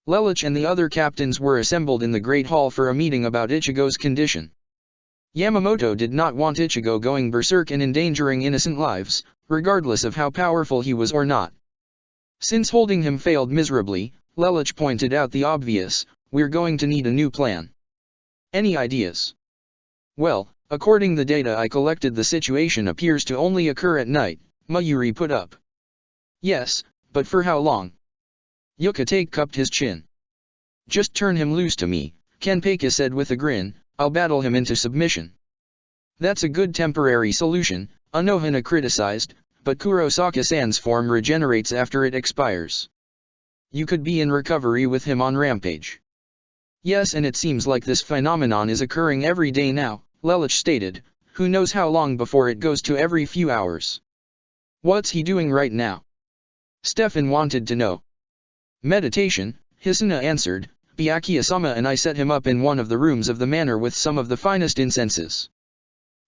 Lelouch and the other captains were assembled in the Great Hall for a meeting about Ichigo's condition. Yamamoto did not want Ichigo going berserk and endangering innocent lives, regardless of how powerful he was or not. Since holding him failed miserably, Lelouch pointed out the obvious: we're going to need a new plan. Any ideas? Well, according the data I collected, the situation appears to only occur at night, Mayuri put up. Yes, but for how long? Yuka-take cupped his chin. Just turn him loose to me, Kenpeki said with a grin. I'll battle him into submission. That's a good temporary solution, Anohana criticized, but Kurosaka-san's form regenerates after it expires. You could be in recovery with him on Rampage. Yes, and it seems like this phenomenon is occurring every day now, Lelouch stated. Who knows how long before it goes to every few hours. What's he doing right now? Stefan wanted to know. Meditation, Hisuna answered. Byakuya-sama and I set him up in one of the rooms of the manor with some of the finest incenses.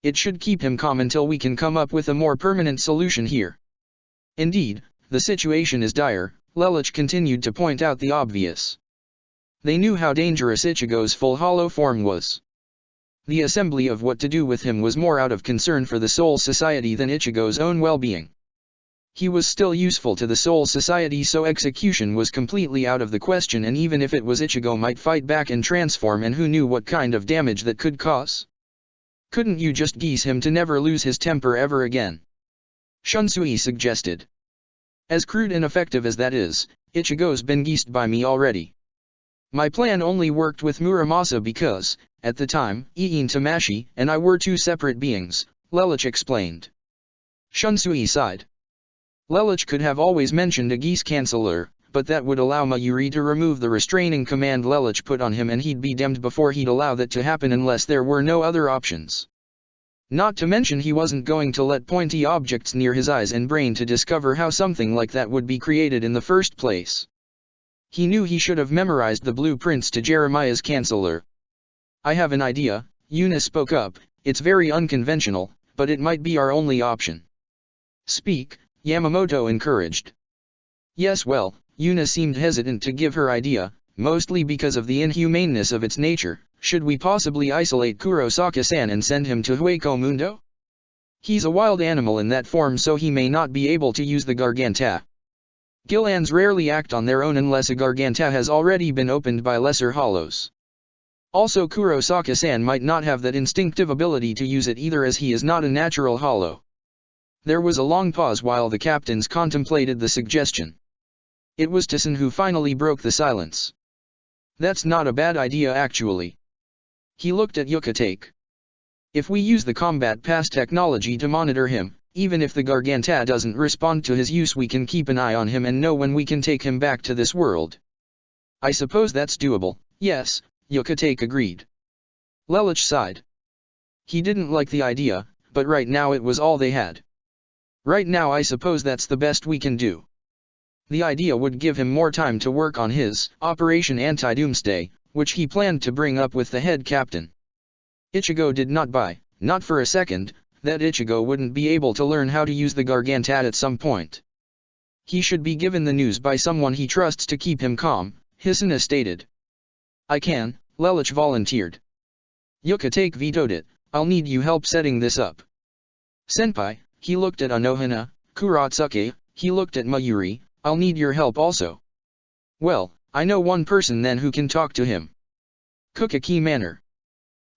It should keep him calm until we can come up with a more permanent solution here. Indeed, the situation is dire, Lelouch continued to point out the obvious. They knew how dangerous Ichigo's full hollow form was. The assembly of what to do with him was more out of concern for the Soul Society than Ichigo's own well-being. He was still useful to the Soul Society, so execution was completely out of the question, and even if it was, Ichigo might fight back and transform, and who knew what kind of damage that could cause? Couldn't you just geese him to never lose his temper ever again? Shunsui suggested. As crude and effective as that is, Ichigo's been geesed by me already. My plan only worked with Muramasa because, at the time, Iin Tamashi and I were two separate beings, Lelouch explained. Shunsui sighed. Lelouch could have always mentioned a geese canceller, but that would allow Mayuri to remove the restraining command Lelouch put on him, and he'd be damned before he'd allow that to happen unless there were no other options. Not to mention he wasn't going to let pointy objects near his eyes and brain to discover how something like that would be created in the first place. He knew he should have memorized the blueprints to Jeremiah's canceller. I have an idea, Yuna spoke up. It's very unconventional, but it might be our only option. Speak, Yamamoto encouraged. Yes, well, Yuna seemed hesitant to give her idea, mostly because of the inhumaneness of its nature. Should we possibly isolate Kurosaka-san and send him to Hueco Mundo? He's a wild animal in that form, so he may not be able to use the Garganta. Gilans rarely act on their own unless a Garganta has already been opened by lesser hollows. Also, Kurosaka-san might not have that instinctive ability to use it either, as he is not a natural hollow. There was a long pause while the captains contemplated the suggestion. It was Tyson who finally broke the silence. That's not a bad idea actually. He looked at Yuka-take. If we use the combat pass technology to monitor him, even if the Garganta doesn't respond to his use, we can keep an eye on him and know when we can take him back to this world. I suppose that's doable. Yes, Yuka-take agreed. Lelouch sighed. He didn't like the idea, but right now it was all they had. Right now I suppose that's the best we can do. The idea would give him more time to work on his Operation Anti-Doomsday, which he planned to bring up with the head captain. Ichigo did not buy, not for a second, that Ichigo wouldn't be able to learn how to use the Garganta at some point. He should be given the news by someone he trusts to keep him calm, Hisuna stated. I can, Lelouch volunteered. Yuka-take vetoed it. I'll need you help setting this up. Senpai, he looked at Anohana. Kuratsuke, he looked at Mayuri. I'll need your help also. Well, I know one person then who can talk to him. Kukaki Manor.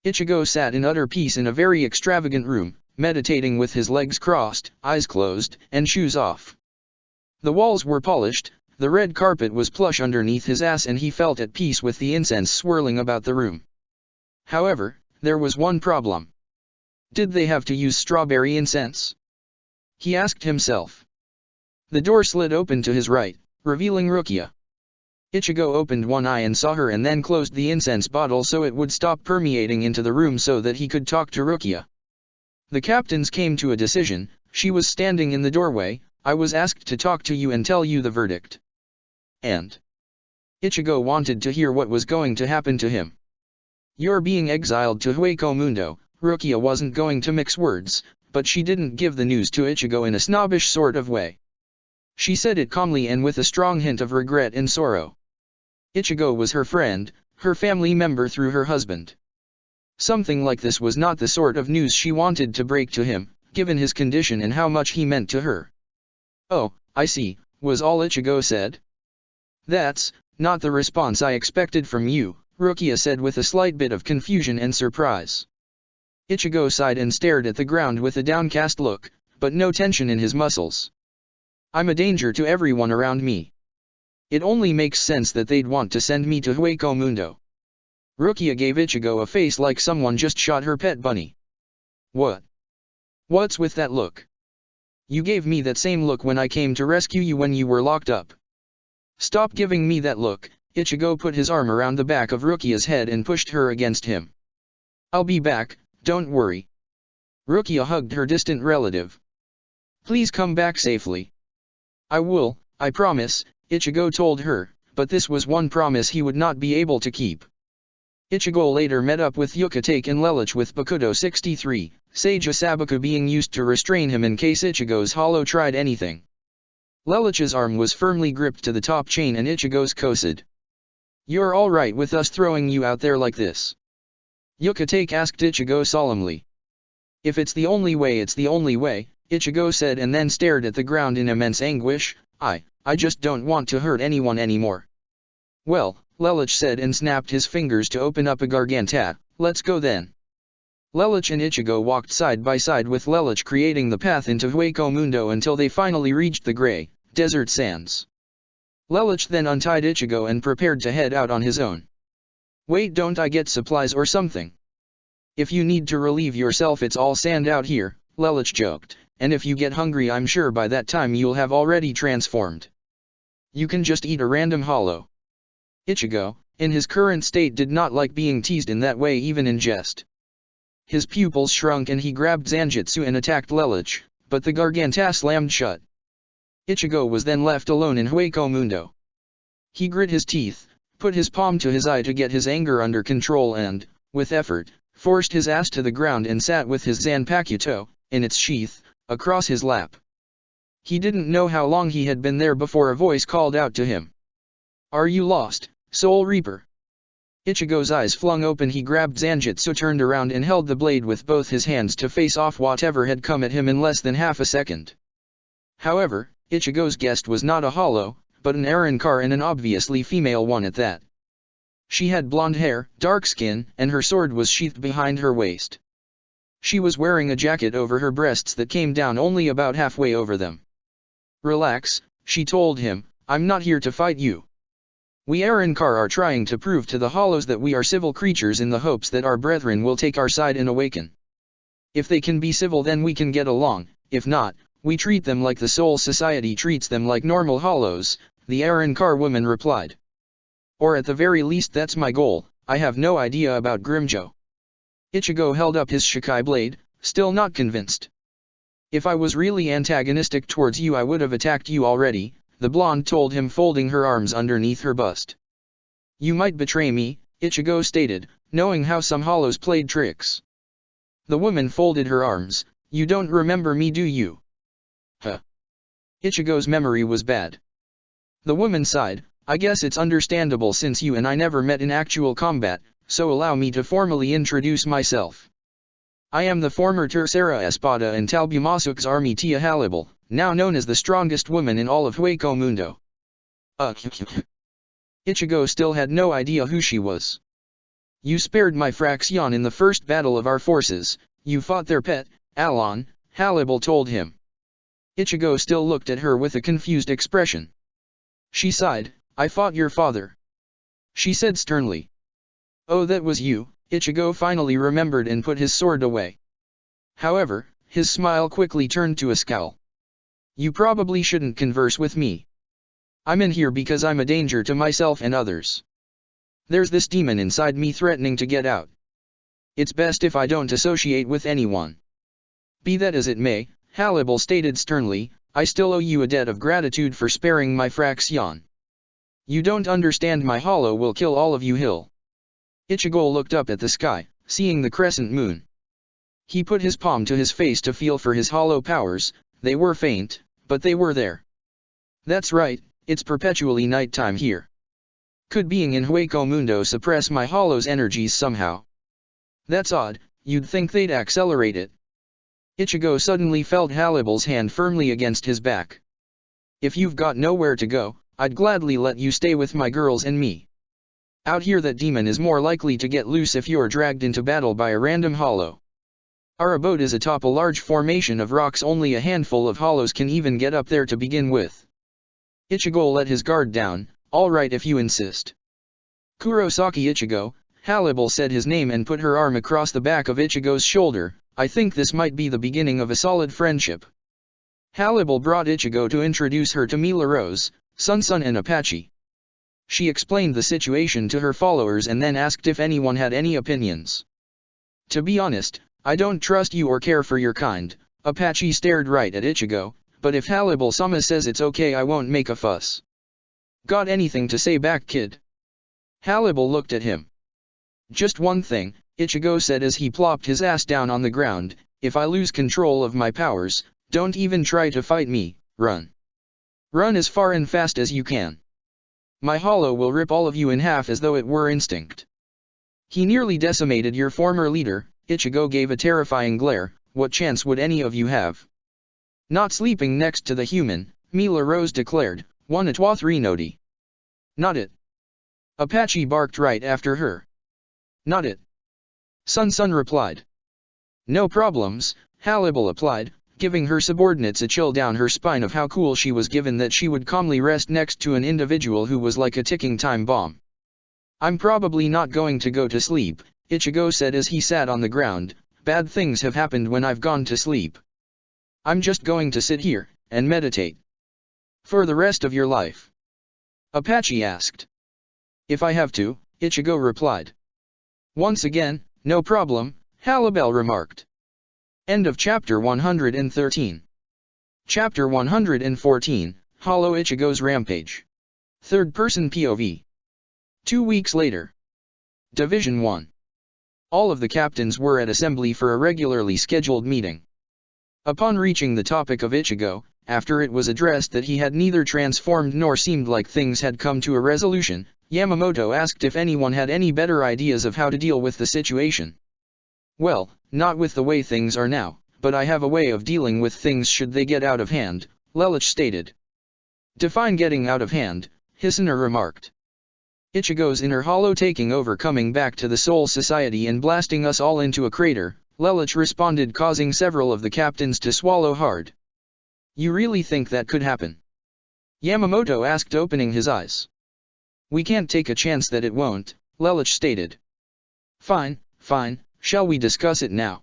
Ichigo sat in utter peace in a very extravagant room, meditating with his legs crossed, eyes closed, and shoes off. The walls were polished, the red carpet was plush underneath his ass, and he felt at peace with the incense swirling about the room. However, there was one problem. Did they have to use strawberry incense? He asked himself. The door slid open to his right, revealing Rukia. Ichigo opened one eye and saw her and then closed the incense bottle so it would stop permeating into the room so that he could talk to Rukia. The captains came to a decision. She was standing in the doorway. I was asked to talk to you and tell you the verdict. And Ichigo wanted to hear what was going to happen to him. You're being exiled to Hueco Mundo. Rukia wasn't going to mix words, but she didn't give the news to Ichigo in a snobbish sort of way. She said it calmly and with a strong hint of regret and sorrow. Ichigo was her friend, her family member through her husband. Something like this was not the sort of news she wanted to break to him, given his condition and how much he meant to her. Oh, I see, was all Ichigo said. That's not the response I expected from you, Rukia said with a slight bit of confusion and surprise. Ichigo sighed and stared at the ground with a downcast look, but no tension in his muscles. I'm a danger to everyone around me. It only makes sense that they'd want to send me to Hueco Mundo. Rukia gave Ichigo a face like someone just shot her pet bunny. What? What's with that look? You gave me that same look when I came to rescue you when you were locked up. Stop giving me that look. Ichigo put his arm around the back of Rukia's head and pushed her against him. I'll be back, don't worry. Rukia hugged her distant relative. Please come back safely. I will, I promise, Ichigo told her, but this was one promise he would not be able to keep. Ichigo later met up with Yukatake and Lelouch with Bakudo 63, Sage Asabaku being used to restrain him in case Ichigo's hollow tried anything. Lelouch's arm was firmly gripped to the top chain and Ichigo's coasted. You're alright with us throwing you out there like this? Yukatake asked Ichigo solemnly. If it's the only way, it's the only way, Ichigo said and then stared at the ground in immense anguish. I just don't want to hurt anyone anymore. Well, Lelouch said and snapped his fingers to open up a Gargantat. Let's go then. Lelouch and Ichigo walked side by side with Lelouch creating the path into Hueco Mundo until they finally reached the gray, desert sands. Lelouch then untied Ichigo and prepared to head out on his own. Wait, don't I get supplies or something? If you need to relieve yourself, it's all sand out here, Lelouch joked, and if you get hungry I'm sure by that time you'll have already transformed. You can just eat a random hollow. Ichigo, in his current state, did not like being teased in that way even in jest. His pupils shrunk and he grabbed Zanjutsu and attacked Lelouch, but the Garganta slammed shut. Ichigo was then left alone in Hueco Mundo. He grit his teeth, put his palm to his eye to get his anger under control and, with effort, forced his ass to the ground and sat with his Zanpakuto, in its sheath, across his lap. He didn't know how long he had been there before a voice called out to him. Are you lost, Soul Reaper? Ichigo's eyes flung open. He grabbed Zanjutsu, turned around and held the blade with both his hands to face off whatever had come at him in less than half a second. However, Ichigo's guest was not a hollow, but an Arrancar, and an obviously female one at that. She had blonde hair, dark skin, and her sword was sheathed behind her waist. She was wearing a jacket over her breasts that came down only about halfway over them. Relax, she told him, I'm not here to fight you. We Arrancar are trying to prove to the hollows that we are civil creatures in the hopes that our brethren will take our side and awaken. If they can be civil, then we can get along. If not, we treat them like the Soul Society treats them, like normal hollows, the Arrancar woman replied. Or at the very least that's my goal. I have no idea about Grimmjow. Ichigo held up his Shikai blade, still not convinced. If I was really antagonistic towards you I would have attacked you already, the blonde told him, folding her arms underneath her bust. You might betray me, Ichigo stated, knowing how some hollows played tricks. The woman folded her arms. You don't remember me, do you? Huh. Ichigo's memory was bad. The woman sighed. I guess it's understandable since you and I never met in actual combat, so allow me to formally introduce myself. I am the former Tercera Espada and Talbumasuk's army Tia Halibal, now known as the strongest woman in all of Hueco Mundo. Ichigo still had no idea who she was. You spared my fraction in the first battle of our forces. You fought their pet, Alon, Halibal told him. Ichigo still looked at her with a confused expression. She sighed. I fought your father. She said sternly. Oh, that was you, Ichigo finally remembered and put his sword away. However, his smile quickly turned to a scowl. You probably shouldn't converse with me. I'm in here because I'm a danger to myself and others. There's this demon inside me threatening to get out. It's best if I don't associate with anyone. Be that as it may, Hannibal stated sternly, I still owe you a debt of gratitude for sparing my fraction. You don't understand, my hollow will kill all of you. Ichigo looked up at the sky, seeing the crescent moon. He put his palm to his face to feel for his hollow powers. They were faint, but they were there. That's right, it's perpetually nighttime here. Could being in Hueco Mundo suppress my hollow's energies somehow? That's odd, you'd think they'd accelerate it. Ichigo suddenly felt Hannibal's hand firmly against his back. If you've got nowhere to go, I'd gladly let you stay with my girls and me. Out here that demon is more likely to get loose if you're dragged into battle by a random hollow. Our abode is atop a large formation of rocks, only a handful of hollows can even get up there to begin with. Ichigo let his guard down, all right if you insist. Kurosaki Ichigo, Hannibal said his name and put her arm across the back of Ichigo's shoulder. I think this might be the beginning of a solid friendship. Hannibal brought Ichigo to introduce her to Mila Rose, Sun and Apache. She explained the situation to her followers and then asked if anyone had any opinions. To be honest, I don't trust you or care for your kind. Apache stared right at Ichigo, but if Hannibal-sama says it's okay, I won't make a fuss. Got anything to say back, kid? Hannibal looked at him. Just one thing, Ichigo said as he plopped his ass down on the ground, if I lose control of my powers, don't even try to fight me, run. Run as far and fast as you can. My hollow will rip all of you in half as though it were instinct. He nearly decimated your former leader. Ichigo gave a terrifying glare. What chance would any of you have? Not sleeping next to the human, Mila Rose declared, 1 at 3 noti. Not it. Apache barked right after her. Not it. Sun replied. No problems, Hannibal applied, giving her subordinates a chill down her spine of how cool she was given that she would calmly rest next to an individual who was like a ticking time bomb. I'm probably not going to go to sleep, Ichigo said as he sat on the ground. Bad things have happened when I've gone to sleep. I'm just going to sit here and meditate. For the rest of your life? Apache asked. If I have to, Ichigo replied. Once again, no problem, Hannibal remarked. End of chapter 113. Chapter 114, Hollow Ichigo's Rampage. Third-person POV. 2 weeks later. Division 1. All of the captains were at assembly for a regularly scheduled meeting. Upon reaching the topic of Ichigo, after it was addressed that he had neither transformed nor seemed like things had come to a resolution, Yamamoto asked if anyone had any better ideas of how to deal with the situation. Well, not with the way things are now, but I have a way of dealing with things should they get out of hand, Lelouch stated. Define getting out of hand, Hisono remarked. Ichigo's inner hollow taking over, coming back to the Soul Society and blasting us all into a crater, Lelouch responded, causing several of the captains to swallow hard. You really think that could happen? Yamamoto asked, opening his eyes. We can't take a chance that it won't, Lelouch stated. Fine, shall we discuss it now?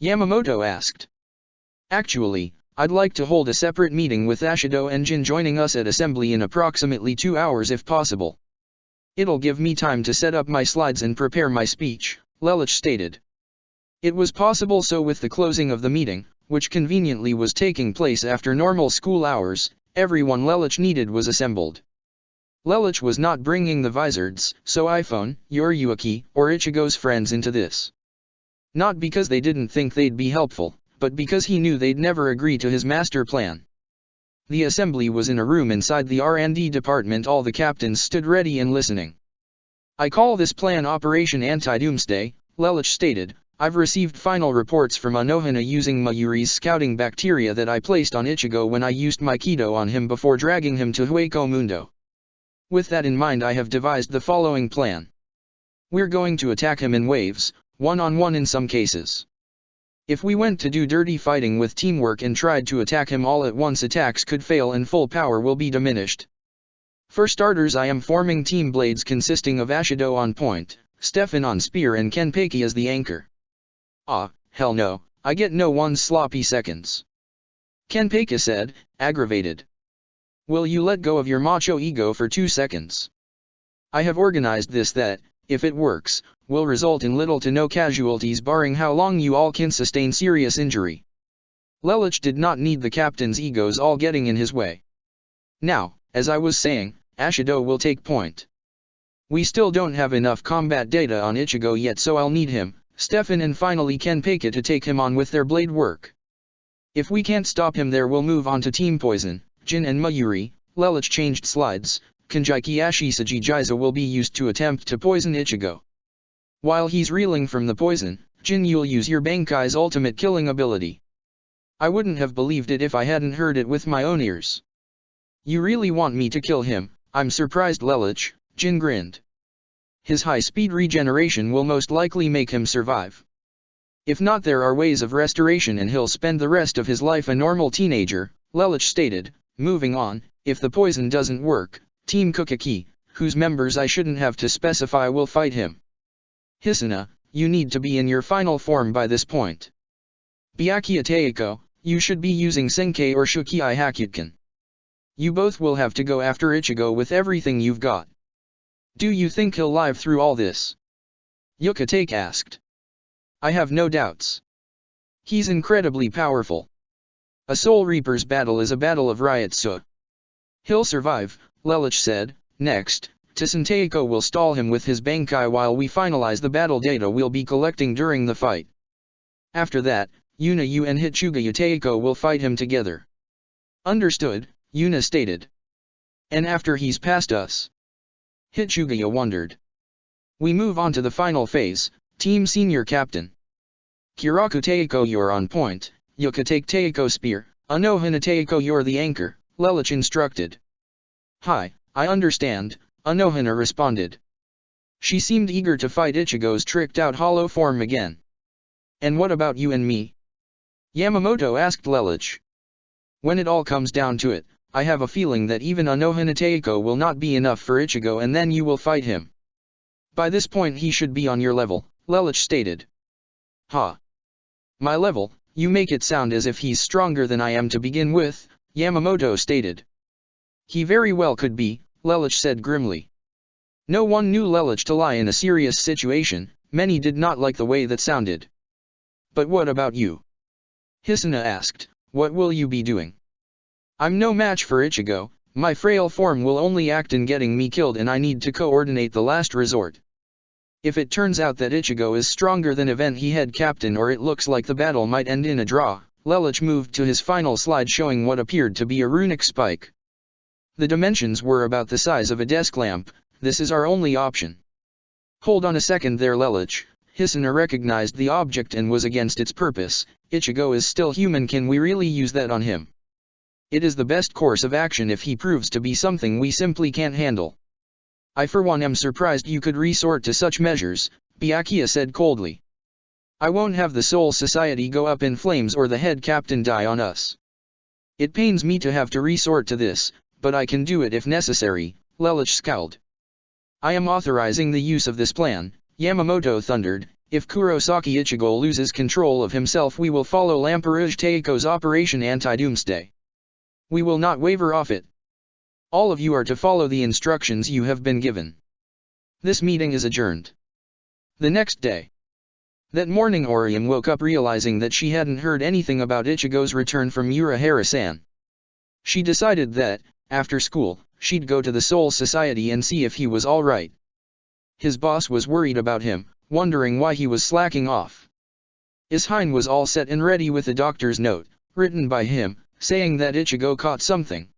Yamamoto asked. Actually, I'd like to hold a separate meeting with Ashido and Jin joining us at assembly in approximately 2 hours if possible. It'll give me time to set up my slides and prepare my speech, Lelouch stated. It was possible so with the closing of the meeting, which conveniently was taking place after normal school hours. Everyone Lelouch needed was assembled. Lelouch was not bringing the Vizards, so iPhone, Yoriyuki, or Ichigo's friends into this. Not because they didn't think they'd be helpful, but because he knew they'd never agree to his master plan. The assembly was in a room inside the R&D department. All the captains stood ready and listening. I call this plan Operation Anti-Doomsday, Lelouch stated. I've received final reports from Anohana using Mayuri's scouting bacteria that I placed on Ichigo when I used my Kido on him before dragging him to Hueco Mundo. With that in mind, I have devised the following plan. We're going to attack him in waves, one-on-one in some cases. If we went to do dirty fighting with teamwork and tried to attack him all at once, attacks could fail and full power will be diminished. For starters, I am forming Team Blades consisting of Ashido on point, Stefan on spear and Kenpeki as the anchor. Ah, hell no, I get no 1 sloppy seconds. Kenpeki said, aggravated. Will you let go of your macho ego for 2 seconds? I have organized this that, if it works, will result in little to no casualties barring how long you all can sustain serious injury. Lelich did not need the captain's egos all getting in his way. Now, as I was saying, Ashido will take point. We still don't have enough combat data on Ichigo yet, so I'll need him, Stefan and finally Kenpeki to take him on with their blade work. If we can't stop him there, we'll move on to Team Poison. Jin and Mayuri. Lelich changed slides. Kanjiki Ashisaji Jiza will be used to attempt to poison Ichigo. While he's reeling from the poison, Jin, you'll use your Bankai's ultimate killing ability. I wouldn't have believed it if I hadn't heard it with my own ears. You really want me to kill him? I'm surprised, Lelich. Jin grinned. His high-speed regeneration will most likely make him survive. If not, there are ways of restoration and he'll spend the rest of his life a normal teenager, Lelich stated. Moving on, if the poison doesn't work, Team Kukaki, whose members I shouldn't have to specify, will fight him. Hisuna, you need to be in your final form by this point. Byakuya Teiko, you should be using Senkei or Shukiai Hakyuken. You both will have to go after Ichigo with everything you've got. Do you think he'll live through all this? Yukatake asked. I have no doubts. He's incredibly powerful. A Soul Reaper's battle is a battle of Ryotsu. He'll survive, Lelich said. Next, Tsun Teiko will stall him with his Bankai while we finalize the battle data we'll be collecting during the fight. After that, Yuna you and Hitsugaya Teiko will fight him together. Understood, Yuna stated. And after he's past us? Hitsugaya wondered. We move on to the final phase, Team Senior Captain. Kiraku Teiko, you're on point. Yukatake Teiko spear. Anohana Teiko, you're the anchor, Lelich instructed. Hi, I understand, Anohana responded. She seemed eager to fight Ichigo's tricked-out hollow form again. And what about you and me? Yamamoto asked Lelich. When it all comes down to it, I have a feeling that even Anohana Teiko will not be enough for Ichigo, and then you will fight him. By this point he should be on your level, Lelich stated. Ha! My level? You make it sound as if he's stronger than I am to begin with, Yamamoto stated. He very well could be, Lelich said grimly. No one knew Lelich to lie in a serious situation. Many did not like the way that sounded. But what about you? Hisuna asked, what will you be doing? I'm no match for Ichigo, my frail form will only act in getting me killed, and I need to coordinate the last resort. If it turns out that Ichigo is stronger than Event he head captain, or it looks like the battle might end in a draw, Lelich moved to his final slide showing what appeared to be a runic spike. The dimensions were about the size of a desk lamp. This is our only option. Hold on a second there, Lelich. Hisuna recognized the object and was against its purpose. Ichigo is still human, can we really use that on him? It is the best course of action if he proves to be something we simply can't handle. I for one am surprised you could resort to such measures, Byakuya said coldly. I won't have the Soul Society go up in flames or the head captain die on us. It pains me to have to resort to this, but I can do it if necessary, Lelich scowled. I am authorizing the use of this plan, Yamamoto thundered. If Kurosaki Ichigo loses control of himself, we will follow Lamperouge Teiko's Operation Anti-Doomsday. We will not waver off it. All of you are to follow the instructions you have been given. This meeting is adjourned. The next day. That morning Orium woke up realizing that she hadn't heard anything about Ichigo's return from Urahara-san. She decided that, after school, she'd go to the Soul Society and see if he was alright. His boss was worried about him, wondering why he was slacking off. Ishine was all set and ready with a doctor's note, written by him, saying that Ichigo caught something.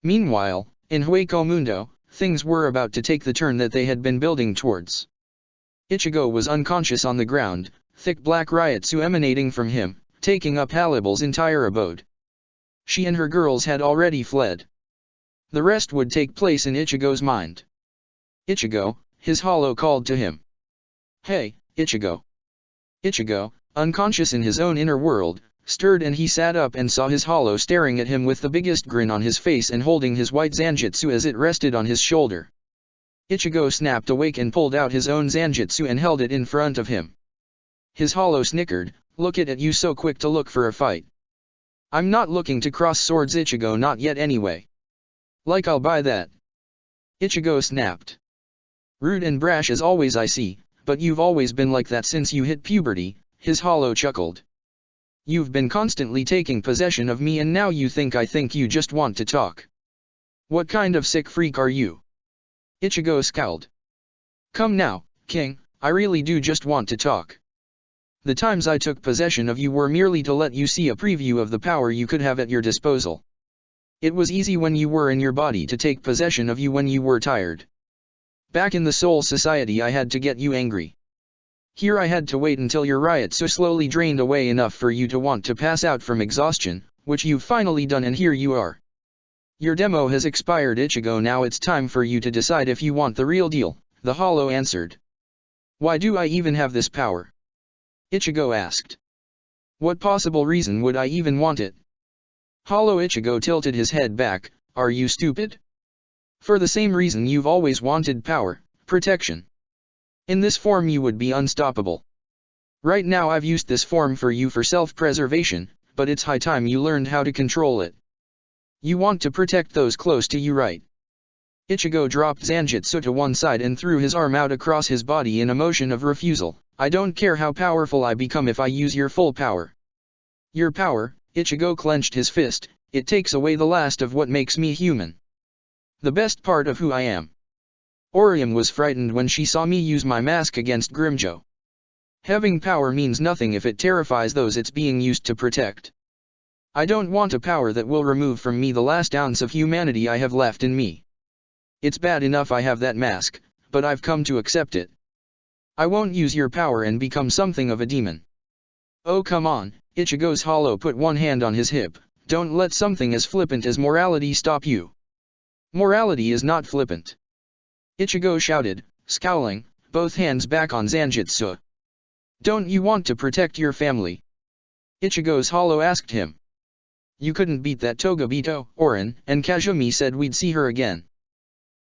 Meanwhile, in Hueco Mundo, things were about to take the turn that they had been building towards. Ichigo was unconscious on the ground, thick black Ryotsu emanating from him, taking up Halibal's entire abode. She and her girls had already fled. The rest would take place in Ichigo's mind. Ichigo, his hollow called to him. Hey, Ichigo. Ichigo, unconscious in his own inner world, stirred and he sat up and saw his hollow staring at him with the biggest grin on his face and holding his white zanjutsu as it rested on his shoulder. Ichigo snapped awake and pulled out his own Zanjutsu and held it in front of him. His hollow snickered, "Look at you so quick to look for a fight." "I'm not looking to cross swords Ichigo, not yet anyway." "Like I'll buy that." Ichigo snapped. "Rude and brash as always I see, but you've always been like that since you hit puberty," his hollow chuckled. "You've been constantly taking possession of me and now you think you just want to talk. What kind of sick freak are you?" Ichigo scowled. "Come now, King, I really do just want to talk. The times I took possession of you were merely to let you see a preview of the power you could have at your disposal. It was easy when you were in your body to take possession of you when you were tired. Back in the Soul Society I had to get you angry. Here I had to wait until your Ryotsu slowly drained away enough for you to want to pass out from exhaustion, which you've finally done and here you are. Your demo has expired Ichigo, now it's time for you to decide if you want the real deal," the hollow answered. "Why do I even have this power?" Ichigo asked. "What possible reason would I even want it?" Hollow Ichigo tilted his head back. "Are you stupid? For the same reason you've always wanted power, protection. In this form you would be unstoppable. Right now I've used this form for you for self-preservation, but it's high time you learned how to control it. You want to protect those close to you, right?" Ichigo dropped Zanjutsu to one side and threw his arm out across his body in a motion of refusal. "I don't care how powerful I become if I use your full power." "Your power," Ichigo clenched his fist, "it takes away the last of what makes me human. The best part of who I am." Orium was frightened when she saw me use my mask against Grimmjow. "Having power means nothing if it terrifies those it's being used to protect. I don't want a power that will remove from me the last ounce of humanity I have left in me. It's bad enough I have that mask, but I've come to accept it. I won't use your power and become something of a demon." "Oh come on," Ichigo's hollow put one hand on his hip, "don't let something as flippant as morality stop you. Morality is not flippant." Ichigo shouted, scowling, both hands back on Zanjutsu. "Don't you want to protect your family?" Ichigo's hollow asked him. "You couldn't beat that Togobito, Orin, and Kazumi said we'd see her again.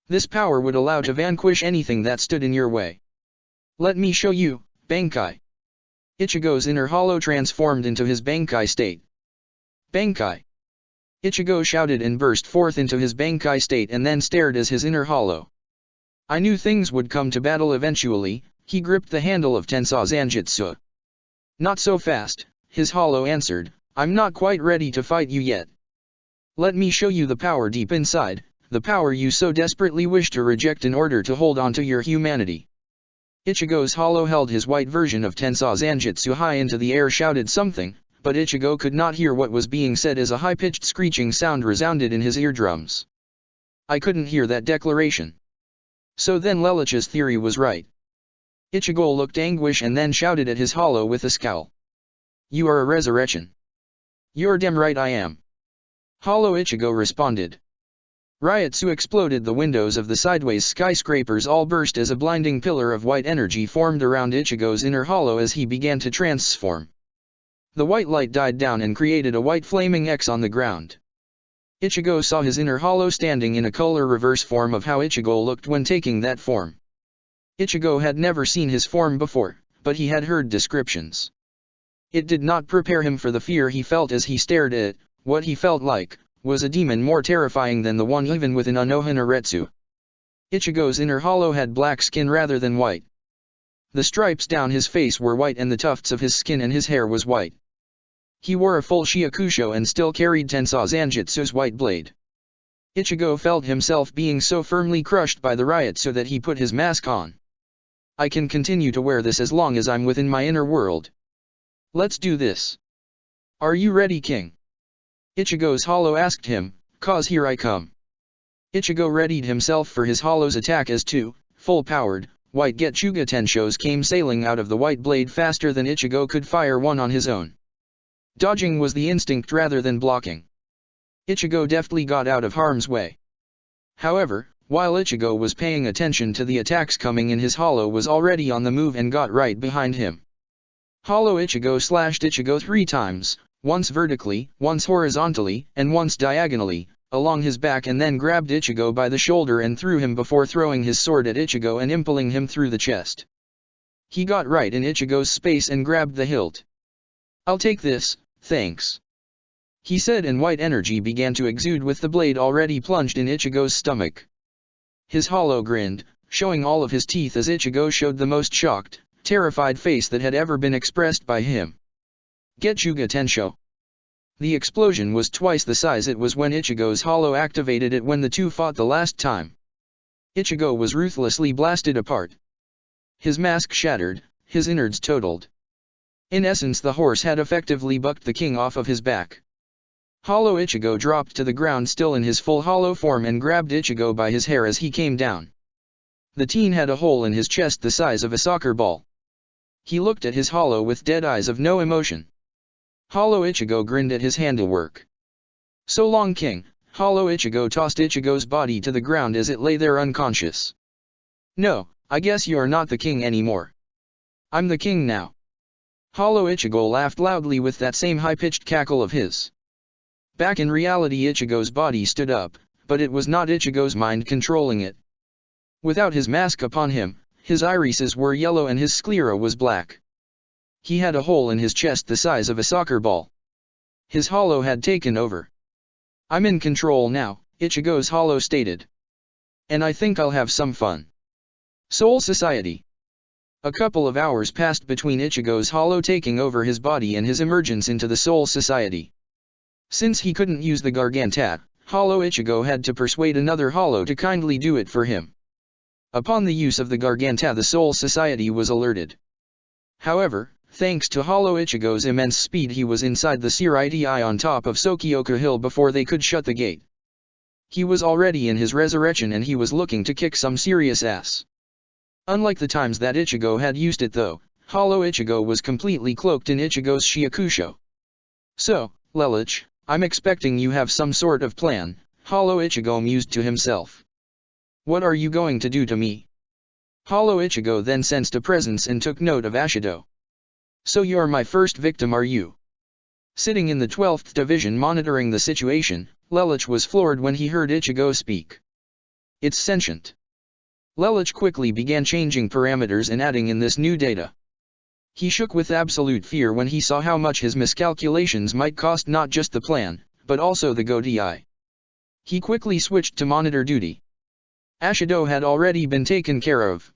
This power would allow to vanquish anything that stood in your way. Let me show you, Bankai." Ichigo's inner hollow transformed into his Bankai state. "Bankai!" Ichigo shouted and burst forth into his Bankai state and then stared as his inner hollow. "I knew things would come to battle eventually." He gripped the handle of Tensei Zanjutsu. "Not so fast," his hollow answered. "I'm not quite ready to fight you yet. Let me show you the power deep inside, the power you so desperately wish to reject in order to hold on to your humanity." Ichigo's hollow held his white version of Tensei Zanjutsu high into the air, shouted something, but Ichigo could not hear what was being said as a high-pitched screeching sound resounded in his eardrums. "I couldn't hear that declaration. So then Lelich's theory was right." Ichigo looked anguish and then shouted at his hollow with a scowl. "You are a resurrection." "You're damn right I am." Hollow Ichigo responded. Ryotsu exploded. The windows of the sideways skyscrapers all burst as a blinding pillar of white energy formed around Ichigo's inner hollow as he began to transform. The white light died down and created a white flaming X on the ground. Ichigo saw his inner hollow standing in a color reverse form of how Ichigo looked when taking that form. Ichigo had never seen his form before, but he had heard descriptions. It did not prepare him for the fear he felt as he stared at it. What he felt like was a demon more terrifying than the one even with an Unoha Naretsu. Ichigo's inner hollow had black skin rather than white. The stripes down his face were white and the tufts of his skin and his hair was white. He wore a full Shiakusho and still carried Tensei Zanjutsu's white blade. Ichigo felt himself being so firmly crushed by the Ryotsu that he put his mask on. "I can continue to wear this as long as I'm within my inner world. Let's do this. Are you ready, King?" Ichigo's hollow asked him, "'Cause here I come." Ichigo readied himself for his hollow's attack as two, full-powered, white Getsuga Tenshos came sailing out of the white blade faster than Ichigo could fire one on his own. Dodging was the instinct rather than blocking. Ichigo deftly got out of harm's way. However, while Ichigo was paying attention to the attacks coming in, his hollow was already on the move and got right behind him. Hollow Ichigo slashed Ichigo 3 times, once vertically, once horizontally, and once diagonally, along his back and then grabbed Ichigo by the shoulder and threw him before throwing his sword at Ichigo and impaling him through the chest. He got right in Ichigo's space and grabbed the hilt. "I'll take this, thanks," he said, and white energy began to exude with the blade already plunged in Ichigo's stomach. His hollow grinned, showing all of his teeth as Ichigo showed the most shocked, terrified face that had ever been expressed by him. Getsuga Tensho. The explosion was twice the size it was when Ichigo's hollow activated it when the two fought the last time. Ichigo was ruthlessly blasted apart. His mask shattered, his innards totaled. In essence, the horse had effectively bucked the king off of his back. Hollow Ichigo dropped to the ground still in his full hollow form and grabbed Ichigo by his hair as he came down. The teen had a hole in his chest the size of a soccer ball. He looked at his hollow with dead eyes of no emotion. Hollow Ichigo grinned at his handiwork. "So long, king." Hollow Ichigo tossed Ichigo's body to the ground as it lay there unconscious. "No, I guess you're not the king anymore. I'm the king now." Hollow Ichigo laughed loudly with that same high-pitched cackle of his. Back in reality, Ichigo's body stood up, but it was not Ichigo's mind controlling it. Without his mask upon him, his irises were yellow and his sclera was black. He had a hole in his chest the size of a soccer ball. His hollow had taken over. "I'm in control now," Ichigo's hollow stated. "And I think I'll have some fun." Soul Society. A couple of hours passed between Ichigo's hollow taking over his body and his emergence into the Soul Society. Since he couldn't use the Gargantat, Hollow Ichigo had to persuade another hollow to kindly do it for him. Upon the use of the Garganta, the Soul Society was alerted. However, thanks to Hollow Ichigo's immense speed, he was inside the Siriti on top of Sokioka Hill before they could shut the gate. He was already in his resurrection and he was looking to kick some serious ass. Unlike the times that Ichigo had used it though, Hollow Ichigo was completely cloaked in Ichigo's Shiakusho. "So, Lelouch, I'm expecting you have some sort of plan," Hollow Ichigo mused to himself. "What are you going to do to me?" Hollow Ichigo then sensed a presence and took note of Ashido. "So you're my first victim, are you?" Sitting in the 12th Division monitoring the situation, Lelouch was floored when he heard Ichigo speak. "It's sentient." Lelouch quickly began changing parameters and adding in this new data. He shook with absolute fear when he saw how much his miscalculations might cost not just the plan, but also the Go-Di. He quickly switched to monitor duty. Ashido had already been taken care of.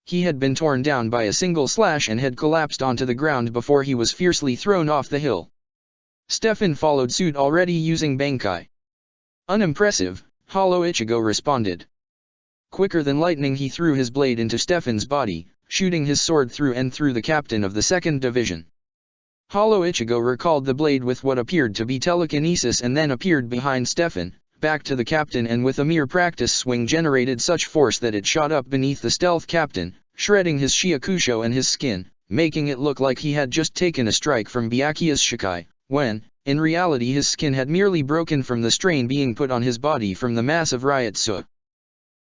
He had been torn down by a single slash and had collapsed onto the ground before he was fiercely thrown off the hill. Stefan followed suit, already using Bankai. "Unimpressive," Hollow Ichigo responded. Quicker than lightning he threw his blade into Stefan's body, shooting his sword through and through the captain of the 2nd Division. Hollow Ichigo recalled the blade with what appeared to be telekinesis and then appeared behind Stefan, back to the captain, and with a mere practice swing generated such force that it shot up beneath the stealth captain, shredding his Shiakusho and his skin, making it look like he had just taken a strike from Byakuya's Shikai, when, in reality, his skin had merely broken from the strain being put on his body from the massive Ryutsu.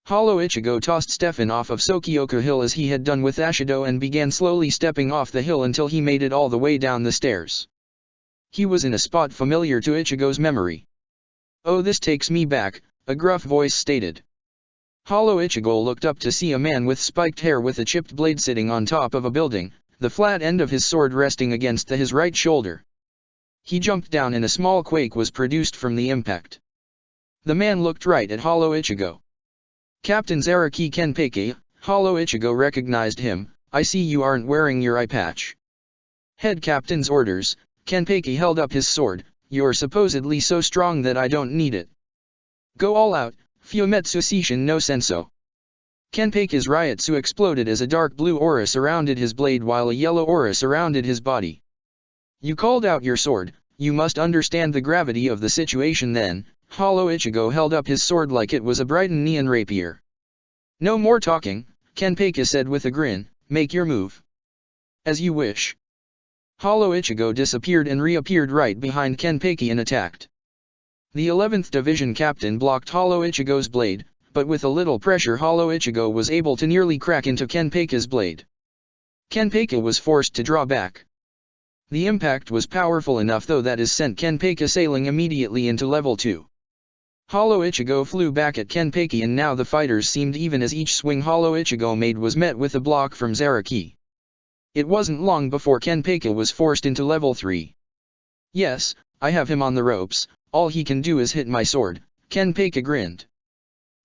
Hollow Ichigo tossed Stefan off of Sokioka Hill as he had done with Ashido and began slowly stepping off the hill until he made it all the way down the stairs. He was in a spot familiar to Ichigo's memory. "Oh, this takes me back," a gruff voice stated. Hollow Ichigo looked up to see a man with spiked hair with a chipped blade sitting on top of a building, the flat end of his sword resting against his right shoulder. He jumped down and a small quake was produced from the impact. The man looked right at Hollow Ichigo. "Captain Zaraki Kenpeki," Hollow Ichigo recognized him. "I see you aren't wearing your eye patch." "Head captain's orders." Kenpeki held up his sword. "You're supposedly so strong that I don't need it. Go all out, Fumetsu Seishin no Senso." Kenpeki's Ryutsu exploded as a dark blue aura surrounded his blade while a yellow aura surrounded his body. "You called out your sword, you must understand the gravity of the situation then." Hollow Ichigo held up his sword like it was a bright neon rapier. "No more talking," Kenpeki said with a grin, "make your move." "As you wish." Hollow Ichigo disappeared and reappeared right behind Kenpeki and attacked. The 11th Division captain blocked Hollow Ichigo's blade, but with a little pressure Hollow Ichigo was able to nearly crack into Kenpeki's blade. Kenpeki was forced to draw back. The impact was powerful enough though that it sent Kenpeki sailing immediately into level 2. Hollow Ichigo flew back at Kenpeki, and now the fighters seemed even as each swing Hollow Ichigo made was met with a block from Zaraki. It wasn't long before Kenpeki was forced into level 3. Yes, I have him on the ropes, all he can do is hit my sword, Kenpeki grinned.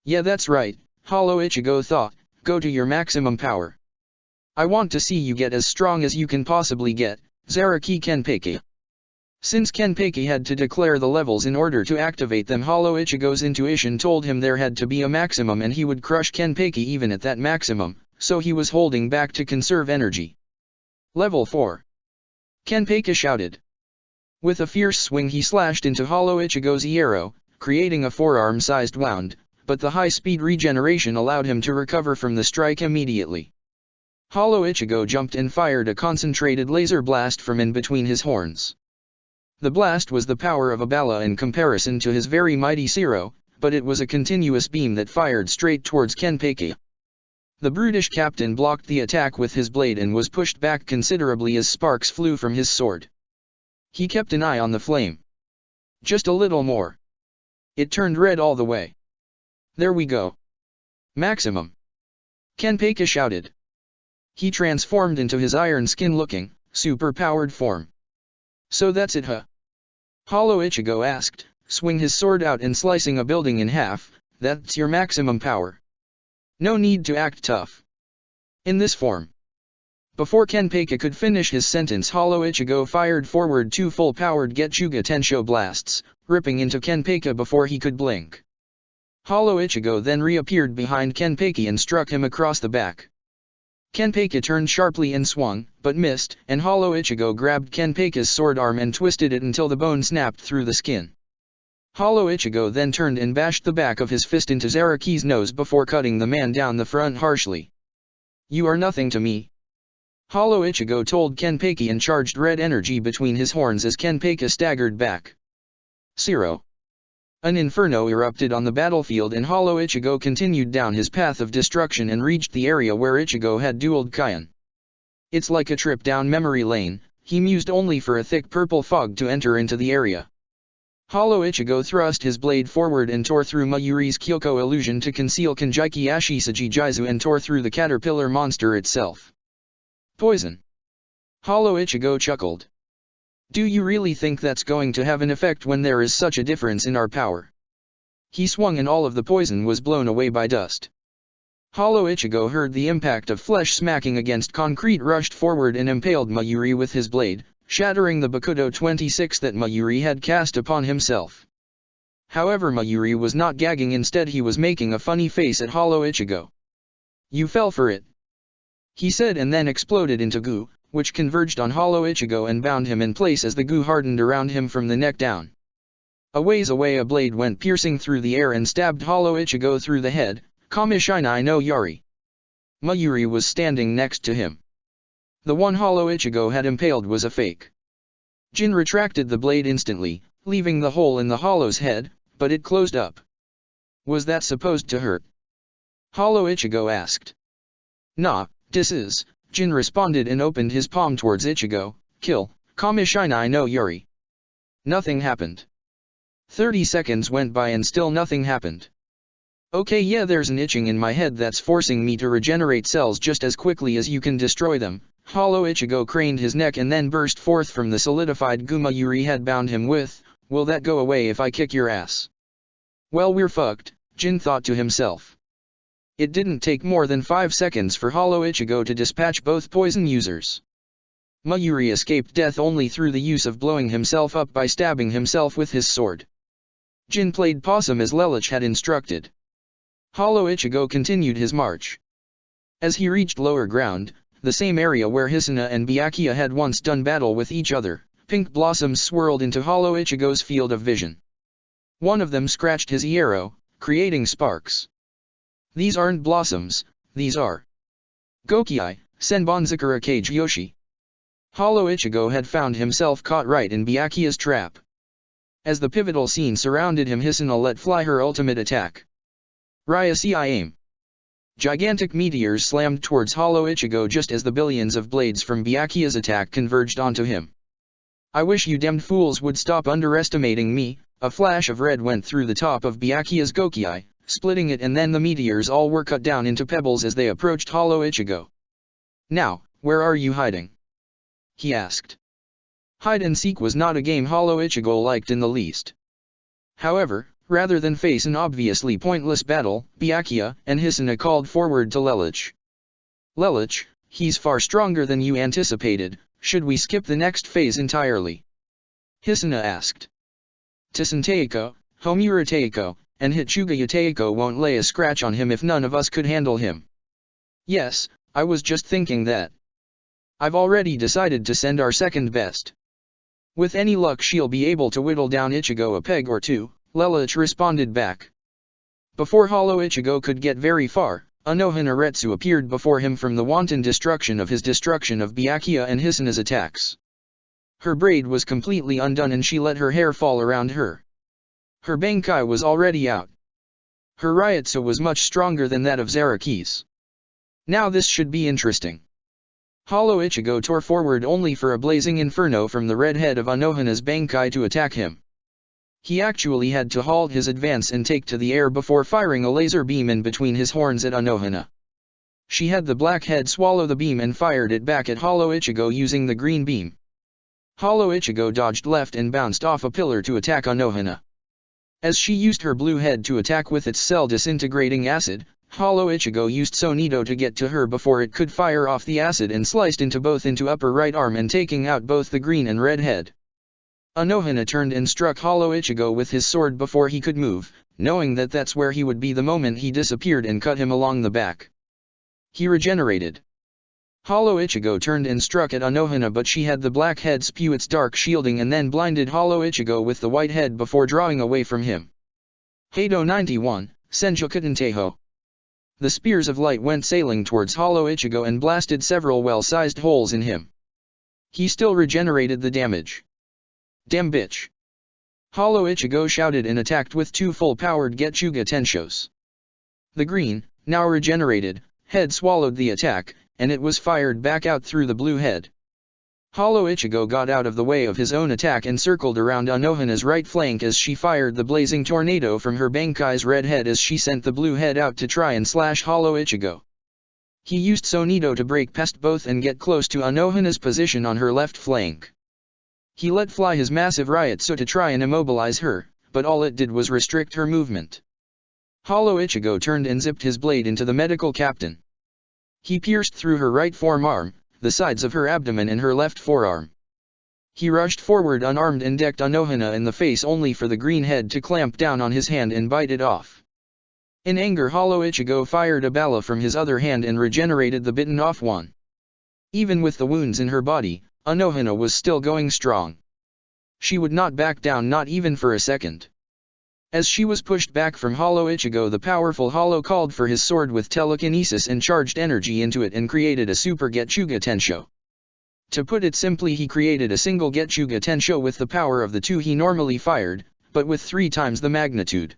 Yeah, that's right, Hollow Ichigo thought, go to your maximum power. I want to see you get as strong as you can possibly get, Zaraki Kenpeki. Since Kenpeki had to declare the levels in order to activate them, Hollow Ichigo's intuition told him there had to be a maximum and he would crush Kenpeki even at that maximum, so he was holding back to conserve energy. Level 4. Kenpeki shouted. With a fierce swing he slashed into Hollow Ichigo's arrow, creating a forearm-sized wound, but the high-speed regeneration allowed him to recover from the strike immediately. Hollow Ichigo jumped and fired a concentrated laser blast from in between his horns. The blast was the power of a Bala in comparison to his very mighty Zero, but it was a continuous beam that fired straight towards Kenpeki. The brutish captain blocked the attack with his blade and was pushed back considerably as sparks flew from his sword. He kept an eye on the flame. Just a little more. It turned red all the way. There we go. Maximum. Kenpeki shouted. He transformed into his iron skin-looking, super-powered form. So that's it, huh? Hollow Ichigo asked, swing his sword out and slicing a building in half. That's your maximum power. No need to act tough. In this form. Before Kenpeki could finish his sentence, Hollow Ichigo fired forward 2 full-powered Getsuga Tensho blasts, ripping into Kenpeki before he could blink. Hollow Ichigo then reappeared behind Kenpeki and struck him across the back. Kenpeki turned sharply and swung, but missed, and Hollow Ichigo grabbed Kenpeki's sword arm and twisted it until the bone snapped through the skin. Hollow Ichigo then turned and bashed the back of his fist into Zaraki's nose before cutting the man down the front harshly. You are nothing to me. Hollow Ichigo told Kenpeki and charged red energy between his horns as Kenpeki staggered back. Zero. An inferno erupted on the battlefield and Hollow Ichigo continued down his path of destruction and reached the area where Ichigo had dueled Kion. It's like a trip down memory lane, he mused, only for a thick purple fog to enter into the area. Hollow Ichigo thrust his blade forward and tore through Mayuri's Kyoko illusion to conceal Kanjiki Ashisaji Jaizu and tore through the caterpillar monster itself. Poison. Hollow Ichigo chuckled. Do you really think that's going to have an effect when there is such a difference in our power? He swung and all of the poison was blown away by dust. Hollow Ichigo heard the impact of flesh smacking against concrete, rushed forward and impaled Mayuri with his blade, shattering the Bakudo 26 that Mayuri had cast upon himself. However, Mayuri was not gagging, instead he was making a funny face at Hollow Ichigo. You fell for it, he said, and then exploded into goo, which converged on Hollow Ichigo and bound him in place as the goo hardened around him from the neck down. A ways away a blade went piercing through the air and stabbed Hollow Ichigo through the head. Kamishinai no Yari. Mayuri was standing next to him. The one Hollow Ichigo had impaled was a fake. Jin retracted the blade instantly, leaving the hole in the Hollow's head, but it closed up. Was that supposed to hurt? Hollow Ichigo asked. Nah, this is, Jin responded and opened his palm towards Ichigo. Kill, Kamishinai no Yuri. Nothing happened. 30 seconds went by and still nothing happened. Okay, yeah, there's an itching in my head that's forcing me to regenerate cells just as quickly as you can destroy them. Hollow Ichigo craned his neck and then burst forth from the solidified goo Mayuri had bound him with. Will that go away if I kick your ass? Well, we're fucked, Jin thought to himself. It didn't take more than 5 seconds for Hollow Ichigo to dispatch both poison users. Mayuri escaped death only through the use of blowing himself up by stabbing himself with his sword. Jin played possum as Lelouch had instructed. Hollow Ichigo continued his march. As he reached lower ground, the same area where Hisuna and Byakuya had once done battle with each other, pink blossoms swirled into Hollow Ichigo's field of vision. One of them scratched his arrow, creating sparks. These aren't blossoms, these are Gokiai, Senbonzakura Kage Yoshi. Hollow Ichigo had found himself caught right in Byakuya's trap. As the pivotal scene surrounded him, Hisuna let fly her ultimate attack. Ryasei aim. Gigantic meteors slammed towards Hollow Ichigo just as the billions of blades from Byakuya's attack converged onto him. I wish you damned fools would stop underestimating me, A flash of red went through the top of Byakuya's Gokii, splitting it, and then the meteors all were cut down into pebbles as they approached Hollow Ichigo. "Now, where are you hiding?" he asked. Hide and seek was not a game Hollow Ichigo liked in the least. However, rather than face an obviously pointless battle, Byakuya and Hisuna called forward to Lelouch. "Lelouch, he's far stronger than you anticipated, should we skip the next phase entirely?" Hisuna asked. "Tison Teiko, Homura Teiko, and Hachugaya Teiko won't lay a scratch on him if none of us could handle him." "Yes, I was just thinking that. I've already decided to send our second best. With any luck she'll be able to whittle down Ichigo a peg or two," Lelouch responded back. Before Hollow Ichigo could get very far, Anohana appeared before him from the wanton destruction of Byakuya and Hisuna's attacks. Her braid was completely undone and she let her hair fall around her. Her Bankai was already out. Her Ryutsu was much stronger than that of Zaraki's. Now this should be interesting. Hollow Ichigo tore forward only for a blazing inferno from the red head of Anohana's Bankai to attack him. He actually had to halt his advance and take to the air before firing a laser beam in between his horns at Anohana. She had the black head swallow the beam and fired it back at Hollow Ichigo using the green beam. Hollow Ichigo dodged left and bounced off a pillar to attack Anohana. As she used her blue head to attack with its cell-disintegrating acid, Hollow Ichigo used Sonido to get to her before it could fire off the acid and sliced into upper right arm and taking out both the green and red head. Anohana turned and struck Hollow Ichigo with his sword before he could move, knowing that that's where he would be the moment he disappeared, and cut him along the back. He regenerated. Hollow Ichigo turned and struck at Anohana, but she had the black head spew its dark shielding and then blinded Hollow Ichigo with the white head before drawing away from him. Heido 91, Senjukuten Teiho. The spears of light went sailing towards Hollow Ichigo and blasted several well-sized holes in him. He still regenerated the damage. "Damn bitch!" Hollow Ichigo shouted and attacked with two full-powered Getsuga Tenshos. The green, now regenerated, head swallowed the attack, and it was fired back out through the blue head. Hollow Ichigo got out of the way of his own attack and circled around Anohana's right flank as she fired the blazing tornado from her Bankai's red head as she sent the blue head out to try and slash Hollow Ichigo. He used Sonido to break past both and get close to Anohana's position on her left flank. He let fly his massive Ryutsu to try and immobilize her, but all it did was restrict her movement. Hollow Ichigo turned and zipped his blade into the medical captain. He pierced through her right forearm, the sides of her abdomen and her left forearm. He rushed forward unarmed and decked Anohana in the face only for the green head to clamp down on his hand and bite it off. In anger, Hollow Ichigo fired a balla from his other hand and regenerated the bitten off one. Even with the wounds in her body, Anohana was still going strong. She would not back down, not even for a second. As she was pushed back from Hollow Ichigo, the powerful Hollow called for his sword with telekinesis and charged energy into it and created a super Getsuga Tensho. To put it simply, he created a single Getsuga Tensho with the power of the two he normally fired, but with 3 times the magnitude.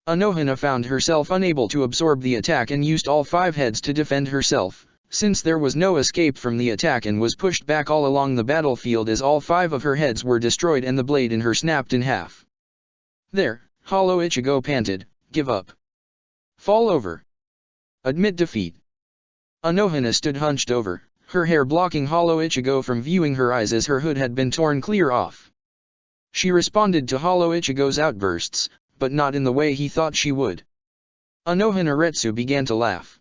Anohana found herself unable to absorb the attack and used all 5 heads to defend herself, since there was no escape from the attack, and was pushed back all along the battlefield as all 5 of her heads were destroyed and the blade in her snapped in half. "There," Hollow Ichigo panted, "give up. Fall over. Admit defeat." Anohana stood hunched over, her hair blocking Hollow Ichigo from viewing her eyes as her hood had been torn clear off. She responded to Hollow Ichigo's outbursts, but not in the way he thought she would. Anohana began to laugh.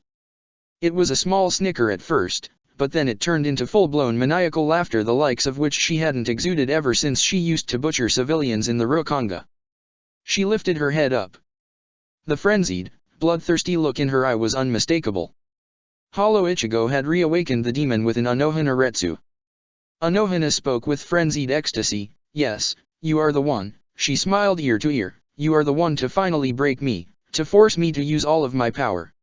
It was a small snicker at first, but then it turned into full-blown maniacal laughter, the likes of which she hadn't exuded ever since she used to butcher civilians in the Rokanga. She lifted her head up. The frenzied, bloodthirsty look in her eye was unmistakable. Hollow Ichigo had reawakened the demon within Anohana. Anohana spoke with frenzied ecstasy. "Yes, you are the one," she smiled ear to ear, "you are the one to finally break me, to force me to use all of my power.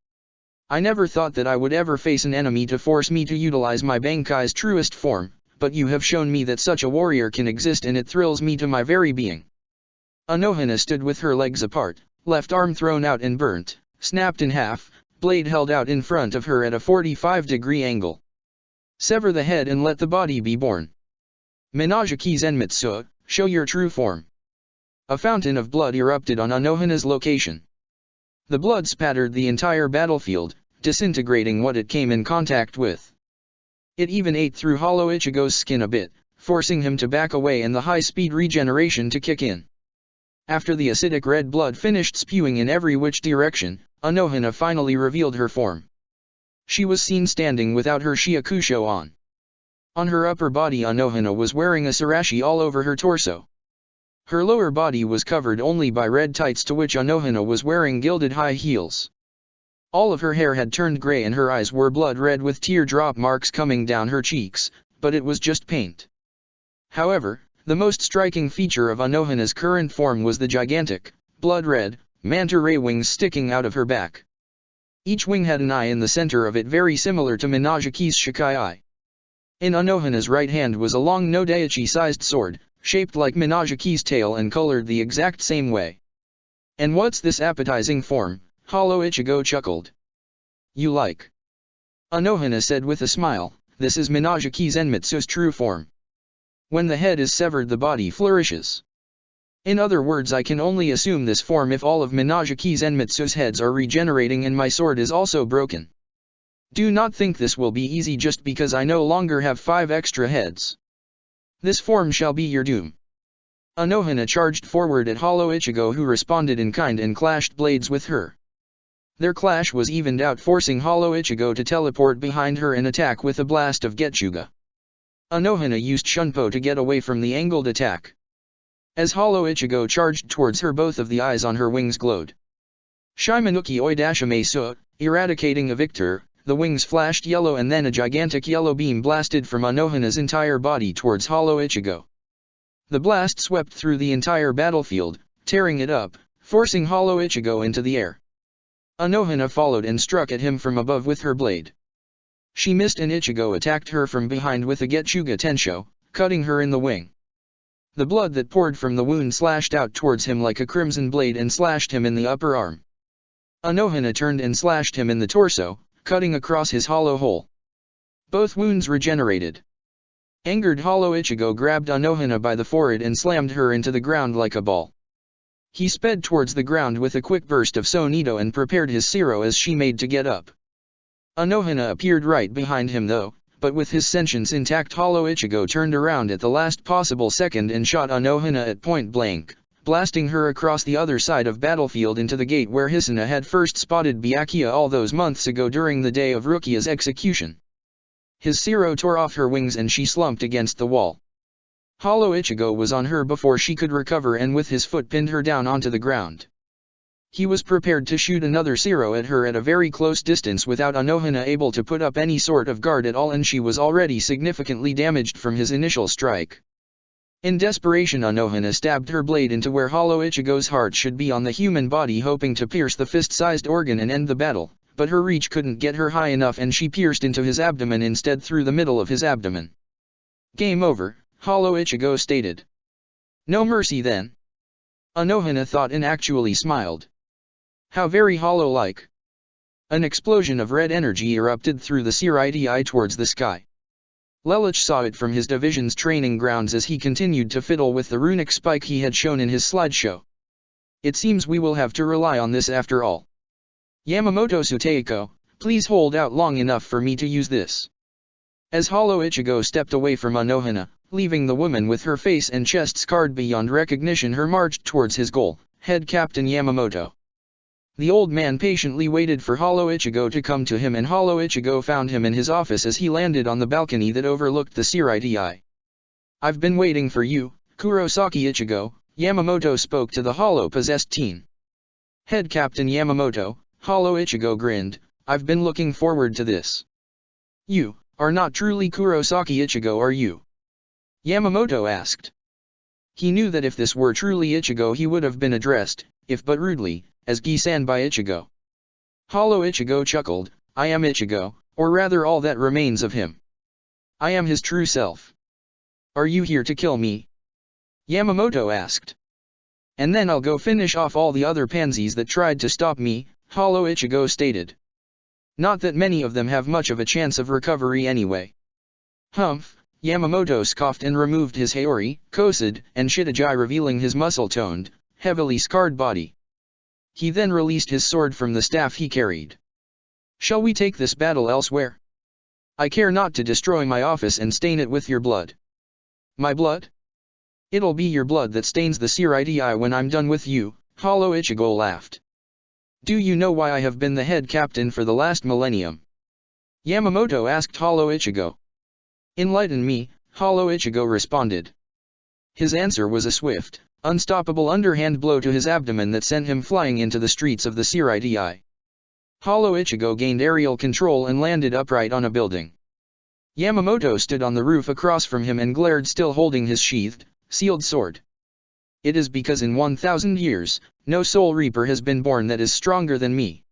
I never thought that I would ever face an enemy to force me to utilize my Bankai's truest form, but you have shown me that such a warrior can exist, and it thrills me to my very being." Anohana stood with her legs apart, left arm thrown out and burnt, snapped in half, blade held out in front of her at a 45-degree angle. "Sever the head and let the body be born. Minazuki Zenmitsu, show your true form." A fountain of blood erupted on Anohana's location. The blood spattered the entire battlefield, disintegrating what it came in contact with. It even ate through Hollow Ichigo's skin a bit, forcing him to back away and the high-speed regeneration to kick in. After the acidic red blood finished spewing in every which direction, Anohana finally revealed her form. She was seen standing without her Shiakusho on. On her upper body Anohana was wearing a sarashi all over her torso. Her lower body was covered only by red tights to which Anohana was wearing gilded high heels. All of her hair had turned grey and her eyes were blood red with teardrop marks coming down her cheeks, but it was just paint. However, the most striking feature of Anohana's current form was the gigantic, blood-red, manta ray wings sticking out of her back. Each wing had an eye in the center of it very similar to Minazuki's Shikai eye. In Anohana's right hand was a long Nodaichi-sized sword, shaped like Minazuki's tail and colored the exact same way. "And what's this appetizing form?" Hollow Ichigo chuckled. "You like?" Anohana said with a smile, "This is Minazuki Zenmitsu's true form. When the head is severed the body flourishes. In other words, I can only assume this form if all of Minazuki Zenmitsu's heads are regenerating and my sword is also broken. Do not think this will be easy just because I no longer have 5 extra heads. This form shall be your doom." Anohana charged forward at Hollow Ichigo, who responded in kind and clashed blades with her. Their clash was evened out, forcing Hollow Ichigo to teleport behind her and attack with a blast of Getsuga. Anohana used Shunpo to get away from the angled attack. As Hollow Ichigo charged towards her, both of the eyes on her wings glowed. Shimanuki Oidashime Su, eradicating a victor. The wings flashed yellow and then a gigantic yellow beam blasted from Anohana's entire body towards Hollow Ichigo. The blast swept through the entire battlefield, tearing it up, forcing Hollow Ichigo into the air. Anohana followed and struck at him from above with her blade. She missed and Ichigo attacked her from behind with a Getsuga Tensho, cutting her in the wing. The blood that poured from the wound slashed out towards him like a crimson blade and slashed him in the upper arm. Anohana turned and slashed him in the torso, cutting across his hollow hole. Both wounds regenerated. Angered, Hollow Ichigo grabbed Anohana by the forehead and slammed her into the ground like a ball. He sped towards the ground with a quick burst of Sonito and prepared his Siro as she made to get up. Anohana appeared right behind him though, but with his sentience intact, Hollow Ichigo turned around at the last possible second and shot Anohana at point blank, blasting her across the other side of battlefield into the gate where Hisuna had first spotted Byakuya all those months ago during the day of Rukia's execution. His Siro tore off her wings and she slumped against the wall. Hollow Ichigo was on her before she could recover and with his foot pinned her down onto the ground. He was prepared to shoot another Siro at her at a very close distance without Anohana able to put up any sort of guard at all, and she was already significantly damaged from his initial strike. In desperation, Anohana stabbed her blade into where Hollow Ichigo's heart should be on the human body, hoping to pierce the fist-sized organ and end the battle, but her reach couldn't get her high enough and she pierced into his abdomen instead, through the middle of his abdomen. "Game over," Hollow Ichigo stated. "No mercy then?" Anohana thought and actually smiled. How very hollow-like. An explosion of red energy erupted through the Siriti towards the sky. Lelouch saw it from his division's training grounds as he continued to fiddle with the runic spike he had shown in his slideshow. "It seems we will have to rely on this after all. Yamamoto Suteiko, please hold out long enough for me to use this." As Hollow Ichigo stepped away from Anohana, leaving the woman with her face and chest scarred beyond recognition, her marched towards his goal, Head Captain Yamamoto. The old man patiently waited for Hollow Ichigo to come to him, and Hollow Ichigo found him in his office as he landed on the balcony that overlooked the Siriti. "I've been waiting for you, Kurosaki Ichigo," Yamamoto spoke to the hollow-possessed teen. "Head Captain Yamamoto," Hollow Ichigo grinned, "I've been looking forward to this." "You are not truly Kurosaki Ichigo, are you?" Yamamoto asked. He knew that if this were truly Ichigo he would have been addressed, if but rudely, as Gi-Sanbai Ichigo. Hollow Ichigo chuckled, "I am Ichigo, or rather all that remains of him. I am his true self." "Are you here to kill me?" Yamamoto asked. "And then I'll go finish off all the other pansies that tried to stop me," Hollow Ichigo stated. "Not that many of them have much of a chance of recovery anyway." "Humph," Yamamoto scoffed and removed his Haori, Kosid, and Shitaji, revealing his muscle-toned, heavily scarred body. He then released his sword from the staff he carried. "Shall we take this battle elsewhere? I care not to destroy my office and stain it with your blood." "My blood? It'll be your blood that stains the Siridi when I'm done with you," Hollow Ichigo laughed. "Do you know why I have been the head captain for the last millennium?" Yamamoto asked Hollow Ichigo. "Enlighten me," Hollow Ichigo responded. His answer was a swift, unstoppable underhand blow to his abdomen that sent him flying into the streets of the Siridi. Hollow Ichigo gained aerial control and landed upright on a building. Yamamoto stood on the roof across from him and glared, still holding his sheathed, sealed sword. "It is because in 1,000 years, no Soul Reaper has been born that is stronger than me.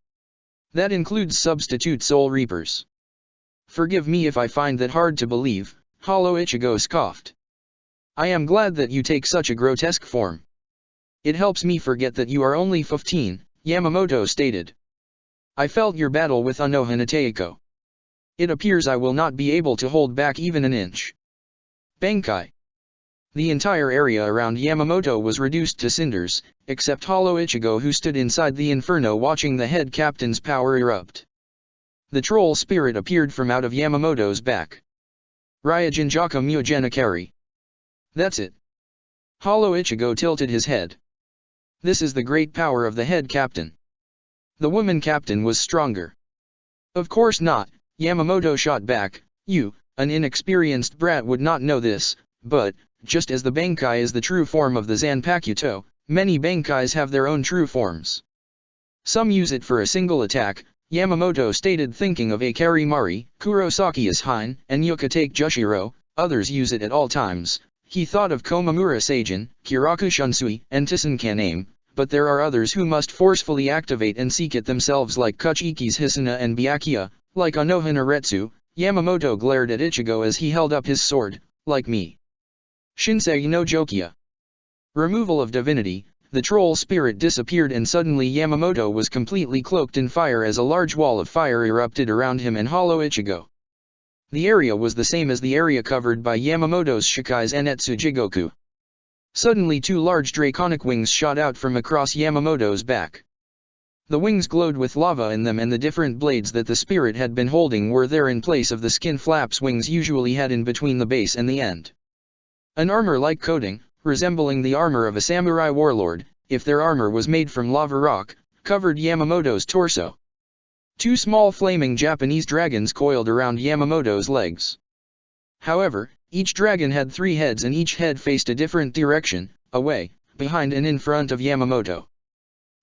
That includes substitute Soul Reapers." "Forgive me if I find that hard to believe," Hollow Ichigo scoffed. "I am glad that you take such a grotesque form. It helps me forget that you are only 15, Yamamoto stated. "I felt your battle with Unoha Taiko. It appears I will not be able to hold back even an inch." Bankai. The entire area around Yamamoto was reduced to cinders, except Hollow Ichigo, who stood inside the inferno watching the head captain's power erupt. The troll spirit appeared from out of Yamamoto's back. "Ryujinjaka Mugenakari. That's it." Hollow Ichigo tilted his head. "This is the great power of the head captain. The woman captain was stronger." "Of course not," Yamamoto shot back. "You, an inexperienced brat, would not know this, but, just as the Bankai is the true form of the Zanpakuto, many Bankais have their own true forms. Some use it for a single attack," Yamamoto stated, thinking of Akari Mari, Kurosaki Hine, and Yukatake Jushiro. "Others use it at all times." He thought of Komamura Seijin, Kiraku Shunsui, and Tissen Kaname, but there are others who must forcefully activate and seek it themselves, like Kuchiki's Hisuna and Byakuya, like Unoha Naretsu. Yamamoto glared at Ichigo as he held up his sword. "Like me. Shinsei no Jokia." Removal of divinity. The troll spirit disappeared and suddenly Yamamoto was completely cloaked in fire as a large wall of fire erupted around him and Hollow Ichigo. The area was the same as the area covered by Yamamoto's Shikai's Enetsu Jigoku. Suddenly 2 large draconic wings shot out from across Yamamoto's back. The wings glowed with lava in them, and the different blades that the spirit had been holding were there in place of the skin flaps wings usually had in between the base and the end. An armor-like coating, resembling the armor of a samurai warlord, if their armor was made from lava rock, covered Yamamoto's torso. 2 small flaming Japanese dragons coiled around Yamamoto's legs. However, each dragon had 3 heads and each head faced a different direction, away, behind and in front of Yamamoto.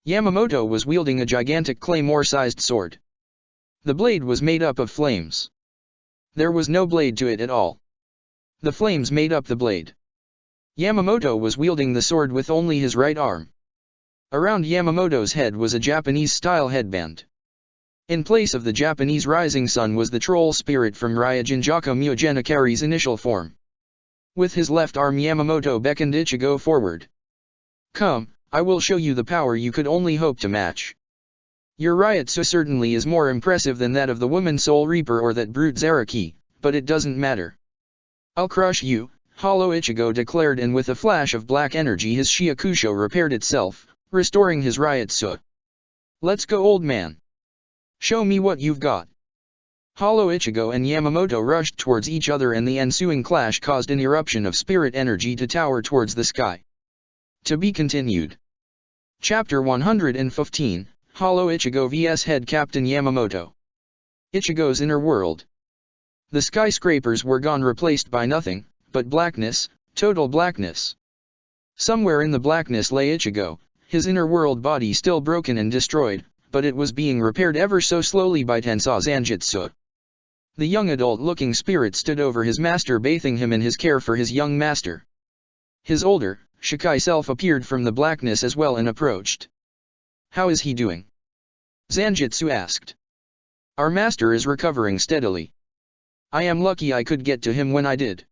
Yamamoto was wielding a gigantic claymore-sized sword. The blade was made up of flames. There was no blade to it at all. The flames made up the blade. Yamamoto was wielding the sword with only his right arm. Around Yamamoto's head was a Japanese-style headband. In place of the Japanese rising sun was the troll spirit from Ryujinjaka Mugenakari's initial form. With his left arm Yamamoto beckoned Ichigo forward. "Come, I will show you the power you could only hope to match. Your Ryutsu certainly is more impressive than that of the woman Soul Reaper or that brute Zaraki, but it doesn't matter. I'll crush you," Hollow Ichigo declared, and with a flash of black energy his Shiakusho repaired itself, restoring his Ryutsu. "Let's go, old man. Show me what you've got." Hollow Ichigo and Yamamoto rushed towards each other, and the ensuing clash caused an eruption of spirit energy to tower towards the sky. To be continued. Chapter 115, Hollow Ichigo vs Head Captain Yamamoto. Ichigo's Inner World. The skyscrapers were gone, replaced by nothing but blackness, total blackness. Somewhere in the blackness lay Ichigo, his inner world body still broken and destroyed, but it was being repaired ever so slowly by Tensou Zanjutsu. The young adult-looking spirit stood over his master, bathing him in his care for his young master. His older, Shikai self appeared from the blackness as well and approached. "How is he doing?" Zanjutsu asked. "Our master is recovering steadily. I am lucky I could get to him when I did."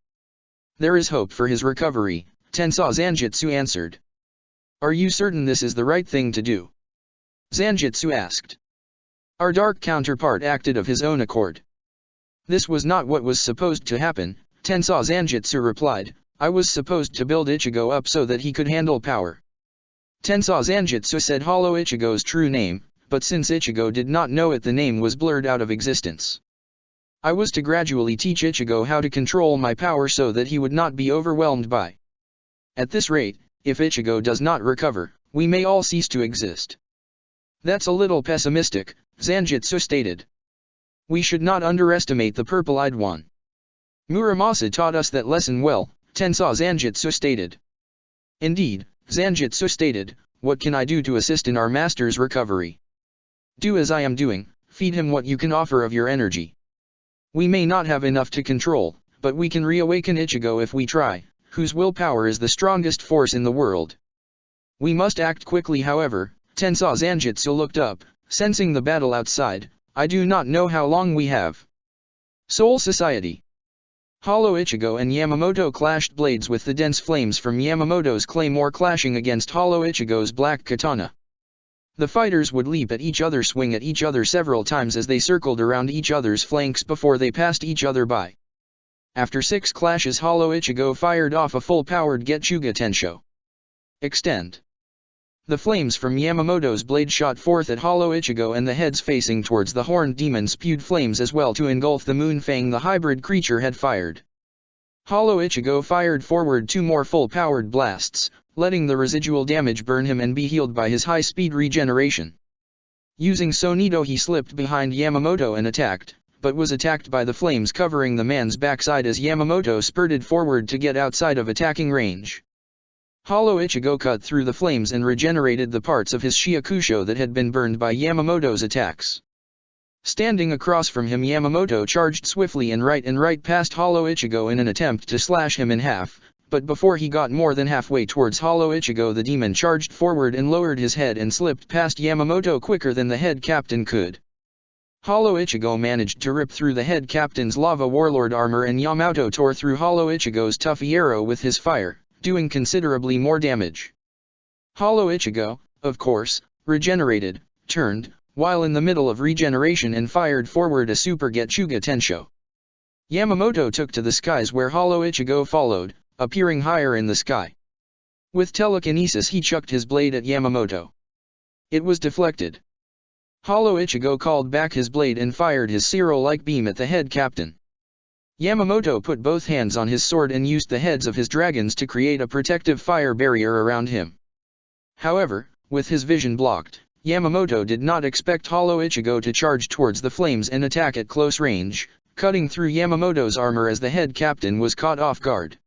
"There is hope for his recovery," Tensou Zanjutsu answered. "Are you certain this is the right thing to do?" Zanjutsu asked. "Our dark counterpart acted of his own accord. This was not what was supposed to happen," Tensou Zanjutsu replied. "I was supposed to build Ichigo up so that he could handle power." Tensou Zanjutsu said Hollow Ichigo's true name, but since Ichigo did not know it, the name was blurred out of existence. I was to gradually teach Ichigo how to control my power so that he would not be overwhelmed by. At this rate, if Ichigo does not recover, we may all cease to exist. That's a little pessimistic, Zanjutsu stated. We should not underestimate the purple-eyed one. Muramasa taught us that lesson well, Tensou Zanjutsu stated. Indeed, Zanjutsu stated, what can I do to assist in our master's recovery? Do as I am doing, feed him what you can offer of your energy. We may not have enough to control, but we can reawaken Ichigo if we try, whose willpower is the strongest force in the world. We must act quickly. However, Tensou Zanjutsu looked up, sensing the battle outside. I do not know how long we have. Soul Society. Hollow Ichigo and Yamamoto clashed blades with the dense flames from Yamamoto's claymore clashing against Hollow Ichigo's black katana. The fighters would leap at each other, swing at each other several times as they circled around each other's flanks before they passed each other by. After 6 clashes, Hollow Ichigo fired off a full-powered Getsuga Tensho. Extend. The flames from Yamamoto's blade shot forth at Hollow Ichigo, and the heads facing towards the horned demon spewed flames as well to engulf the moon fang the hybrid creature had fired. Hollow Ichigo fired forward 2 more full-powered blasts, letting the residual damage burn him and be healed by his high-speed regeneration. Using Sonido, he slipped behind Yamamoto and attacked, but was attacked by the flames covering the man's backside as Yamamoto spurted forward to get outside of attacking range. Hollow Ichigo cut through the flames and regenerated the parts of his Shiakusho that had been burned by Yamamoto's attacks. Standing across from him, Yamamoto charged swiftly and right past Hollow Ichigo in an attempt to slash him in half, but before he got more than halfway towards Hollow Ichigo, the demon charged forward and lowered his head and slipped past Yamamoto quicker than the head captain could. Hollow Ichigo managed to rip through the head captain's Lava Warlord armor, and Yamamoto tore through Hollow Ichigo's toughy arrow with his fire, doing considerably more damage. Hollow Ichigo, of course, regenerated, turned, while in the middle of regeneration, and fired forward a Super Getsuga Tensho. Yamamoto took to the skies, where Hollow Ichigo followed, appearing higher in the sky. With telekinesis, he chucked his blade at Yamamoto. It was deflected. Hollow Ichigo called back his blade and fired his Zero-like beam at the head captain. Yamamoto put both hands on his sword and used the heads of his dragons to create a protective fire barrier around him. However, with his vision blocked, Yamamoto did not expect Hollow Ichigo to charge towards the flames and attack at close range, cutting through Yamamoto's armor as the head captain was caught off guard.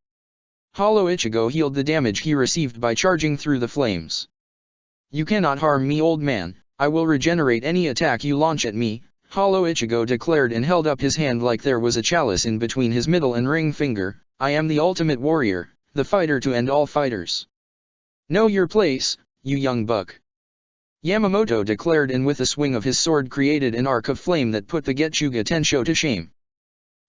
Hollow Ichigo healed the damage he received by charging through the flames. You cannot harm me, old man, I will regenerate any attack you launch at me, Hollow Ichigo declared and held up his hand like there was a chalice in between his middle and ring finger. I am the ultimate warrior, the fighter to end all fighters. Know your place, you young buck. Yamamoto declared, and with a swing of his sword created an arc of flame that put the Getsuga Tensho to shame.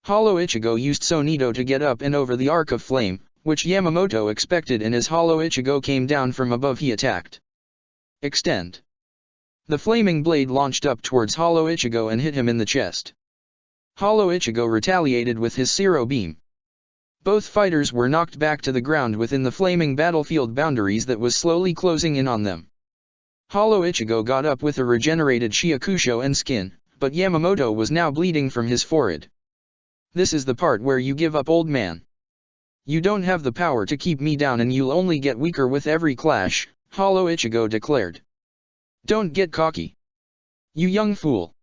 Hollow Ichigo used Sonido to get up and over the arc of flame, which Yamamoto expected, and as Hollow Ichigo came down from above, he attacked. Extend. The flaming blade launched up towards Hollow Ichigo and hit him in the chest. Hollow Ichigo retaliated with his Zero Beam. Both fighters were knocked back to the ground within the flaming battlefield boundaries that was slowly closing in on them. Hollow Ichigo got up with a regenerated Shiakusho and skin, but Yamamoto was now bleeding from his forehead. This is the part where you give up, old man. You don't have the power to keep me down, and you'll only get weaker with every clash, Hollow Ichigo declared. Don't get cocky. You young fool.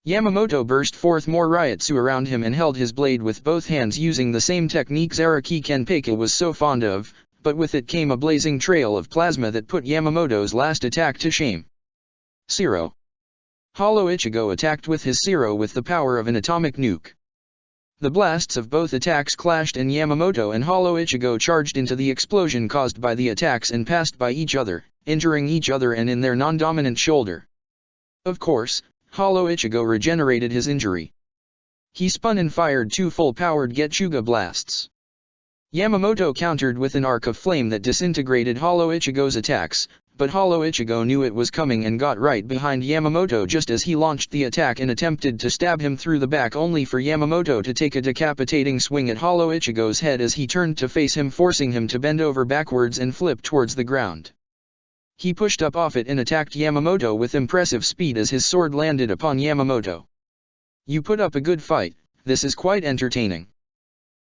Yamamoto burst forth more Ryotsu around him and held his blade with both hands, using the same technique Zaraki Kenpeikai was so fond of, but with it came a blazing trail of plasma that put Yamamoto's last attack to shame. Zero. Hollow Ichigo attacked with his Zero with the power of an atomic nuke. The blasts of both attacks clashed, and Yamamoto and Hollow Ichigo charged into the explosion caused by the attacks and passed by each other, injuring each other and in their non-dominant shoulder. Of course, Hollow Ichigo regenerated his injury. He spun and fired 2 full-powered Getsuga blasts. Yamamoto countered with an arc of flame that disintegrated Hollow Ichigo's attacks, but Hollow Ichigo knew it was coming and got right behind Yamamoto just as he launched the attack and attempted to stab him through the back, only for Yamamoto to take a decapitating swing at Hollow Ichigo's head as he turned to face him, forcing him to bend over backwards and flip towards the ground. He pushed up off it and attacked Yamamoto with impressive speed as his sword landed upon Yamamoto. You put up a good fight, this is quite entertaining.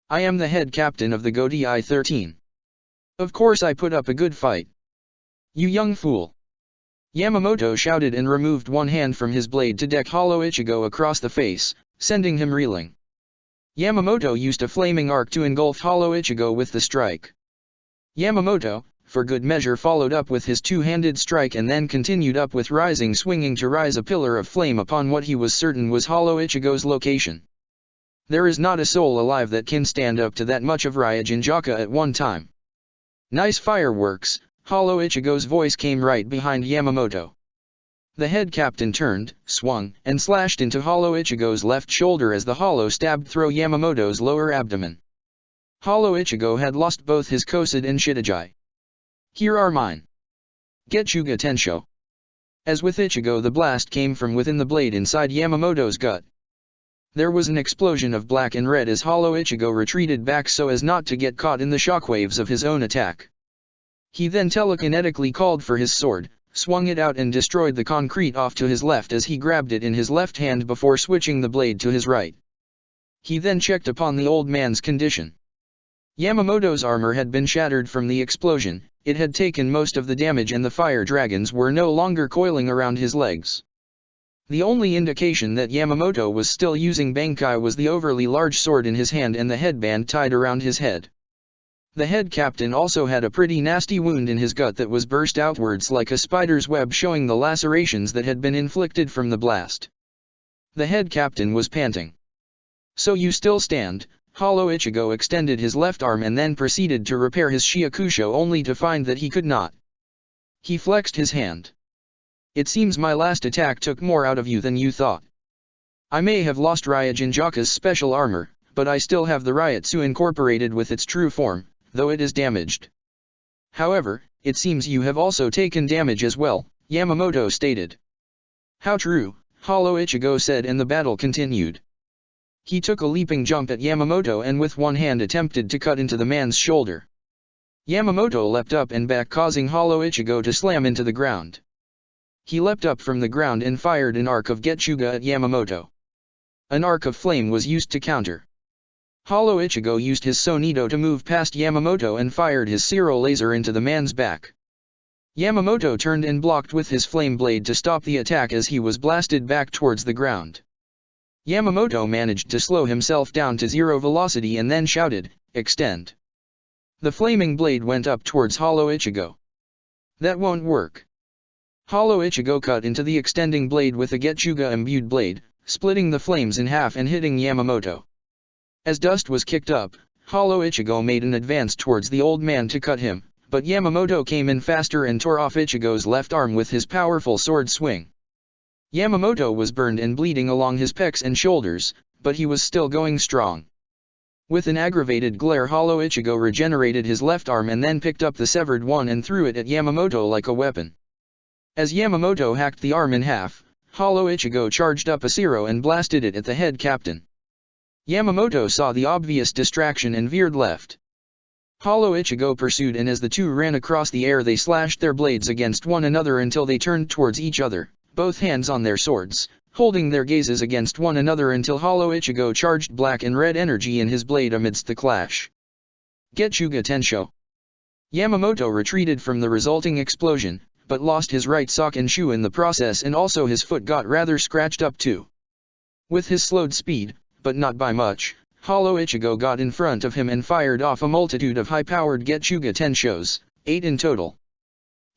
I am the head captain of the Godai 13. Of course I put up a good fight. You young fool. Yamamoto shouted and removed one hand from his blade to deck Hollow Ichigo across the face, sending him reeling. Yamamoto used a flaming arc to engulf Hollow Ichigo with the strike. Yamamoto, for good measure, followed up with his two-handed strike and then continued up with rising swinging to rise a pillar of flame upon what he was certain was Hollow Ichigo's location. There is not a soul alive that can stand up to that much of Raijin at one time. Nice fireworks, Hollow Ichigo's voice came right behind Yamamoto. The head captain turned, swung, and slashed into Hollow Ichigo's left shoulder as the hollow stabbed through Yamamoto's lower abdomen. Hollow Ichigo had lost both his Kosid and Shitajai. Here are mine. Getchuga Tensho. As with Ichigo, the blast came from within the blade inside Yamamoto's gut. There was an explosion of black and red as Hollow Ichigo retreated back so as not to get caught in the shockwaves of his own attack. He then telekinetically called for his sword, swung it out and destroyed the concrete off to his left as he grabbed it in his left hand before switching the blade to his right. He then checked upon the old man's condition. Yamamoto's armor had been shattered from the explosion, it had taken most of the damage and the fire dragons were no longer coiling around his legs. The only indication that Yamamoto was still using Bankai was the overly large sword in his hand and the headband tied around his head. The head captain also had a pretty nasty wound in his gut that was burst outwards like a spider's web, showing the lacerations that had been inflicted from the blast. The head captain was panting. So you still stand? Hollow Ichigo extended his left arm and then proceeded to repair his Shiakusho only to find that he could not. He flexed his hand. It seems my last attack took more out of you than you thought. I may have lost Raijin special armor, but I still have the Ryotsu incorporated with its true form, though it is damaged. However, it seems you have also taken damage as well, Yamamoto stated. How true, Hollow Ichigo said, and the battle continued. He took a leaping jump at Yamamoto and with one hand attempted to cut into the man's shoulder. Yamamoto leapt up and back, causing Hollow Ichigo to slam into the ground. He leapt up from the ground and fired an arc of Getchuga at Yamamoto. An arc of flame was used to counter. Hollow Ichigo used his Sonido to move past Yamamoto and fired his Zero Laser into the man's back. Yamamoto turned and blocked with his flame blade to stop the attack as he was blasted back towards the ground. Yamamoto managed to slow himself down to 0 velocity and then shouted, "Extend." The flaming blade went up towards Hollow Ichigo. That won't work. Hollow Ichigo cut into the extending blade with a Getchuga imbued blade, splitting the flames in half and hitting Yamamoto. As dust was kicked up, Hollow Ichigo made an advance towards the old man to cut him, but Yamamoto came in faster and tore off Ichigo's left arm with his powerful sword swing. Yamamoto was burned and bleeding along his pecs and shoulders, but he was still going strong. With an aggravated glare, Hollow Ichigo regenerated his left arm and then picked up the severed one and threw it at Yamamoto like a weapon. As Yamamoto hacked the arm in half, Hollow Ichigo charged up a Zero and blasted it at the head captain. Yamamoto saw the obvious distraction and veered left. Hollow Ichigo pursued, and as the two ran across the air they slashed their blades against one another until they turned towards each other, both hands on their swords, holding their gazes against one another until Hollow Ichigo charged black and red energy in his blade amidst the clash. Getchuga Tensho. Yamamoto retreated from the resulting explosion, but lost his right sock and shoe in the process, and also his foot got rather scratched up too. With his slowed speed, but not by much, Hollow Ichigo got in front of him and fired off a multitude of high-powered Getchuga Tenshos, 8 in total.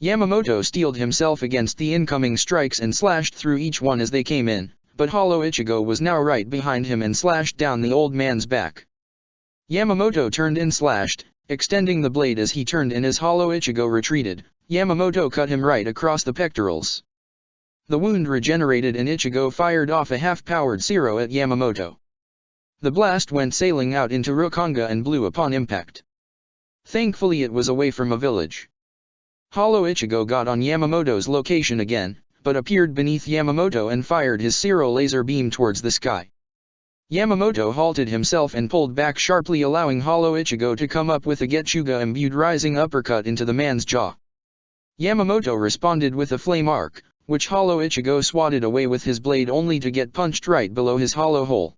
Yamamoto steeled himself against the incoming strikes and slashed through each one as they came in, but Hollow Ichigo was now right behind him and slashed down the old man's back. Yamamoto turned and slashed, extending the blade as he turned, and as Hollow Ichigo retreated, Yamamoto cut him right across the pectorals. The wound regenerated and Ichigo fired off a half-powered Zero at Yamamoto. The blast went sailing out into Rukonga and blew upon impact. Thankfully it was away from a village. Hollow Ichigo got on Yamamoto's location again, but appeared beneath Yamamoto and fired his Zero Laser beam towards the sky. Yamamoto halted himself and pulled back sharply, allowing Hollow Ichigo to come up with a Getchuga imbued rising uppercut into the man's jaw. Yamamoto responded with a flame arc, which Hollow Ichigo swatted away with his blade only to get punched right below his hollow hole.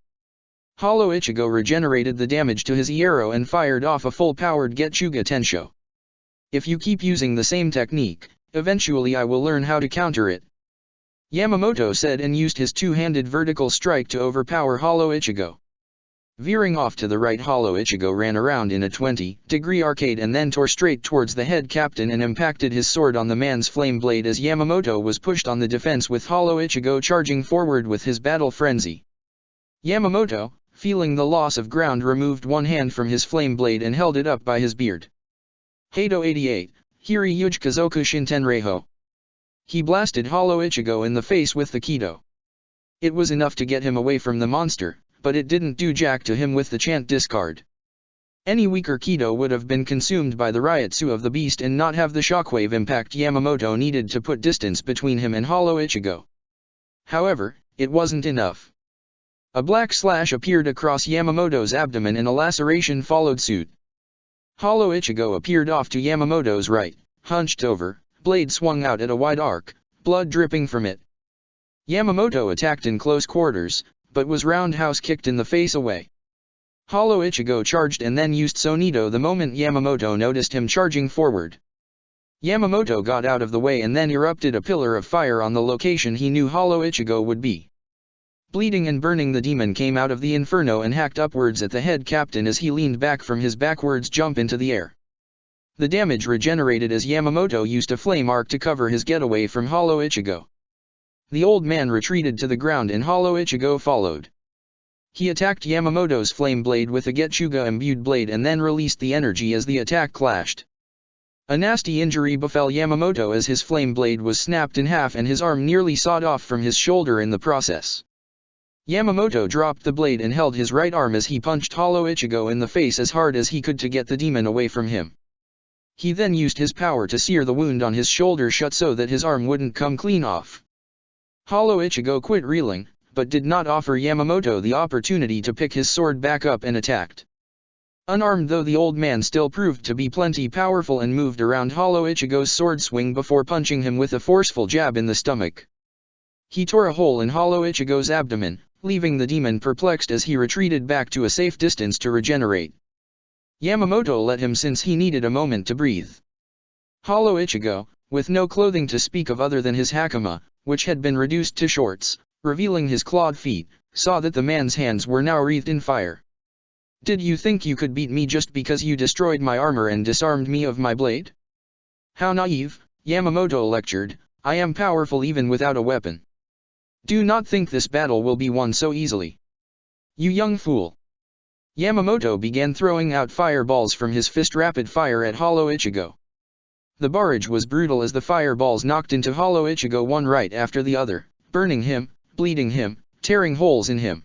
Hollow Ichigo regenerated the damage to his arrow and fired off a full-powered Getsuga Tensho. If you keep using the same technique, eventually I will learn how to counter it, Yamamoto said, and used his two-handed vertical strike to overpower Hollow Ichigo. Veering off to the right, Hollow Ichigo ran around in a 20-degree arcade and then tore straight towards the head captain and impacted his sword on the man's flame blade as Yamamoto was pushed on the defense, with Hollow Ichigo charging forward with his battle frenzy. Yamamoto, feeling the loss of ground, removed one hand from his flame blade and held it up by his beard. Hado 88, Hiri Yujikazoku Shintenreiho. He blasted Hollow Ichigo in the face with the Kido. It was enough to get him away from the monster, but it didn't do jack to him with the chant discard. Any weaker Kido would have been consumed by the Ryutsu of the beast and not have the shockwave impact Yamamoto needed to put distance between him and Hollow Ichigo. However, it wasn't enough. A black slash appeared across Yamamoto's abdomen and a laceration followed suit. Hollow Ichigo appeared off to Yamamoto's right, hunched over, blade swung out at a wide arc, blood dripping from it. Yamamoto attacked in close quarters, but was roundhouse kicked in the face away. Hollow Ichigo charged and then used Sonido the moment Yamamoto noticed him charging forward. Yamamoto got out of the way and then erupted a pillar of fire on the location he knew Hollow Ichigo would be. Bleeding and burning, the demon came out of the inferno and hacked upwards at the head captain as he leaned back from his backwards jump into the air. The damage regenerated as Yamamoto used a flame arc to cover his getaway from Hollow Ichigo. The old man retreated to the ground and Hollow Ichigo followed. He attacked Yamamoto's flame blade with a Getsuga imbued blade and then released the energy as the attack clashed. A nasty injury befell Yamamoto as his flame blade was snapped in half and his arm nearly sawed off from his shoulder in the process. Yamamoto dropped the blade and held his right arm as he punched Hollow Ichigo in the face as hard as he could to get the demon away from him. He then used his power to sear the wound on his shoulder shut so that his arm wouldn't come clean off. Hollow Ichigo quit reeling, but did not offer Yamamoto the opportunity to pick his sword back up and attacked. Unarmed though, the old man still proved to be plenty powerful and moved around Hollow Ichigo's sword swing before punching him with a forceful jab in the stomach. He tore a hole in Hollow Ichigo's abdomen, leaving the demon perplexed as he retreated back to a safe distance to regenerate. Yamamoto let him since he needed a moment to breathe. Hollow Ichigo, with no clothing to speak of other than his hakama, which had been reduced to shorts, revealing his clawed feet, saw that the man's hands were now wreathed in fire. "Did you think you could beat me just because you destroyed my armor and disarmed me of my blade? How naive," Yamamoto lectured. "I am powerful even without a weapon. Do not think this battle will be won so easily. You young fool." Yamamoto began throwing out fireballs from his fist rapid fire at Hollow Ichigo. The barrage was brutal as the fireballs knocked into Hollow Ichigo one right after the other, burning him, bleeding him, tearing holes in him.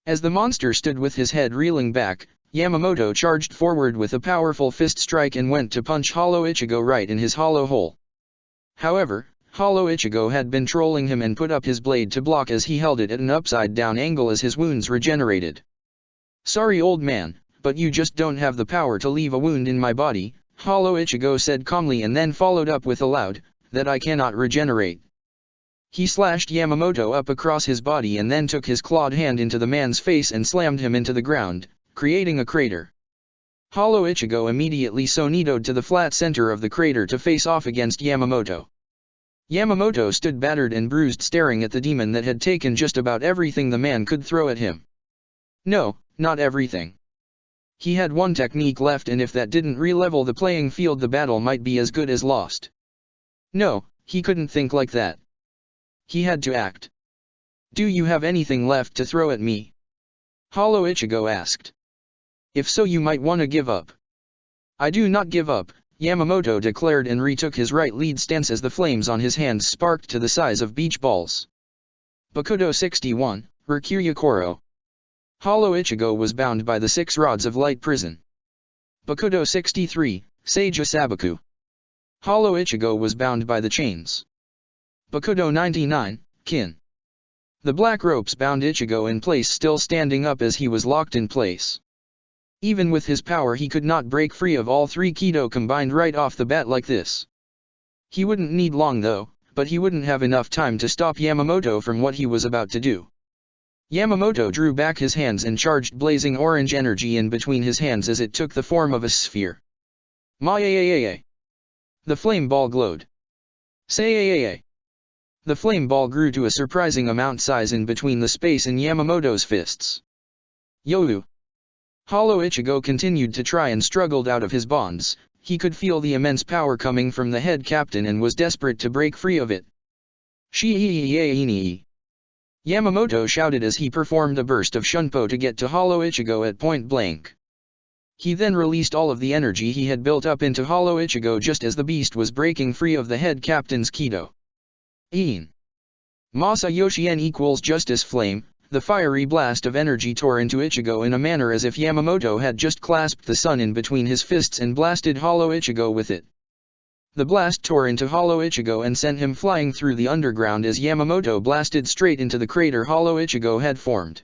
As the monster stood with his head reeling back, Yamamoto charged forward with a powerful fist strike and went to punch Hollow Ichigo right in his hollow hole. However, Hollow Ichigo had been trolling him and put up his blade to block as he held it at an upside-down angle as his wounds regenerated. "Sorry old man, but you just don't have the power to leave a wound in my body," Hollow Ichigo said calmly and then followed up with a loud, "that I cannot regenerate." He slashed Yamamoto up across his body and then took his clawed hand into the man's face and slammed him into the ground, creating a crater. Hollow Ichigo immediately Sonido'd to the flat center of the crater to face off against Yamamoto. Yamamoto stood battered and bruised staring at the demon that had taken just about everything the man could throw at him. No, not everything. He had one technique left, and if that didn't re-level the playing field, the battle might be as good as lost. No, he couldn't think like that. He had to act. "Do you have anything left to throw at me?" Hollow Ichigo asked. "If so, you might want to give up." "I do not give up," Yamamoto declared and retook his right lead stance as the flames on his hands sparked to the size of beach balls. Bakudo 61, Rikiryu Koro. Hollow Ichigo was bound by the 6 rods of light prison. Bakudo 63, Seija Sabaku. Hollow Ichigo was bound by the chains. Bakudo 99, Kin. The black ropes bound Ichigo in place, still standing up as he was locked in place. Even with his power, he could not break free of all 3 Kido combined right off the bat like this. He wouldn't need long though, but he wouldn't have enough time to stop Yamamoto from what he was about to do. Yamamoto drew back his hands and charged blazing orange energy in between his hands as it took the form of a sphere. Ma-ya-ya-ya-ya. The flame ball glowed. Say-ya-ya-ya. The flame ball grew to a surprising amount size in between the space in Yamamoto's fists. Yo-oo. Hollow Ichigo continued to try and struggled out of his bonds. He could feel the immense power coming from the head captain and was desperate to break free of it. Shi-yi-yi-yi-yi-yi. Yamamoto shouted as he performed a burst of Shunpo to get to Hollow Ichigo at point blank. He then released all of the energy he had built up into Hollow Ichigo just as the beast was breaking free of the head captain's Kido. Masayoshi equals Justice Flame. The fiery blast of energy tore into Ichigo in a manner as if Yamamoto had just clasped the sun in between his fists and blasted Hollow Ichigo with it. The blast tore into Hollow Ichigo and sent him flying through the underground as Yamamoto blasted straight into the crater Hollow Ichigo had formed.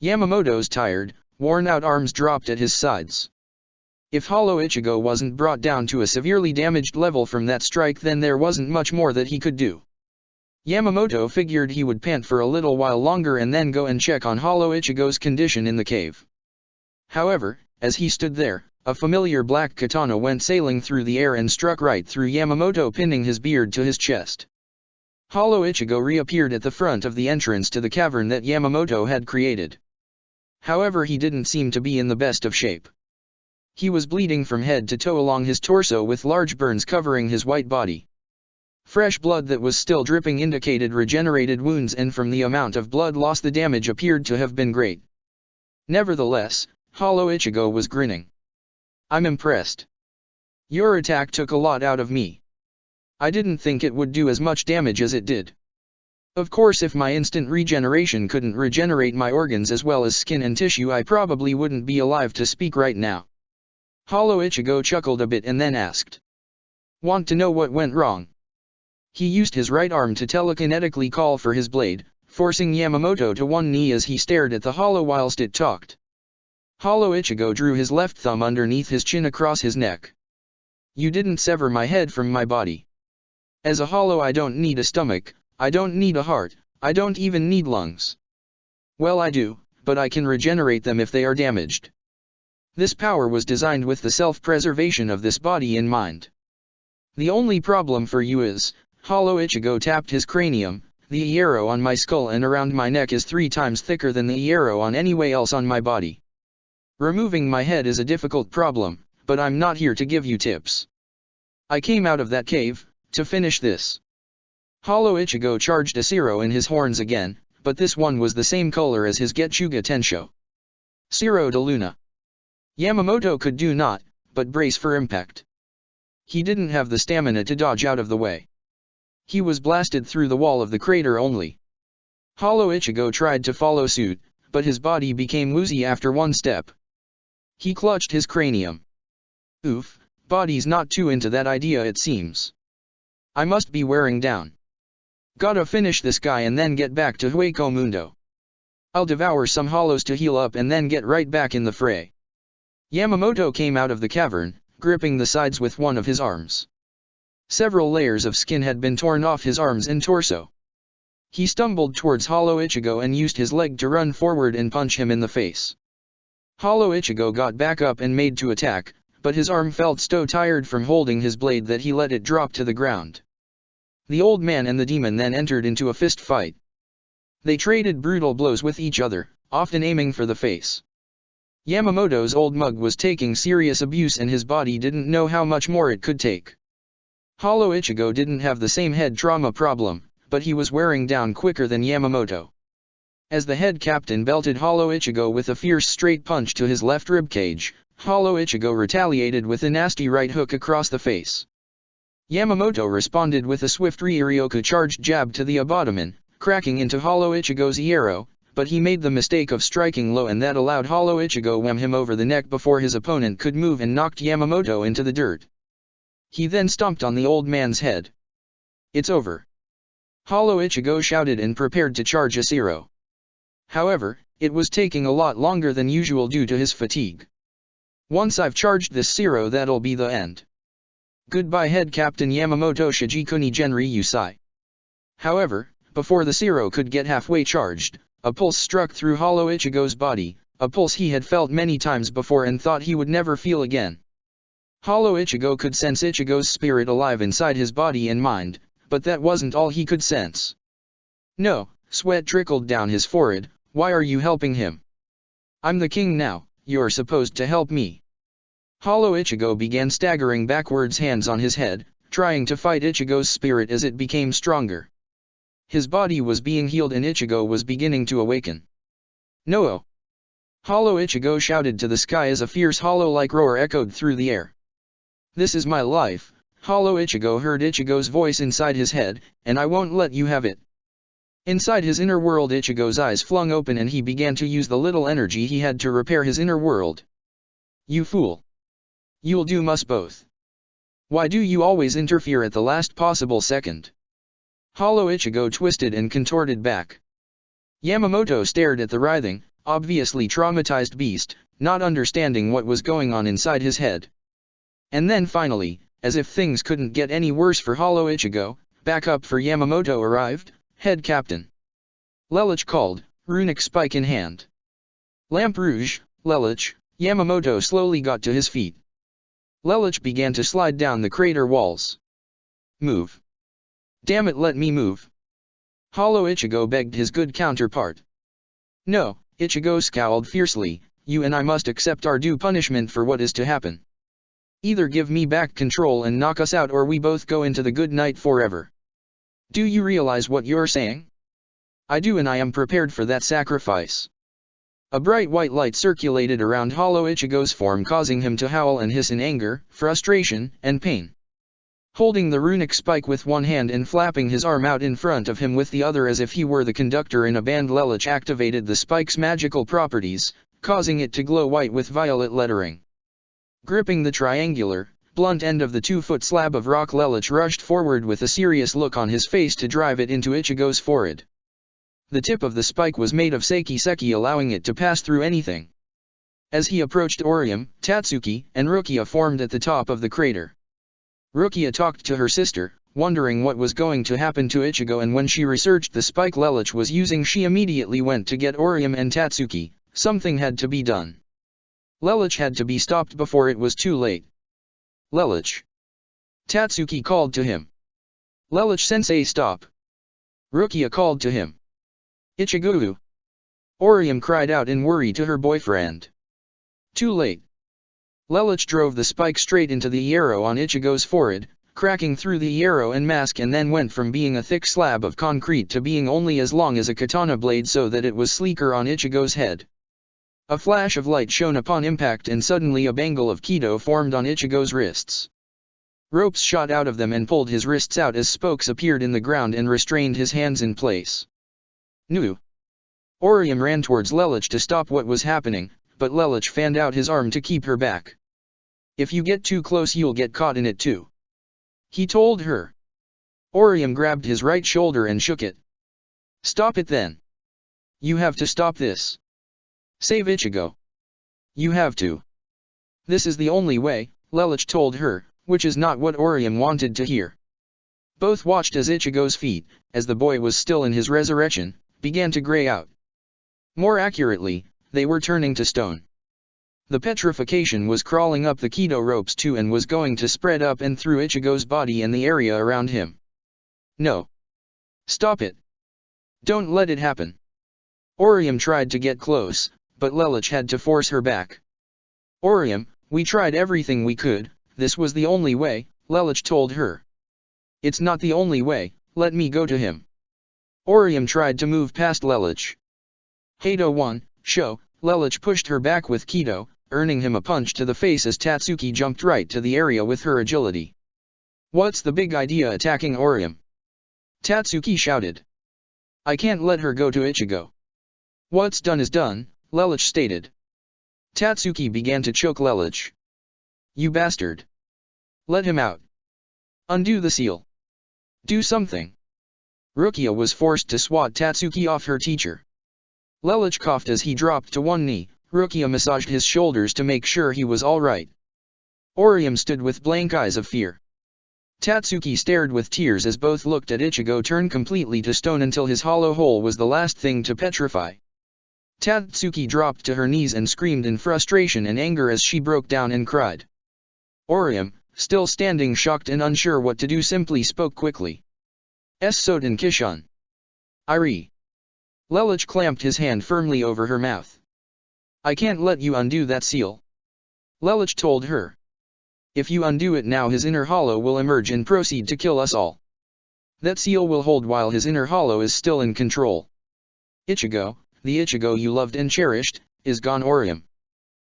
Yamamoto's tired, worn-out arms dropped at his sides. If Hollow Ichigo wasn't brought down to a severely damaged level from that strike, then there wasn't much more that he could do. Yamamoto figured he would pant for a little while longer and then go and check on Hollow Ichigo's condition in the cave. However, as he stood there, a familiar black katana went sailing through the air and struck right through Yamamoto, pinning his beard to his chest. Hollow Ichigo reappeared at the front of the entrance to the cavern that Yamamoto had created. However, he didn't seem to be in the best of shape. He was bleeding from head to toe along his torso with large burns covering his white body. Fresh blood that was still dripping indicated regenerated wounds, and from the amount of blood loss the damage appeared to have been great. Nevertheless, Hollow Ichigo was grinning. "I'm impressed. Your attack took a lot out of me. I didn't think it would do as much damage as it did. Of course, if my instant regeneration couldn't regenerate my organs as well as skin and tissue, I probably wouldn't be alive to speak right now." Hollow Ichigo chuckled a bit and then asked, "Want to know what went wrong?" He used his right arm to telekinetically call for his blade, forcing Yamamoto to one knee as he stared at the hollow whilst it talked. Hollow Ichigo drew his left thumb underneath his chin across his neck. "You didn't sever my head from my body. As a hollow, I don't need a stomach, I don't need a heart, I don't even need lungs. Well, I do, but I can regenerate them if they are damaged. This power was designed with the self-preservation of this body in mind. The only problem for you is," Hollow Ichigo tapped his cranium, "the iero on my skull and around my neck is 3 times thicker than the iero on anywhere else on my body. Removing my head is a difficult problem, but I'm not here to give you tips. I came out of that cave to finish this." Hollow Ichigo charged a Shiro in his horns again, but this one was the same color as his Getsuga Tensho. Shiro de Luna. Yamamoto could do not but brace for impact. He didn't have the stamina to dodge out of the way. He was blasted through the wall of the crater only. Hollow Ichigo tried to follow suit, but his body became woozy after one step. He clutched his cranium. "Oof, body's not too into that idea it seems. I must be wearing down. Gotta finish this guy and then get back to Hueco Mundo. I'll devour some hollows to heal up and then get right back in the fray." Yamamoto came out of the cavern, gripping the sides with one of his arms. Several layers of skin had been torn off his arms and torso. He stumbled towards Hollow Ichigo and used his leg to run forward and punch him in the face. Hollow Ichigo got back up and made to attack, but his arm felt so tired from holding his blade that he let it drop to the ground. The old man and the demon then entered into a fist fight. They traded brutal blows with each other, often aiming for the face. Yamamoto's old mug was taking serious abuse and his body didn't know how much more it could take. Hollow Ichigo didn't have the same head trauma problem, but he was wearing down quicker than Yamamoto. As the head captain belted Hollow Ichigo with a fierce straight punch to his left ribcage, Hollow Ichigo retaliated with a nasty right hook across the face. Yamamoto responded with a swift Ryoryoku charged jab to the abdomen, cracking into Hollow Ichigo's iero, but he made the mistake of striking low and that allowed Hollow Ichigo wham him over the neck before his opponent could move and knocked Yamamoto into the dirt. He then stomped on the old man's head. "It's over." Hollow Ichigo shouted and prepared to charge a Shiro. However, it was taking a lot longer than usual due to his fatigue. "Once I've charged this Shiro, that'll be the end." Goodbye Head Captain Yamamoto Shijikuni Genri Yusai. However, before the Zero could get halfway charged, a pulse struck through Hollow Ichigo's body, a pulse he had felt many times before and thought he would never feel again. Hollow Ichigo could sense Ichigo's spirit alive inside his body and mind, but that wasn't all he could sense. No, sweat trickled down his forehead. Why are you helping him? I'm the king now, you're supposed to help me. Hollow Ichigo began staggering backwards, hands on his head, trying to fight Ichigo's spirit as it became stronger. His body was being healed and Ichigo was beginning to awaken. No! Hollow Ichigo shouted to the sky as a fierce hollow-like roar echoed through the air. This is my life, Hollow Ichigo heard Ichigo's voice inside his head, and I won't let you have it. Inside his inner world Ichigo's eyes flung open and he began to use the little energy he had to repair his inner world. You fool! You'll do us both. Why do you always interfere at the last possible second? Hollow Ichigo twisted and contorted back. Yamamoto stared at the writhing, obviously traumatized beast, not understanding what was going on inside his head. And then finally, as if things couldn't get any worse for Hollow Ichigo, backup for Yamamoto arrived. Head Captain Lelouch called, runic spike in hand. Lamp Rouge, Lelouch. Yamamoto slowly got to his feet. Lelouch began to slide down the crater walls. Move. Damn it, let me move. Hollow Ichigo begged his good counterpart. No, Ichigo scowled fiercely, you and I must accept our due punishment for what is to happen. Either give me back control and knock us out or we both go into the good night forever. Do you realize what you're saying? I do, and I am prepared for that sacrifice. A bright white light circulated around Hollow Ichigo's form, causing him to howl and hiss in anger, frustration, and pain. Holding the runic spike with one hand and flapping his arm out in front of him with the other as if he were the conductor in a band, Lelouch activated the spike's magical properties, causing it to glow white with violet lettering. Gripping the triangular, blunt end of the 2-foot slab of rock, Lelouch rushed forward with a serious look on his face to drive it into Ichigo's forehead. The tip of the spike was made of seki, allowing it to pass through anything. As he approached, Orium, Tatsuki, and Rukia formed at the top of the crater. Rukia talked to her sister, wondering what was going to happen to Ichigo, and when she researched the spike Lelouch was using, she immediately went to get Orium and Tatsuki. Something had to be done. Lelouch had to be stopped before it was too late. Lelouch. Tatsuki called to him. Lelouch-sensei, stop. Rukia called to him. Ichigo. Orium cried out in worry to her boyfriend. Too late. Lelouch drove the spike straight into the arrow on Ichigo's forehead, cracking through the arrow and mask, and then went from being a thick slab of concrete to being only as long as a katana blade so that it was sleeker on Ichigo's head. A flash of light shone upon impact and suddenly a bangle of Kido formed on Ichigo's wrists. Ropes shot out of them and pulled his wrists out as spokes appeared in the ground and restrained his hands in place. Nu. Orium ran towards Lelouch to stop what was happening, but Lelouch fanned out his arm to keep her back. If you get too close you'll get caught in it too, he told her. Orium grabbed his right shoulder and shook it. Stop it then. You have to stop this. Save Ichigo. You have to. This is the only way, Lelouch told her, which is not what Orium wanted to hear. Both watched as Ichigo's feet, as the boy was still in his resurrection, began to gray out. More accurately, they were turning to stone. The petrification was crawling up the Kido ropes too and was going to spread up and through Ichigo's body and the area around him. No. Stop it. Don't let it happen. Orium tried to get close, but Lelouch had to force her back. Orium, we tried everything we could, this was the only way, Lelouch told her. It's not the only way, let me go to him. Orium tried to move past Lelouch. Hado 1, show, Lelouch pushed her back with Kido, earning him a punch to the face as Tatsuki jumped right to the area with her agility. What's the big idea attacking Orium? Tatsuki shouted. I can't let her go to Ichigo. What's done is done, Lelouch stated. Tatsuki began to choke Lelouch. You bastard. Let him out. Undo the seal. Do something. Rukia was forced to swat Tatsuki off her teacher. Lelouch coughed as he dropped to one knee. Rukia massaged his shoulders to make sure he was all right. Orium stood with blank eyes of fear. Tatsuki stared with tears as both looked at Ichigo turn completely to stone until his hollow hole was the last thing to petrify. Tatsuki dropped to her knees and screamed in frustration and anger as she broke down and cried. Orium, still standing shocked and unsure what to do, simply spoke quickly. Soten Kishan. Irie. Lelouch clamped his hand firmly over her mouth. I can't let you undo that seal. Lelouch told her. If you undo it now, his inner hollow will emerge and proceed to kill us all. That seal will hold while his inner hollow is still in control. Ichigo, the Ichigo you loved and cherished, is gone. Orium.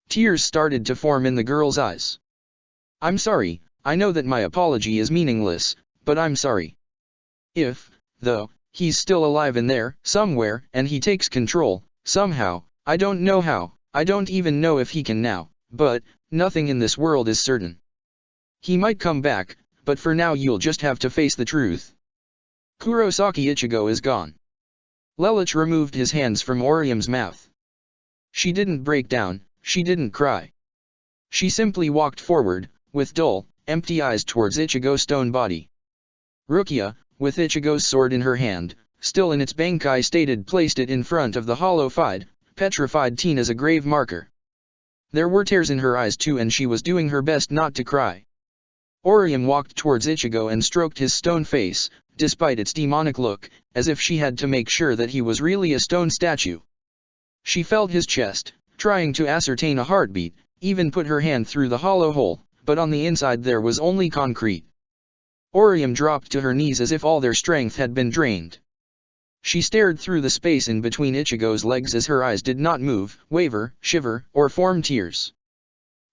Tears started to form in the girl's eyes. I'm sorry, I know that my apology is meaningless, but I'm sorry. If, though, he's still alive in there, somewhere, and he takes control, somehow, I don't know how, I don't even know if he can now, but, nothing in this world is certain. He might come back, but for now you'll just have to face the truth. Kurosaki Ichigo is gone. Lelouch removed his hands from Orium's mouth. She didn't break down, she didn't cry. She simply walked forward, with dull, empty eyes towards Ichigo's stone body. Rukia, with Ichigo's sword in her hand, still in its bankai stated, placed it in front of the hollow-fied, petrified teen as a grave marker. There were tears in her eyes too, and she was doing her best not to cry. Orium walked towards Ichigo and stroked his stone face, despite its demonic look, as if she had to make sure that he was really a stone statue. She felt his chest, trying to ascertain a heartbeat, even put her hand through the hollow hole, but on the inside there was only concrete. Orium dropped to her knees as if all their strength had been drained. She stared through the space in between Ichigo's legs as her eyes did not move, waver, shiver, or form tears.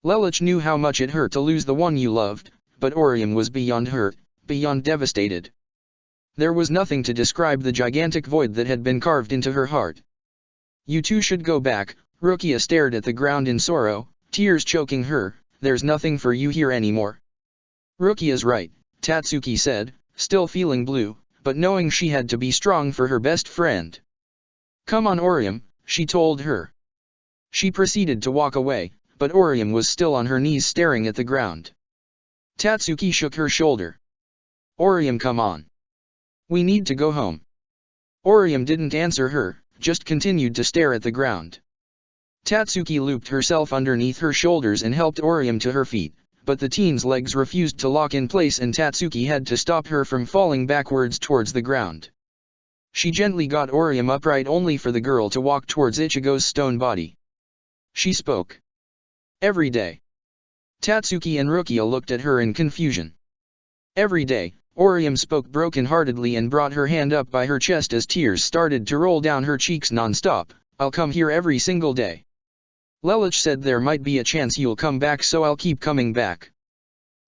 Lelouch knew how much it hurt to lose the one you loved, but Orium was beyond hurt, beyond devastated. There was nothing to describe the gigantic void that had been carved into her heart. You two should go back. Rukia stared at the ground in sorrow, tears choking her. There's nothing for you here anymore. Rukia's right, Tatsuki said, still feeling blue, but knowing she had to be strong for her best friend. Come on Orium, she told her. She proceeded to walk away, but Orium was still on her knees staring at the ground. Tatsuki shook her shoulder. Orium, come on. We need to go home. Orium didn't answer her, just continued to stare at the ground. Tatsuki looped herself underneath her shoulders and helped Orium to her feet, but the teen's legs refused to lock in place and Tatsuki had to stop her from falling backwards towards the ground. She gently got Orium upright only for the girl to walk towards Ichigo's stone body. She spoke. Every day. Tatsuki and Rukia looked at her in confusion. Every day, Orium spoke broken-heartedly and brought her hand up by her chest as tears started to roll down her cheeks non-stop. I'll come here every single day. Lelouch said there might be a chance you'll come back, so I'll keep coming back.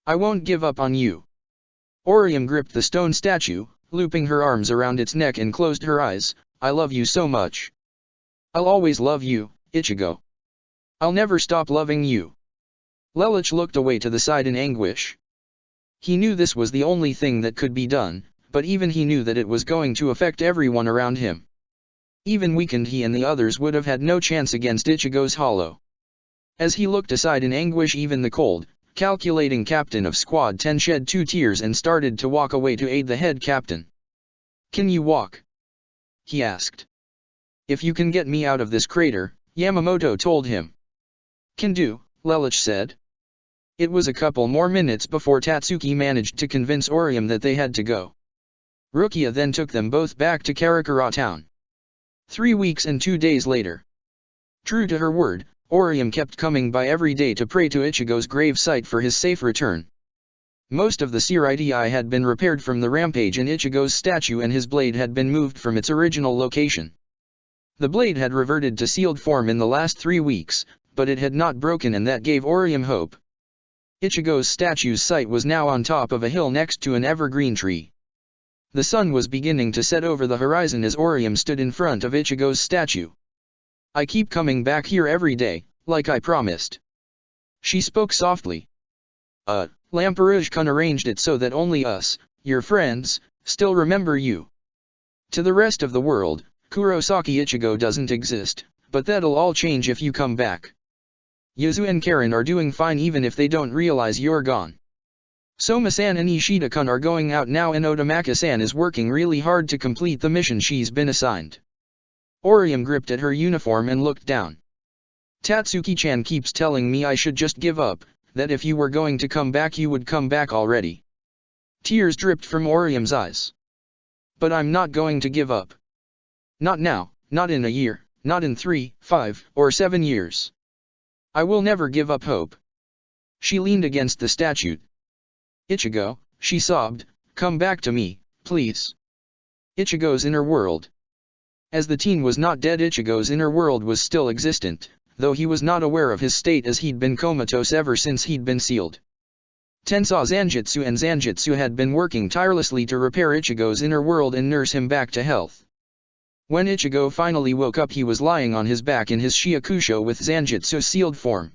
I won't give up on you. Orium gripped the stone statue, looping her arms around its neck and closed her eyes. I love you so much. I'll always love you, Ichigo. I'll never stop loving you. Lelouch looked away to the side in anguish. He knew this was the only thing that could be done, but even he knew that it was going to affect everyone around him. Even weakened, he and the others would have had no chance against Ichigo's hollow. As he looked aside in anguish, even the cold, calculating captain of Squad 10 shed 2 tears and started to walk away to aid the head captain. Can you walk? He asked. If you can get me out of this crater, Yamamoto told him. Can do, Lelouch said. It was a couple more minutes before Tatsuki managed to convince Orium that they had to go. Rukia then took them both back to Karakura town. 3 weeks and 2 days later. True to her word, Orium kept coming by every day to pray to Ichigo's grave site for his safe return. Most of the Siridi had been repaired from the rampage in Ichigo's statue and his blade had been moved from its original location. The blade had reverted to sealed form in the last 3 weeks, but it had not broken, and that gave Orium hope. Ichigo's statue's site was now on top of a hill next to an evergreen tree. The sun was beginning to set over the horizon as Orium stood in front of Ichigo's statue. I keep coming back here every day, like I promised. She spoke softly. Lamperouge-kun arranged it so that only us, your friends, still remember you. To the rest of the world, Kurosaki Ichigo doesn't exist, but that'll all change if you come back. Yuzu and Karen are doing fine even if they don't realize you're gone. Soma-san and Ishida-kun are going out now and Otomaka-san is working really hard to complete the mission she's been assigned. Orium gripped at her uniform and looked down. Tatsuki-chan keeps telling me I should just give up, that if you were going to come back you would come back already. Tears dripped from Orium's eyes. But I'm not going to give up. Not now, not in a year, not in 3, 5, or 7 years. I will never give up hope. She leaned against the statue. Ichigo, she sobbed, come back to me, please. Ichigo's inner world. As the teen was not dead, Ichigo's inner world was still existent, though he was not aware of his state as he'd been comatose ever since he'd been sealed. Tensou Zanjitsu and Zanjitsu had been working tirelessly to repair Ichigo's inner world and nurse him back to health. When Ichigo finally woke up he was lying on his back in his Shiakusho with Zanjitsu's sealed form.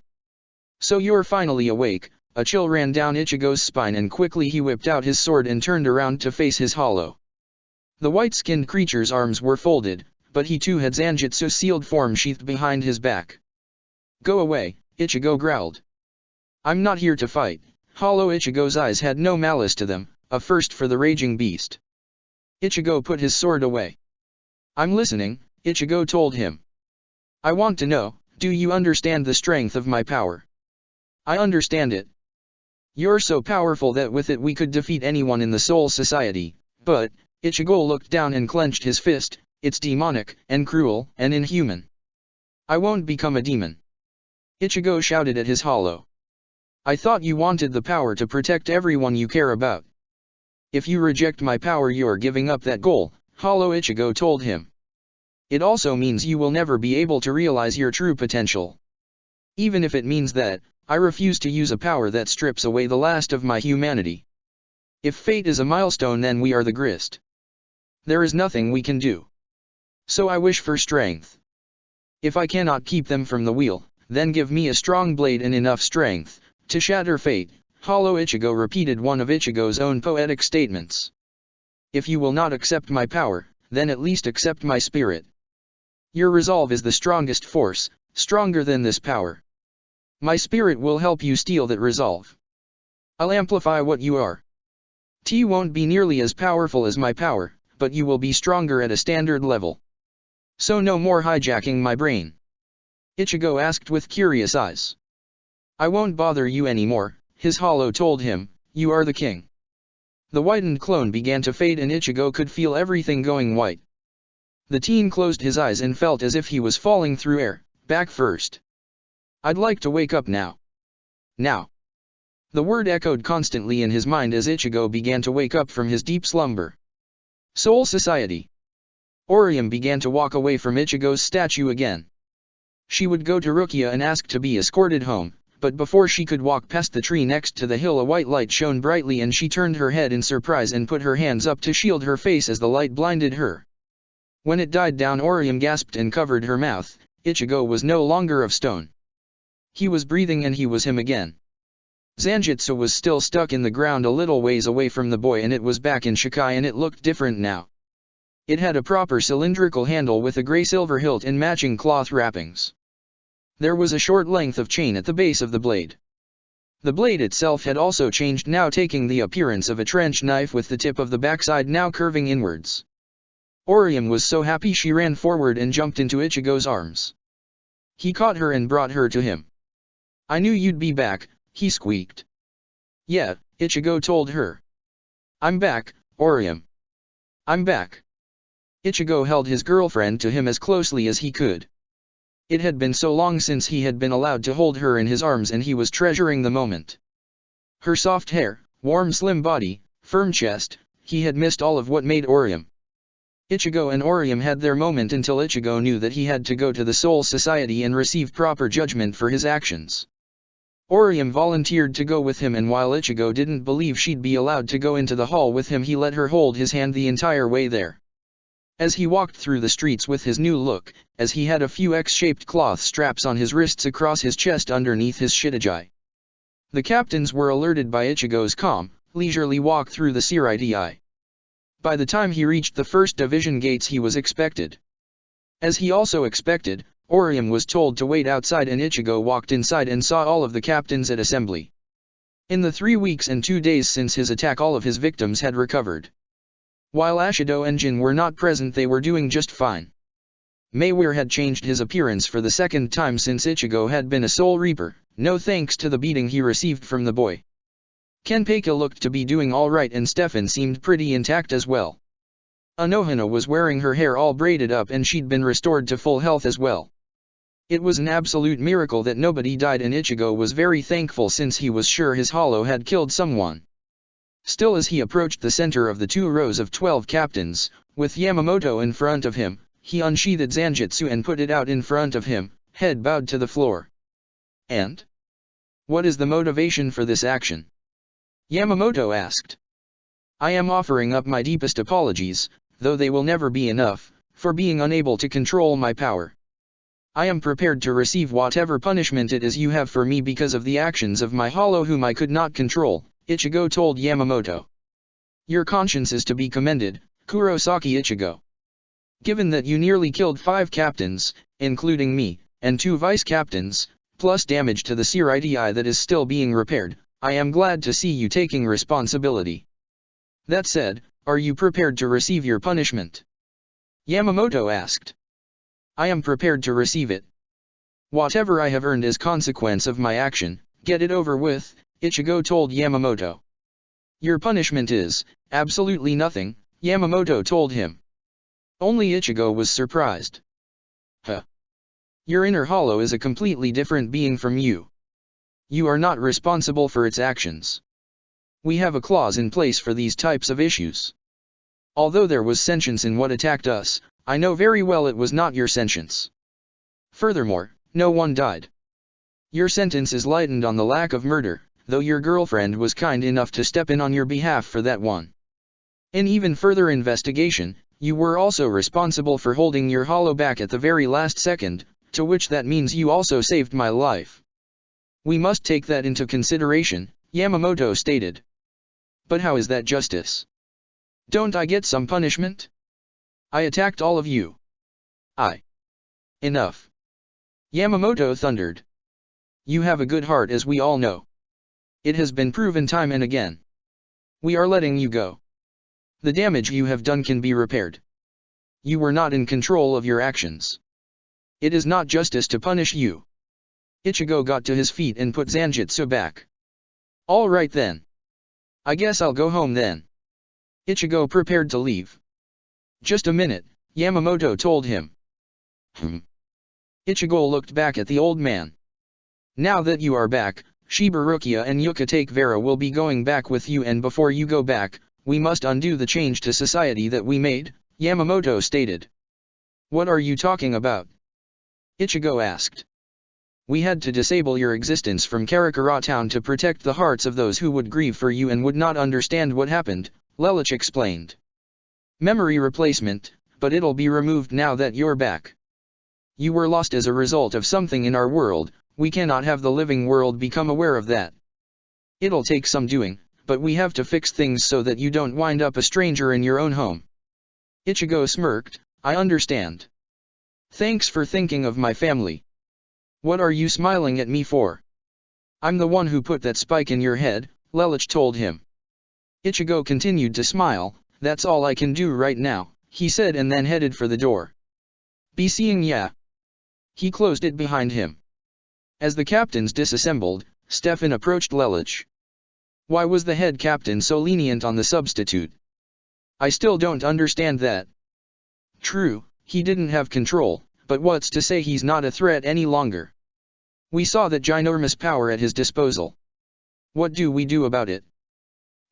So you're finally awake. A chill ran down Ichigo's spine and quickly he whipped out his sword and turned around to face his hollow. The white-skinned creature's arms were folded, but he too had Zanjitsu's sealed form sheathed behind his back. Go away, Ichigo growled. I'm not here to fight. Hollow Ichigo's eyes had no malice to them, a first for the raging beast. Ichigo put his sword away. I'm listening, Ichigo told him. I want to know, do you understand the strength of my power? I understand it. You're so powerful that with it we could defeat anyone in the Soul Society, but, Ichigo looked down and clenched his fist, it's demonic, and cruel, and inhuman. I won't become a demon. Ichigo shouted at his hollow. I thought you wanted the power to protect everyone you care about. If you reject my power you're giving up that goal, Hollow Ichigo told him. It also means you will never be able to realize your true potential. Even if it means that, I refuse to use a power that strips away the last of my humanity. If fate is a milestone then we are the grist. There is nothing we can do. So I wish for strength. If I cannot keep them from the wheel, then give me a strong blade and enough strength to shatter fate, Hollow Ichigo repeated one of Ichigo's own poetic statements. If you will not accept my power, then at least accept my spirit. Your resolve is the strongest force, stronger than this power. My spirit will help you steal that resolve. I'll amplify what you are. T won't be nearly as powerful as my power, but you will be stronger at a standard level. So no more hijacking my brain. Ichigo asked with curious eyes. I won't bother you anymore, his hollow told him, you are the king. The whitened clone began to fade and Ichigo could feel everything going white. The teen closed his eyes and felt as if he was falling through air, back first. I'd like to wake up now. Now. The word echoed constantly in his mind as Ichigo began to wake up from his deep slumber. Soul Society. Orium began to walk away from Ichigo's statue again. She would go to Rukia and ask to be escorted home, but before she could walk past the tree next to the hill a white light shone brightly and she turned her head in surprise and put her hands up to shield her face as the light blinded her. When it died down Orium gasped and covered her mouth. Ichigo was no longer of stone. He was breathing and he was him again. Zanjitsu was still stuck in the ground a little ways away from the boy and it was back in Shikai and it looked different now. It had a proper cylindrical handle with a grey-silver hilt and matching cloth wrappings. There was a short length of chain at the base of the blade. The blade itself had also changed now taking the appearance of a trench knife with the tip of the backside now curving inwards. Orium was so happy she ran forward and jumped into Ichigo's arms. He caught her and brought her to him. I knew you'd be back, he squeaked. Yeah, Ichigo told her. I'm back, Orium. I'm back. Ichigo held his girlfriend to him as closely as he could. It had been so long since he had been allowed to hold her in his arms and he was treasuring the moment. Her soft hair, warm slim body, firm chest, he had missed all of what made Orium. Ichigo and Orium had their moment until Ichigo knew that he had to go to the Soul Society and receive proper judgment for his actions. Orium volunteered to go with him and while Ichigo didn't believe she'd be allowed to go into the hall with him he let her hold his hand the entire way there. As he walked through the streets with his new look, as he had a few X-shaped cloth straps on his wrists across his chest underneath his shitagi. The captains were alerted by Ichigo's calm, leisurely walk through the Sirei. By the time he reached the first division gates he was expected. As he also expected, Orium was told to wait outside and Ichigo walked inside and saw all of the captains at assembly. In the 3 weeks and 2 days since his attack, all of his victims had recovered. While Ashido and Jin were not present, they were doing just fine. Meiwir had changed his appearance for the second time since Ichigo had been a Soul Reaper, no thanks to the beating he received from the boy. Kenpeka looked to be doing alright and Stefan seemed pretty intact as well. Anohana was wearing her hair all braided up and she'd been restored to full health as well. It was an absolute miracle that nobody died, and Ichigo was very thankful since he was sure his hollow had killed someone. Still, as he approached the center of the 2 rows of 12 captains, with Yamamoto in front of him, he unsheathed Zanjutsu and put it out in front of him, head bowed to the floor. And? What is the motivation for this action? Yamamoto asked. I am offering up my deepest apologies, though they will never be enough, for being unable to control my power. I am prepared to receive whatever punishment it is you have for me because of the actions of my hollow whom I could not control, Ichigo told Yamamoto. Your conscience is to be commended, Kurosaki Ichigo. Given that you nearly killed 5 captains, including me, and 2 vice-captains, plus damage to the Siriti that is still being repaired, I am glad to see you taking responsibility. That said, are you prepared to receive your punishment? Yamamoto asked. I am prepared to receive it. Whatever I have earned as consequence of my action, get it over with, Ichigo told Yamamoto. Your punishment is absolutely nothing, Yamamoto told him. Only Ichigo was surprised. Huh. Your inner hollow is a completely different being from you. You are not responsible for its actions. We have a clause in place for these types of issues. Although there was sentience in what attacked us, I know very well it was not your sentience. Furthermore, no one died. Your sentence is lightened on the lack of murder, though your girlfriend was kind enough to step in on your behalf for that one. In even further investigation, you were also responsible for holding your hollow back at the very last second, to which that means you also saved my life. We must take that into consideration, Yamamoto stated. But how is that justice? Don't I get some punishment? I attacked all of you. Enough. Yamamoto thundered. You have a good heart, as we all know. It has been proven time and again. We are letting you go. The damage you have done can be repaired. You were not in control of your actions. It is not justice to punish you. Ichigo got to his feet and put Zanjutsu back. All right then. I guess I'll go home then. Ichigo prepared to leave. Just a minute, Yamamoto told him. Ichigo looked back at the old man. Now that you are back, Shiburukia and Yuka Take Vera will be going back with you, and before you go back, we must undo the change to society that we made, Yamamoto stated. What are you talking about? Ichigo asked. We had to disable your existence from Karakura Town to protect the hearts of those who would grieve for you and would not understand what happened, Lelouch explained. Memory replacement, but it'll be removed now that you're back. You were lost as a result of something in our world, we cannot have the living world become aware of that. It'll take some doing, but we have to fix things so that you don't wind up a stranger in your own home. Ichigo smirked, I understand. Thanks for thinking of my family. What are you smiling at me for? I'm the one who put that spike in your head, Lelouch told him. Ichigo continued to smile. That's all I can do right now, he said, and then headed for the door. Be seeing ya. He closed it behind him. As the captains disassembled, Stefan approached Lelouch. Why was the head captain so lenient on the substitute? I still don't understand that. True, he didn't have control, but what's to say he's not a threat any longer? We saw that ginormous power at his disposal. What do we do about it?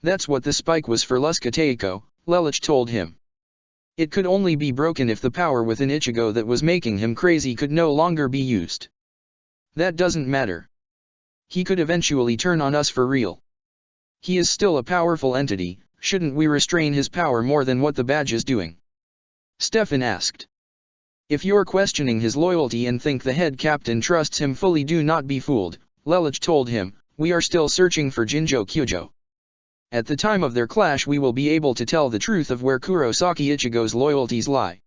That's what the spike was for, Luscateiko, Lelouch told him. It could only be broken if the power within Ichigo that was making him crazy could no longer be used. That doesn't matter. He could eventually turn on us for real. He is still a powerful entity, shouldn't we restrain his power more than what the badge is doing? Stefan asked. If you're questioning his loyalty and think the head captain trusts him fully, do not be fooled, Lelouch told him. We are still searching for Jinjo Kyujo. At the time of their clash we will be able to tell the truth of where Kurosaki Ichigo's loyalties lie.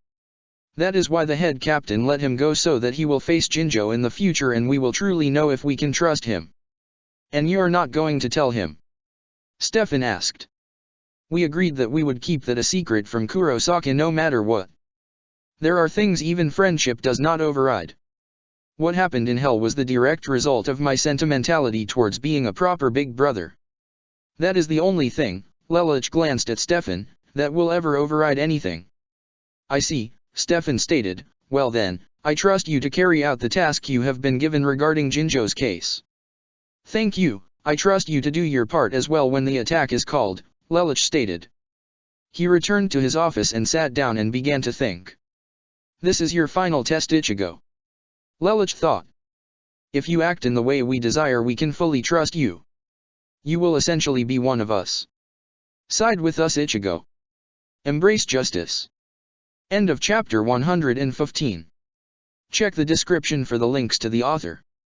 That is why the head captain let him go, so that he will face Jinjo in the future and we will truly know if we can trust him. And you're not going to tell him? Stefan asked. We agreed that we would keep that a secret from Kurosaka no matter what. There are things even friendship does not override. What happened in hell was the direct result of my sentimentality towards being a proper big brother. That is the only thing, Lelich glanced at Stefan, that will ever override anything. I see, Stefan stated. Well then, I trust you to carry out the task you have been given regarding Jinjo's case. Thank you, I trust you to do your part as well when the attack is called, Lelich stated. He returned to his office and sat down and began to think. This is your final test, Ichigo. Lelich thought. If you act in the way we desire, we can fully trust you. You will essentially be one of us. Side with us, Ichigo. Embrace justice. End of chapter 115. Check the description for the links to the author.